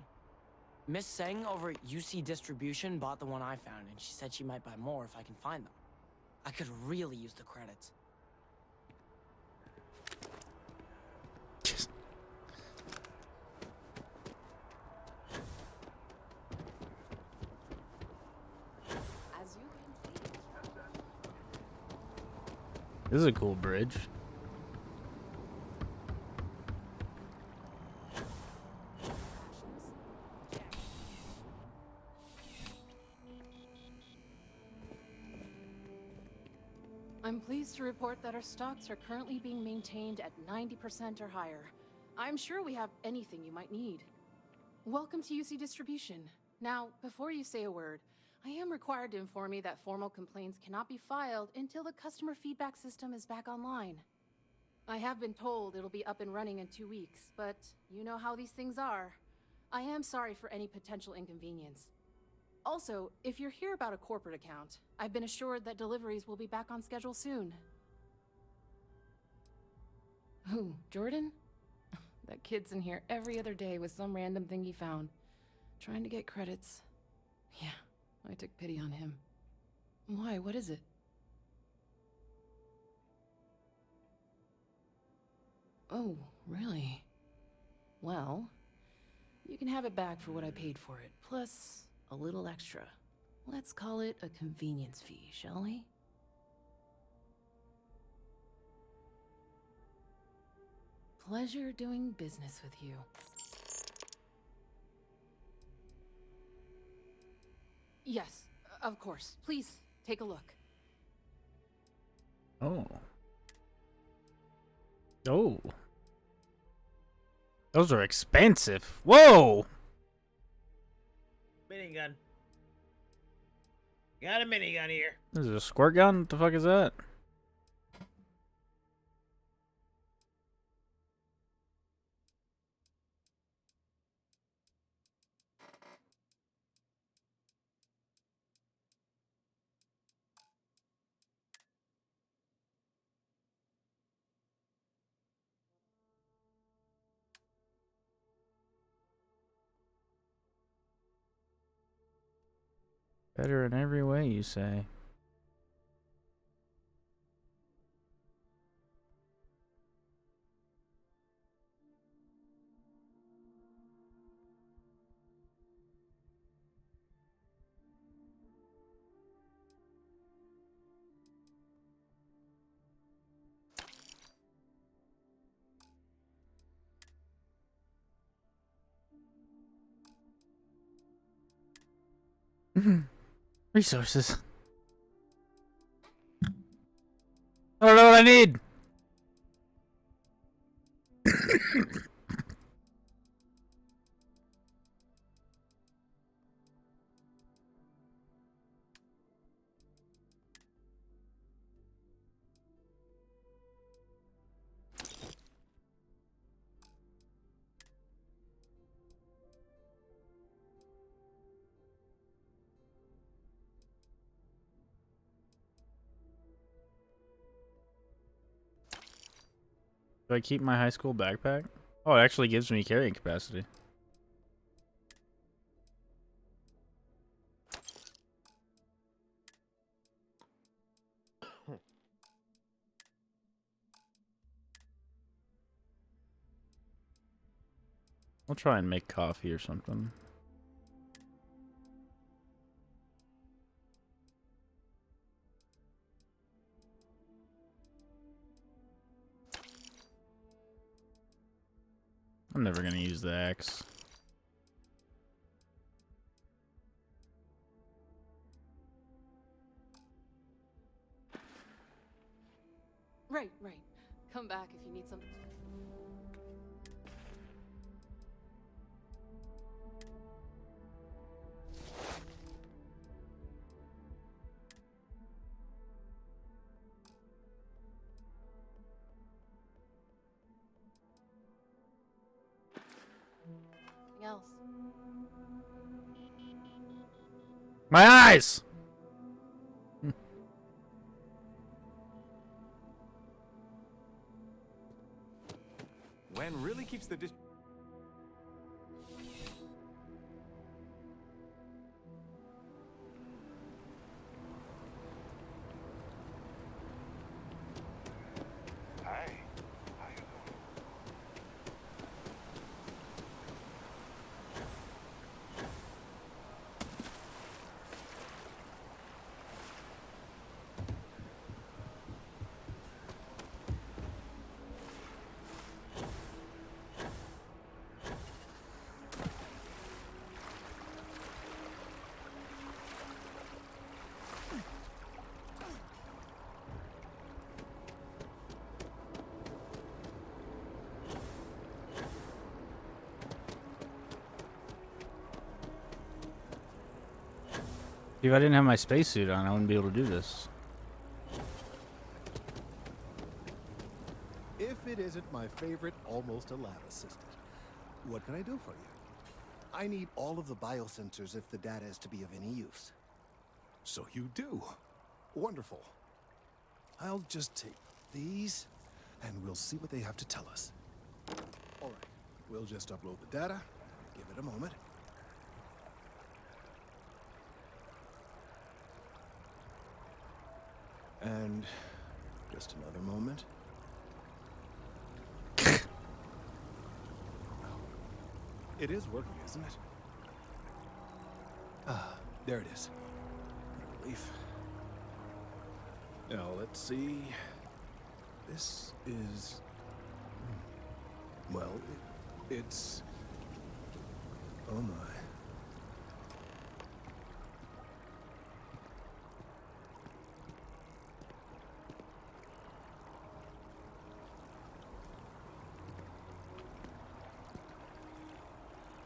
Miss Seng over at UC Distribution bought the one I found, and she said she might buy more if I can find them. I could really use the credits. As you can see. This is a cool bridge. I'm pleased to report that our stocks are currently being maintained at 90% or higher. I'm sure we have anything you might need. Welcome to UC Distribution. Now, before you say a word, I am required to inform you that formal complaints cannot be filed until the customer feedback system is back online. I have been told it'll be up and running in 2 weeks, but you know how these things are. I am sorry for any potential inconvenience. Also, if you're here about a corporate account, I've been assured that deliveries will be back on schedule soon. Who, Jordan? That kid's in here every other day with some random thing he found. Trying to get credits. Yeah, I took pity on him. Why, what is it? Oh, really? Well, you can have it back for what I paid for it, plus a little extra. Let's call it a convenience fee, shall we? Pleasure doing business with you. Yes, of course. Please, take a look. Oh. Oh. Those are expensive. Whoa! Minigun. Got a minigun here. This is a squirt gun? What the fuck is that? Better in every way, you say. Resources. I don't know what I need. Do I keep my high school backpack? Oh, it actually gives me carrying capacity. I'll try and make coffee or something. I'm never gonna use the axe. Right, right. Come back if you need something. Anything else? My eyes! Wen really keeps the Hey. If I didn't have my spacesuit on, I wouldn't be able to do this. If it isn't my favorite almost a lab assistant, what can I do for you? I need all of the biosensors if the data is to be of any use. So you do. Wonderful. I'll just take these, and we'll see what they have to tell us. All right, we'll just upload the data. Give it a moment. And just another moment. It is working, isn't it? Ah, there it is. What a relief. Now, let's see. This is... Well, it's... Oh my.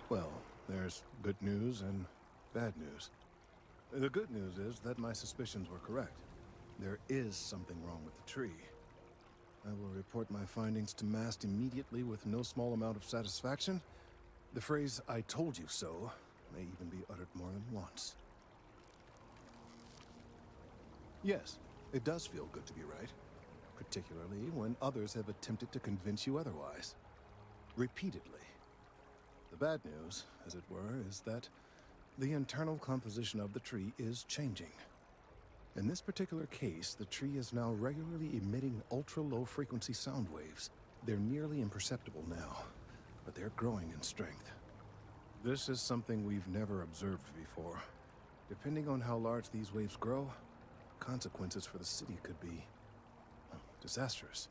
Well, there's good news and bad news. The good news is that my suspicions were correct. There is something wrong with the tree. I will report my findings to Mast immediately with no small amount of satisfaction. The phrase, "I told you so," may even be uttered more than once. Yes, it does feel good to be right. Particularly when others have attempted to convince you otherwise. Repeatedly. The bad news, as it were, is that the internal composition of the tree is changing. In this particular case, the tree is now regularly emitting ultra-low frequency sound waves. They're nearly imperceptible now, but they're growing in strength. This is something we've never observed before. Depending on how large these waves grow, consequences for the city could be disastrous.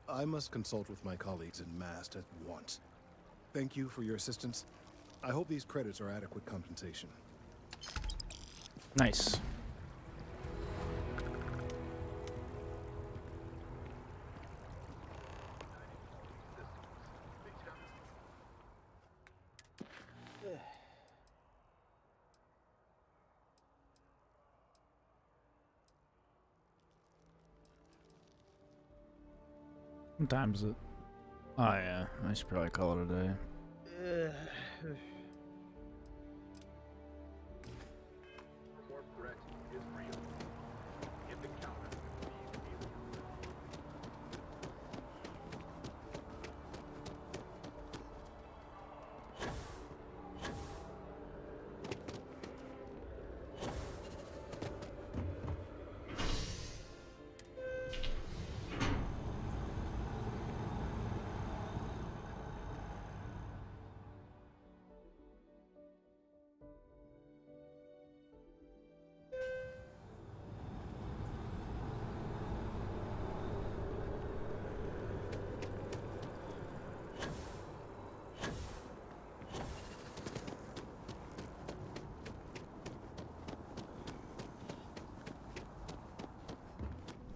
I must consult with my colleagues in Mast at once. Thank you for your assistance. I hope these credits are adequate compensation. Nice. What time is it? Oh yeah, I should probably call it a day.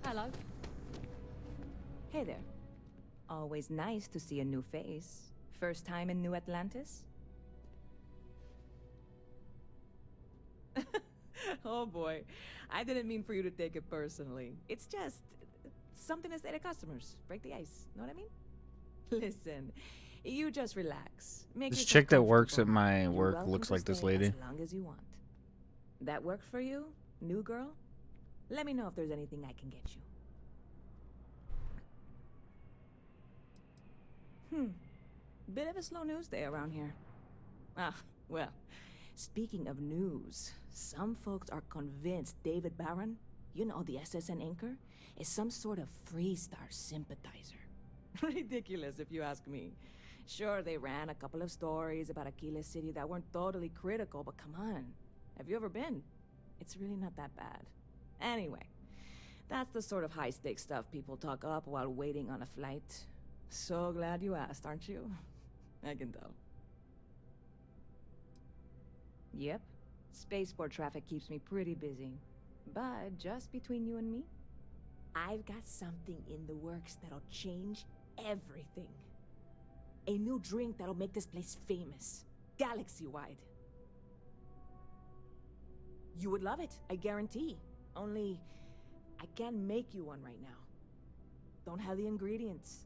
Hello. Hey there. Always nice to see a new face. First time in New Atlantis? Oh boy. I didn't mean for you to take it personally. It's just something to say to customers. Break the ice. Know what I mean? Listen, you just relax. Make This yourself chick that works at comfortable. my You're work welcome looks to like this stay lady. as long as you want. That work for you, new girl? Let me know if there's anything I can get you. Bit of a slow news day around here. Ah, well, speaking of news, some folks are convinced David Barron, you know, the SSN anchor, is some sort of Freestar sympathizer. Ridiculous, if you ask me. Sure, they ran a couple of stories about Aquila City that weren't totally critical, but come on. Have you ever been? It's really not that bad. Anyway, that's the sort of high-stakes stuff people talk up while waiting on a flight. So glad you asked, aren't you? I can tell. Yep. Spaceport traffic keeps me pretty busy. But just between you and me, I've got something in the works that'll change everything. A new drink that'll make this place famous. Galaxy-wide. You would love it, I guarantee. Only, I can't make you one right now. Don't have the ingredients.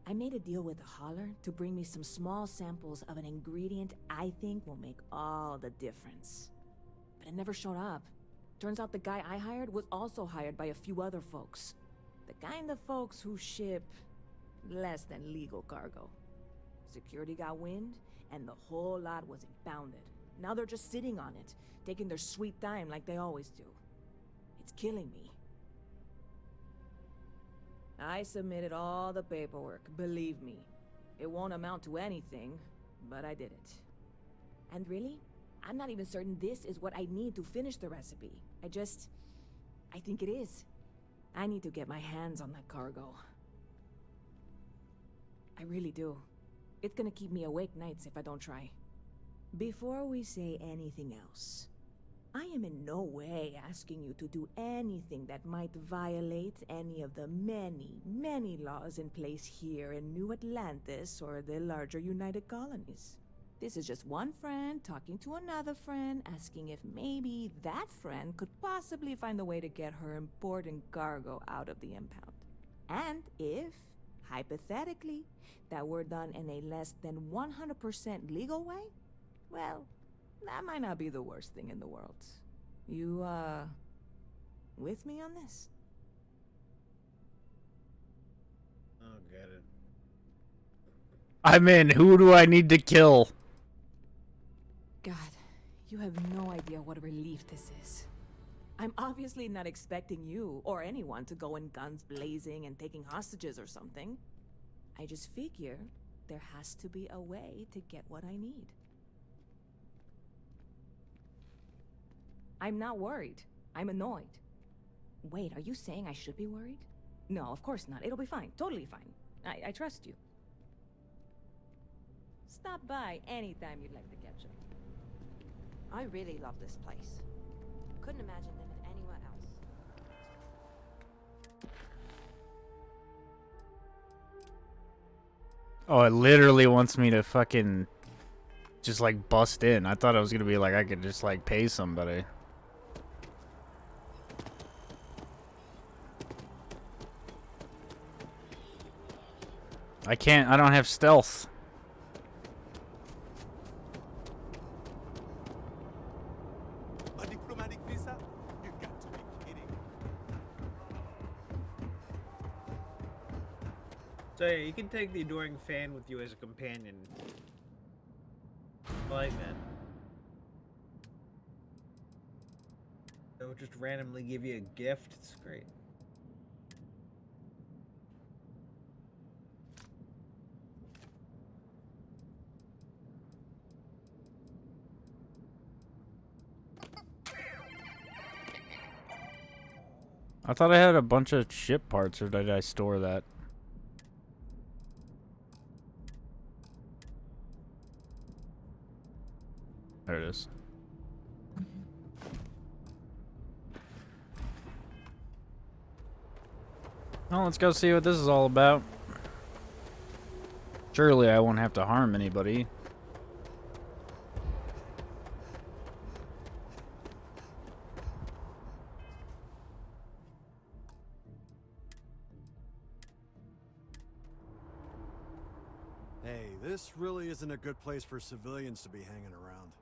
I made a deal with a hauler to bring me some small samples of an ingredient I think will make all the difference. But it never showed up. Turns out the guy I hired was also hired by a few other folks. The kind of folks who ship less than legal cargo. Security got wind, and the whole lot was impounded. Now they're just sitting on it, taking their sweet time like they always do. It's killing me. I submitted all the paperwork, believe me. It won't amount to anything, but I did it. And really, I'm not even certain this is what I need to finish the recipe. I think it is. I need to get my hands on that cargo. I really do. It's gonna keep me awake nights if I don't try. Before we say anything else, I am in no way asking you to do anything that might violate any of the many, many laws in place here in New Atlantis or the larger United Colonies. This is just one friend talking to another friend, asking if maybe that friend could possibly find a way to get her important cargo out of the impound. And if, hypothetically, that were done in a less than 100% legal way, well, that might not be the worst thing in the world. You, with me on this? Oh, get it. I'm in. Who do I need to kill? God, you have no idea what a relief this is. I'm obviously not expecting you or anyone to go in guns blazing and taking hostages or something. I just figure there has to be a way to get what I need. I'm not worried. I'm annoyed. Wait, are you saying I should be worried? No, of course not. It'll be fine. Totally fine. I trust you. Stop by anytime you'd like to catch up. I really love this place. Couldn't imagine living anywhere else. Oh, it literally wants me to fucking just like bust in. I thought it was gonna be like I could just like pay somebody. I can't. I don't have stealth. A diplomatic visa? You got to be kidding. So yeah, you can take the adoring fan with you as a companion. I like that. They'll just randomly give you a gift. It's great. I thought I had a bunch of ship parts, or did I store that? There it is. Well, let's go see what this is all about. Surely I won't have to harm anybody. Hey, this really isn't a good place for civilians to be hanging around.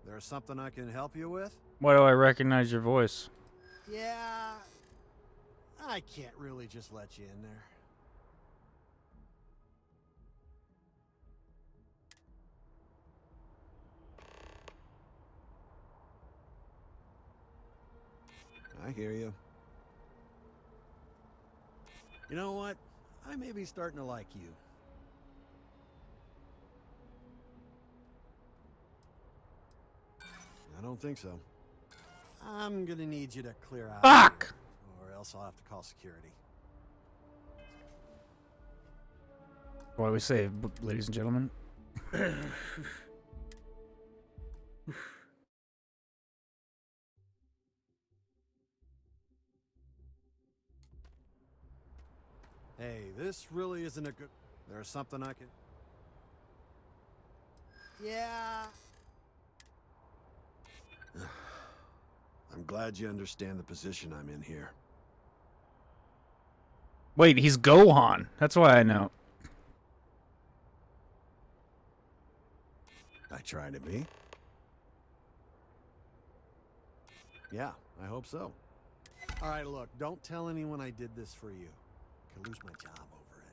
There's something I can help you with? Why do I recognize your voice? Yeah, I can't really just let you in there. I hear you. You know what? I may be starting to like you. I don't think so. I'm gonna need you to clear out. Fuck! Or else I'll have to call security. What do we say, ladies and gentlemen? Hey, this really isn't a good... There's something I can... Yeah. I'm glad you understand the position I'm in here. Wait, he's Gohan. That's why I know. I try to be. Yeah, I hope so. All right, look, don't tell anyone I did this for you. I could lose my job over it.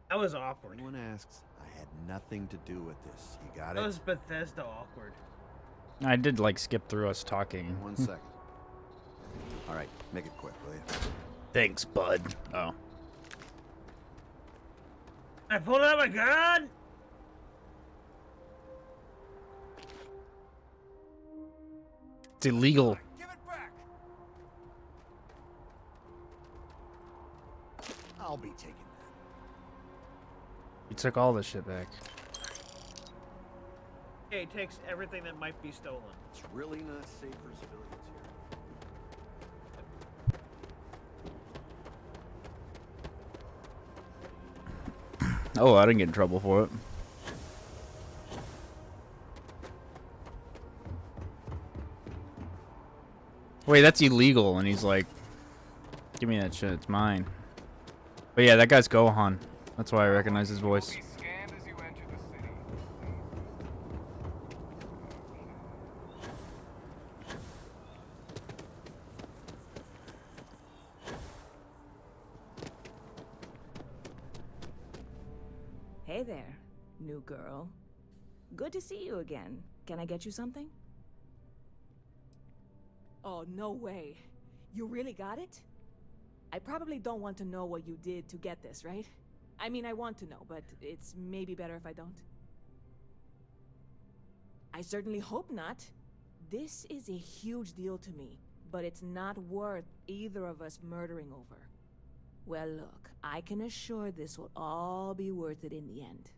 That was awkward. Anyone asks, I had nothing to do with this. You got it? That was Bethesda awkward. I did like skip through us talking. 1 second. All right, make it quick, will you? Thanks, bud. Oh. I pulled out my gun! It's illegal. Give it back! I'll be taking that. You took all this shit back. Okay, it takes everything that might be stolen. It's really not safe for civilians here. Oh, I didn't get in trouble for it. Wait, that's illegal. And he's like, give me that shit. It's mine. But yeah, that guy's Gohan. That's why I recognize his voice. Hey there, new girl. Good to see you again. Can I get you something? Oh, no way. You really got it? I probably don't want to know what you did to get this, right? I mean, I want to know, but it's maybe better if I don't. I certainly hope not. This is a huge deal to me, but it's not worth either of us murdering over. Well, look, I can assure this will all be worth it in the end.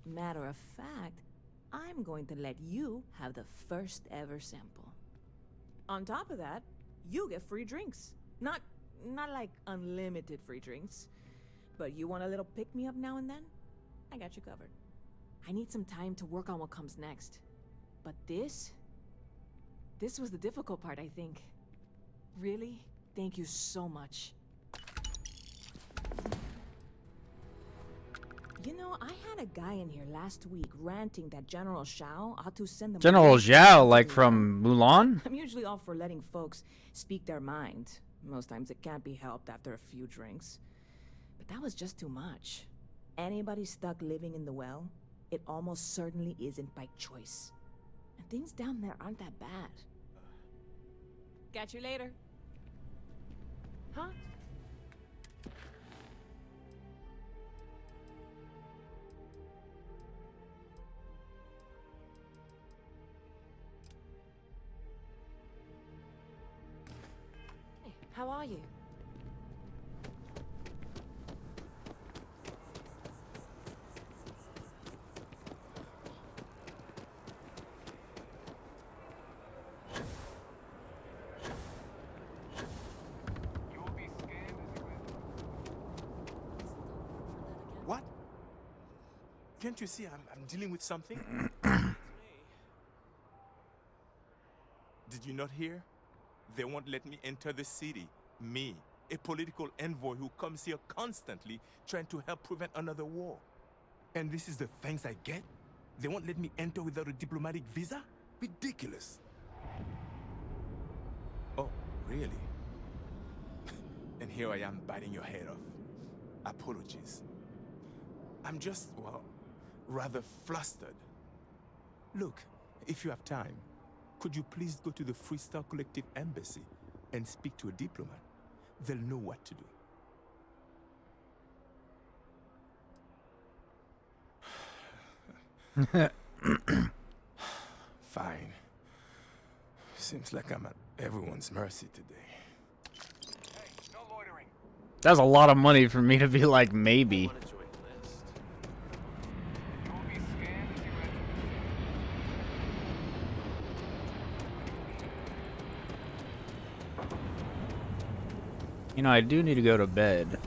Matter of fact, I'm going to let you have the first ever sample. On top of that, you get free drinks. Not like unlimited free drinks. But you want a little pick-me-up now and then? I got you covered. I need some time to work on what comes next. But this was the difficult part, I think. Really? Thank you so much. You know, I had a guy in here last week ranting that General Shao ought to send them... General Zhao, like from Mulan? I'm usually all for letting folks speak their mind. Most times it can't be helped after a few drinks. But that was just too much. Anybody stuck living in the well, it almost certainly isn't by choice. And things down there aren't that bad. Catch you later. Huh? Hey, how are you? What? Can't you see I'm dealing with something? Did you not hear? They won't let me enter the city. Me, a political envoy who comes here constantly trying to help prevent another war. And this is the thanks I get? They won't let me enter without a diplomatic visa? Ridiculous. Oh, really? And here I am biting your head off. Apologies. I'm just, well, rather flustered. Look, if you have time, could you please go to the Freestar Collective Embassy and speak to a diplomat? They'll know what to do. Fine. Seems like I'm at everyone's mercy today. That's a lot of money for me to be like, maybe. You know, I do need to go to bed,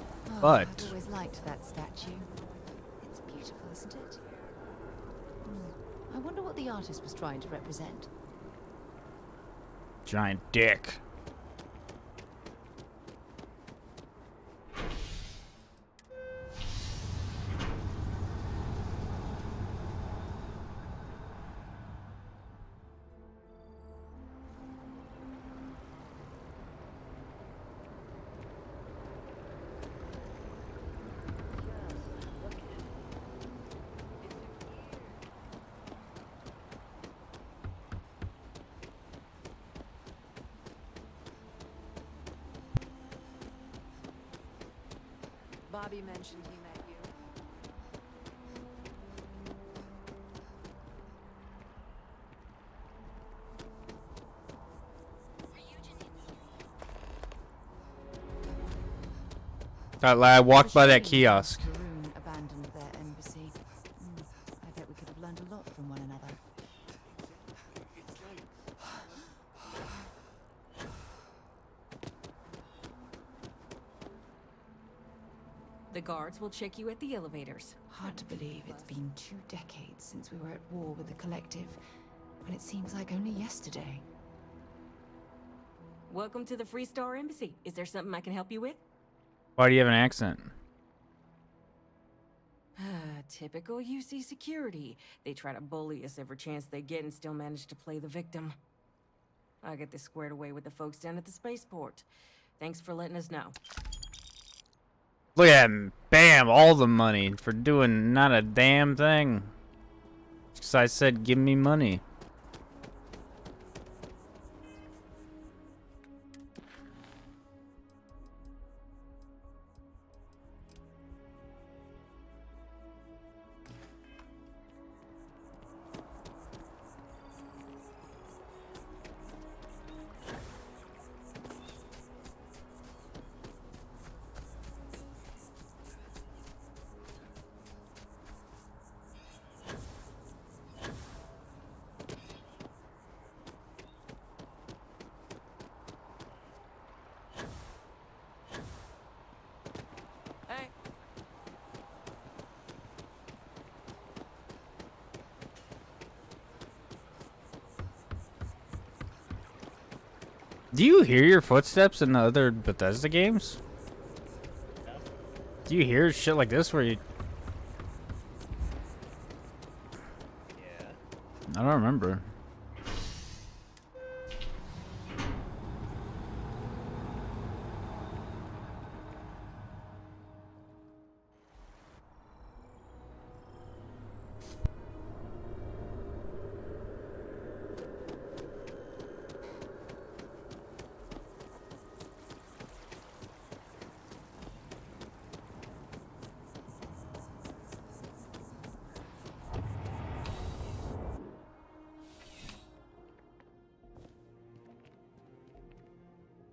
but... I've always liked that statue. It's beautiful, isn't it? I wonder what the artist was trying to represent. Giant dick. Bobby mentioned he met you. That lad walked by that kiosk. Varun abandoned their embassy. I bet we could have learned a lot from one another. The guards will check you at the elevators. Hard to believe it's been 2 decades since we were at war with the Collective, when it seems like only yesterday. Welcome to the Freestar Embassy. Is there something I can help you with? Why do you have an accent? Typical UC security. They try to bully us every chance they get and still manage to play the victim. I'll get this squared away with the folks down at the spaceport. Thanks for letting us know. Look at him. Bam, all the money for doing not a damn thing. Because I said, give me money. Do you hear your footsteps in the other Bethesda games? Do you hear shit like this where you... Yeah. I don't remember.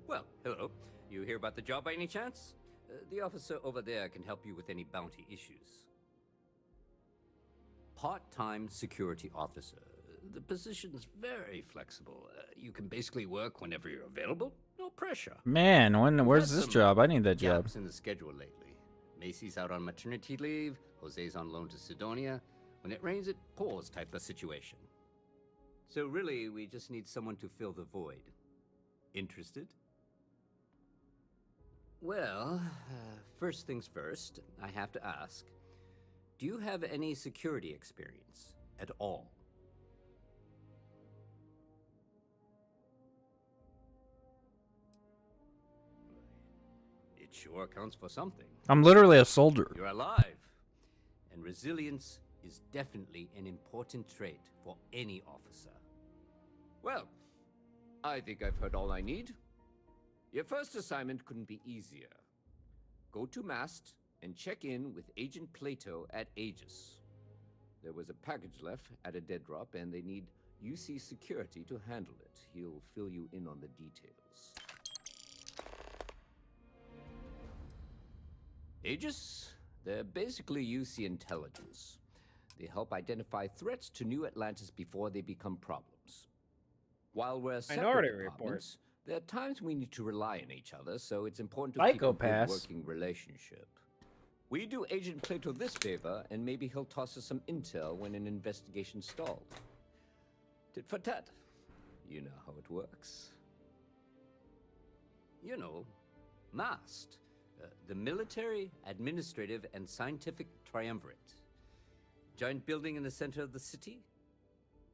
Well, hello. You hear about the job by any chance? The officer over there can help you with any bounty issues. Part-time security officer. The position's very flexible. You can basically work whenever you're available. No pressure. Man, where's this Some job? I need that job. gaps in the schedule lately. Macy's out on maternity leave. Jose's on loan to Sidonia. When it rains, it pours type of situation. So really, we just need someone to fill the void. Interested? Well, first things first, I have to ask, do you have any security experience at all? It sure counts for something. I'm literally a soldier. You're alive, and resilience is definitely an important trait for any officer. Well, I think I've heard all I need. Your first assignment couldn't be easier. Go to Mast and check in with Agent Plato at Aegis. There was a package left at a dead drop, and they need UC security to handle it. He'll fill you in on the details. Aegis? They're basically UC intelligence. They help identify threats to New Atlantis before they become problems. While we're Minority separate Report. departments, there are times we need to rely on each other, so it's important to keep a good Psychopaths. working relationship. We do Agent Plato this favor, and maybe he'll toss us some intel when an investigation stalled. Tit for tat. You know how it works. You know, MAST. The Military, Administrative, and Scientific Triumvirate. Giant building in the center of the city?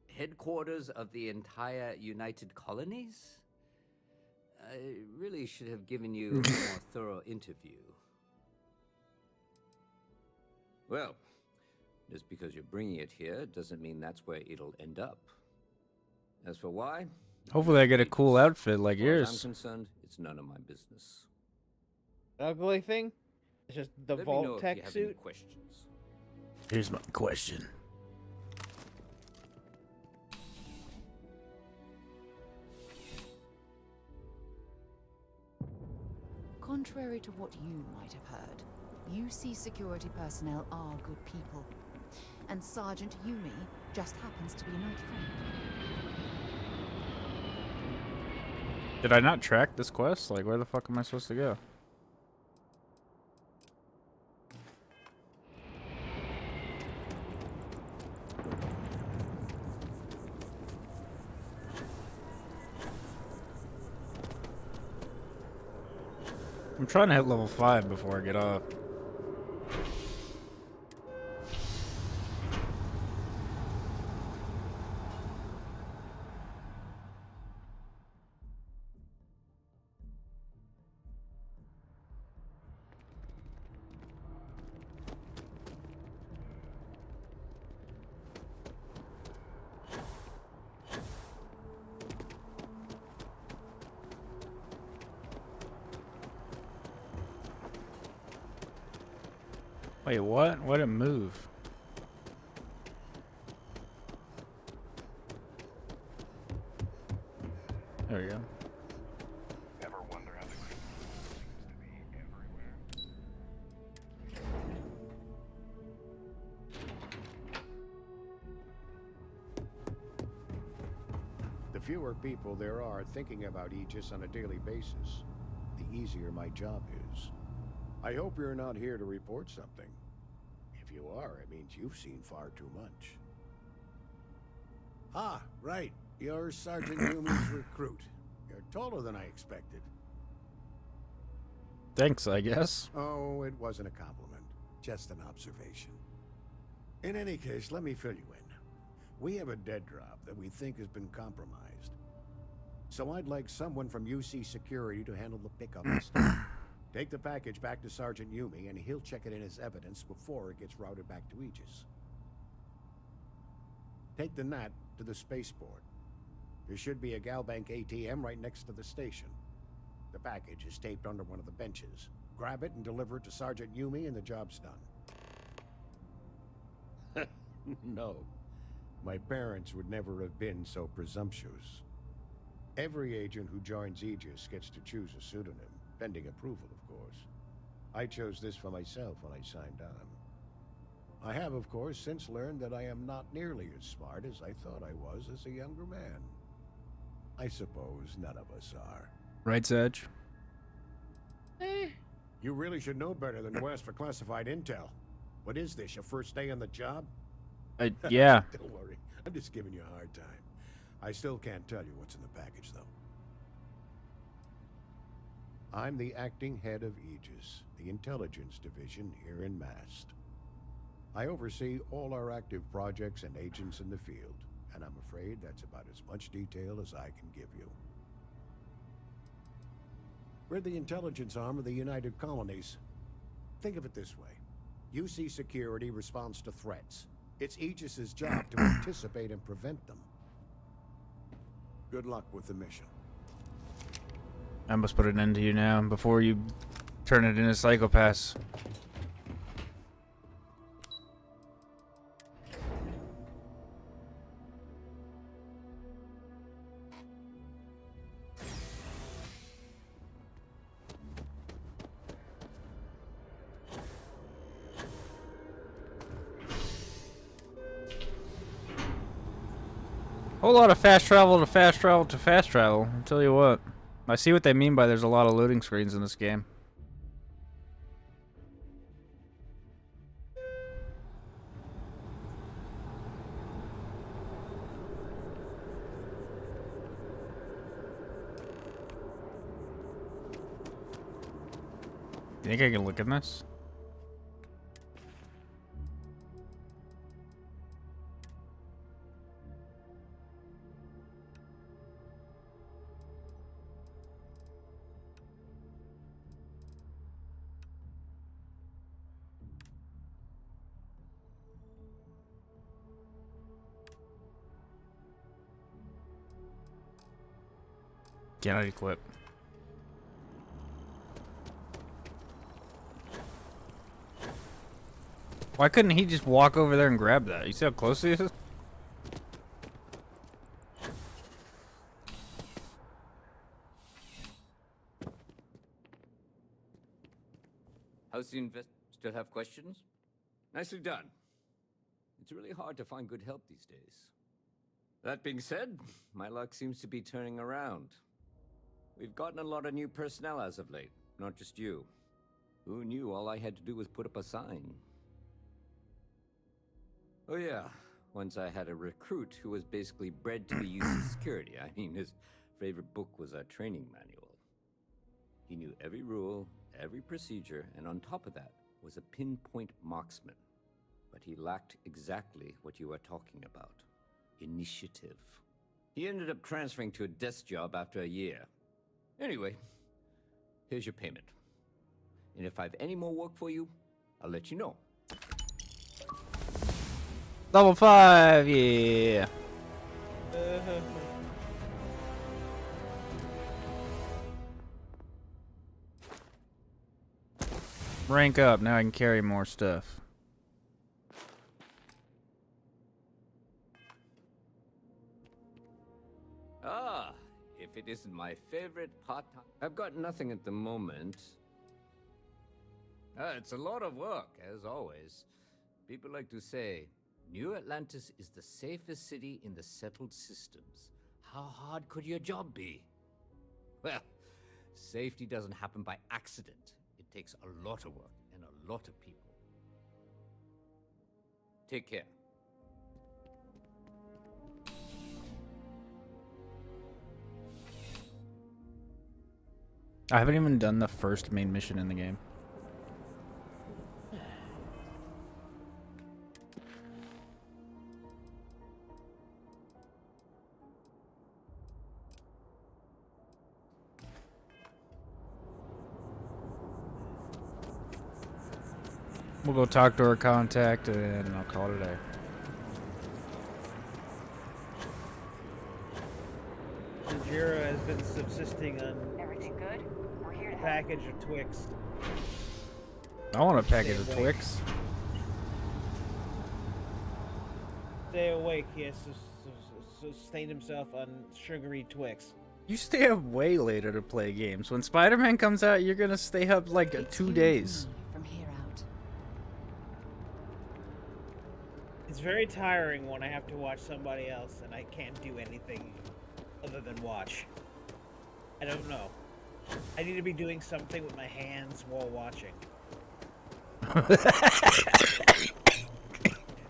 Headquarters of the entire United Colonies? I really should have given you a more thorough interview. Well, just because you're bringing it here doesn't mean that's where it'll end up. As for why? Hopefully I get a cool outfit like As far as yours. I'm concerned, it's none of my business. Ugly thing? It's just the Let me know Vault if Tech you have any suit. questions. Here's my question. Contrary to what you might have heard, UC security personnel are good people. And Sergeant Yumi just happens to be an old friend. Did I not track this quest? Like, where the fuck am I supposed to go? I'm trying to hit level 5 before I get off. Wait, what? Why did it move? There we go. Ever wonder how the creep seems to be everywhere? The fewer people there are thinking about Aegis on a daily basis, the easier my job is. I hope you're not here to report something. If you are, it means you've seen far too much. Ah, right. You're Sergeant Newman's recruit. You're taller than I expected. Thanks, I guess. Oh, it wasn't a compliment. Just an observation. In any case, let me fill you in. We have a dead drop that we think has been compromised. So I'd like someone from UC Security to handle the pickup and stuff. Take the package back to Sergeant Yumi, and he'll check it in as evidence before it gets routed back to Aegis. Take the Nat to the spaceport. There should be a Galbank ATM right next to the station. The package is taped under one of the benches. Grab it and deliver it to Sergeant Yumi, and the job's done. No. My parents would never have been so presumptuous. Every agent who joins Aegis gets to choose a pseudonym, pending approval, of course. I chose this for myself when I signed on. I have, of course, since learned that I am not nearly as smart as I thought I was as a younger man. I suppose none of us are. Right, Saj? You really should know better than to ask for classified intel. What is this, your first day on the job? Yeah. Don't worry, I'm just giving you a hard time. I still can't tell you what's in the package, though. I'm the acting head of Aegis, the intelligence division here in Mast. I oversee all our active projects and agents in the field, and I'm afraid that's about as much detail as I can give you. We're the intelligence arm of the United Colonies. Think of it this way. UC Security responds to threats. It's Aegis's job to anticipate and prevent them. Good luck with the mission. I must put an end to you now before you turn it into psychopaths. Whole lot of fast travel to fast travel to fast travel. I'll tell you what. I see what they mean by there's a lot of loading screens in this game. You think I can look in this? Cannot equip. Why couldn't he just walk over there and grab that? You see how close he is? How's the Still have questions? Nicely done. It's really hard to find good help these days. That being said, my luck seems to be turning around. We've gotten a lot of new personnel as of late, not just you. Who knew all I had to do was put up a sign? Oh yeah, once I had a recruit who was basically bred to be UC security. I mean, his favorite book was our training manual. He knew every rule, every procedure, and on top of that was a pinpoint marksman. But he lacked exactly what you are talking about. Initiative. He ended up transferring to a desk job after a year. Anyway, here's your payment. And if I have any more work for you, I'll let you know. Level 5, yeah. Rank up, now I can carry more stuff. Ah, if it isn't my favorite part-time... I've got nothing at the moment. It's a lot of work, as always. People like to say, New Atlantis is the safest city in the settled systems. How hard could your job be? Well, safety doesn't happen by accident. It takes a lot of work and a lot of people. Take care. I haven't even done the first main mission in the game. We'll go talk to our contact and I'll call it a day. Sajirou has been subsisting on Everything good? We're here to a package of Twix. I want a package of Twix. Stay awake. He has to sustain himself on sugary Twix. You stay up way later to play games. When Spider-Man comes out, you're gonna stay up like 2 days. From here out. It's very tiring when I have to watch somebody else and I can't do anything other than watch. I don't know. I need to be doing something with my hands while watching.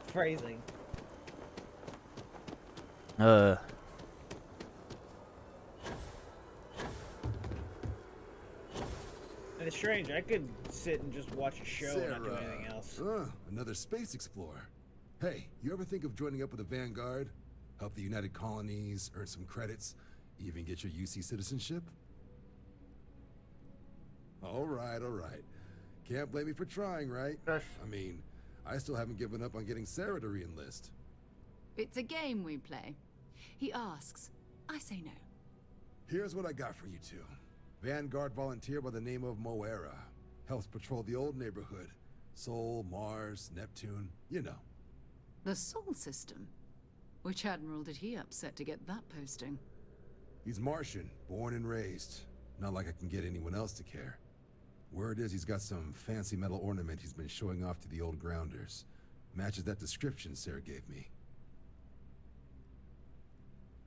Phrasing. Uh. And it's strange. I could sit and just watch a show and not do anything else. Another space explorer. Hey, you ever think of joining up with the Vanguard? Help the United Colonies, earn some credits, even get your UC citizenship? All right, all right. Can't blame me for trying, right? I mean, I still haven't given up on getting Sarah to re-enlist. It's a game we play. He asks, I say no. Here's what I got for you two. Vanguard volunteer by the name of Moera. Helps patrol the old neighborhood. Sol, Mars, Neptune, you know. The Sol system? Which admiral did he upset to get that posting? He's Martian, born and raised. Not like I can get anyone else to care. Word is he's got some fancy metal ornament he's been showing off to the old grounders. Matches that description Sarah gave me.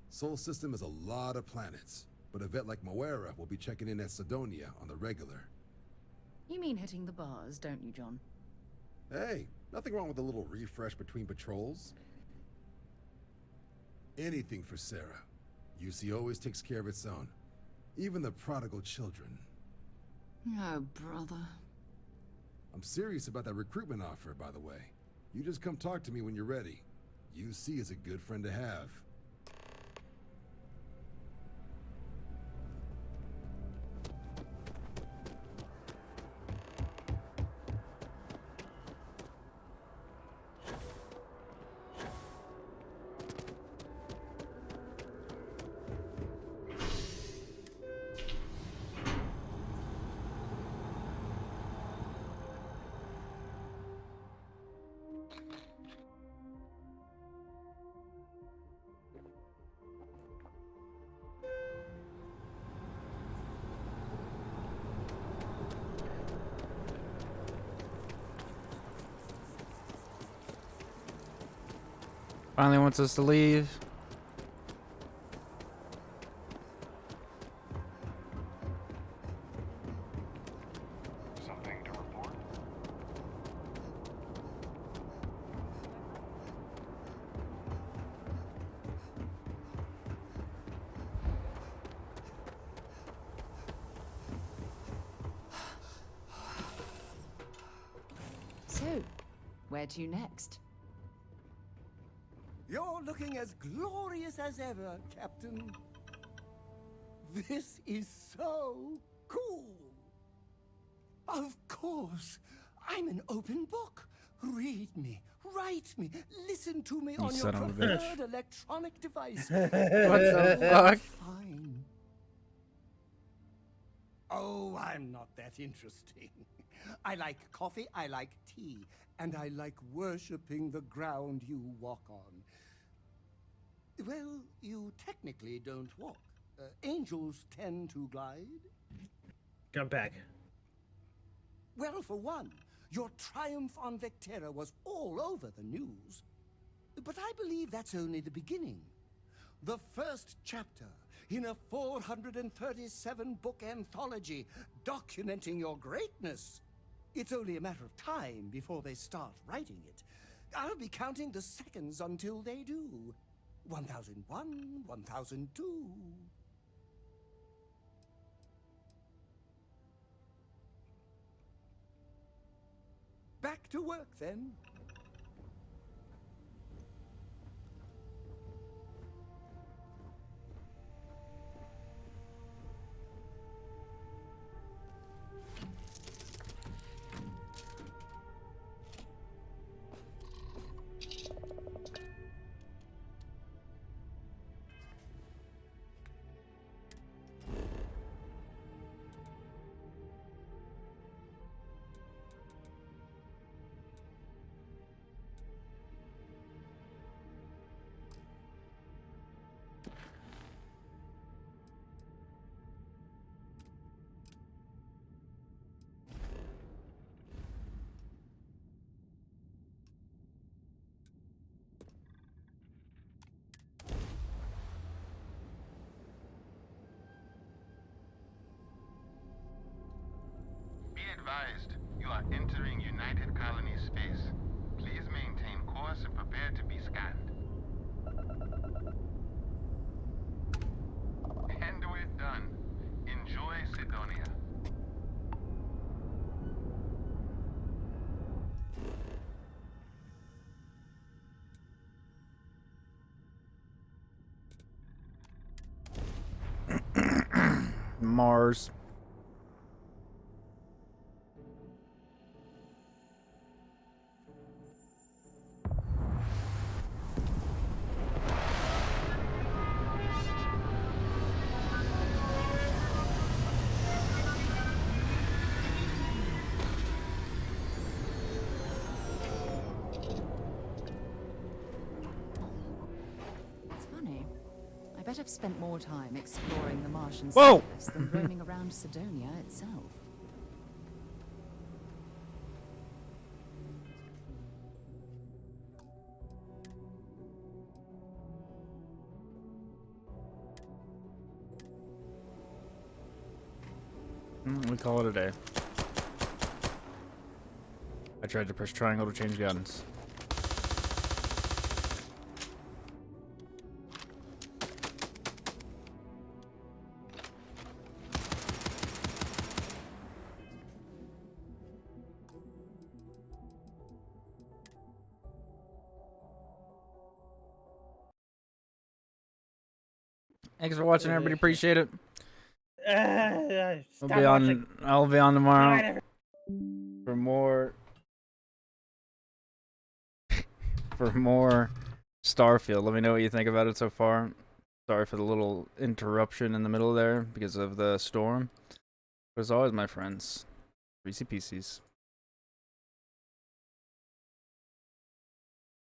Sol system is a lot of planets, but a vet like Moera will be checking in at Sidonia on the regular. You mean hitting the bars, don't you, John? Hey, nothing wrong with a little refresh between patrols. Anything for Sarah. UC always takes care of its own. Even the prodigal children. Oh, brother. I'm serious about that recruitment offer, by the way. You just come talk to me when you're ready. UC is a good friend to have. Finally wants us to leave. Something to report? So, where to next? You're looking as glorious as ever, Captain. This is so cool. Of course. I'm an open book. Read me, write me, listen to me on your preferred electronic device. What the fuck? Fine. Oh, I'm not that interesting. I like coffee, I like tea, and I like worshipping the ground you walk on. Well, you technically don't walk. Angels tend to glide. Jump back. Well, for one, your triumph on Vectera was all over the news. But I believe that's only the beginning. The first chapter in a 437-book anthology documenting your greatness. It's only a matter of time before they start writing it. I'll be counting the seconds until they do. 1001, 1002. back to work then. Be advised, you are entering United Colony space. Please maintain course and prepare to be scanned. And we're done. Enjoy Sidonia. Mars. It's funny. I bet I've spent more time exploring the Martian Whoa! surface than roaming around Sidonia itself. We call it a day. I tried to press triangle to change guns. Thanks for watching, everybody. Appreciate it. Stop watching. I'll be on tomorrow Alright, for more Starfield. Let me know what you think about it so far. Sorry for the little interruption in the middle there because of the storm. But as always, my friends, greasy PCs.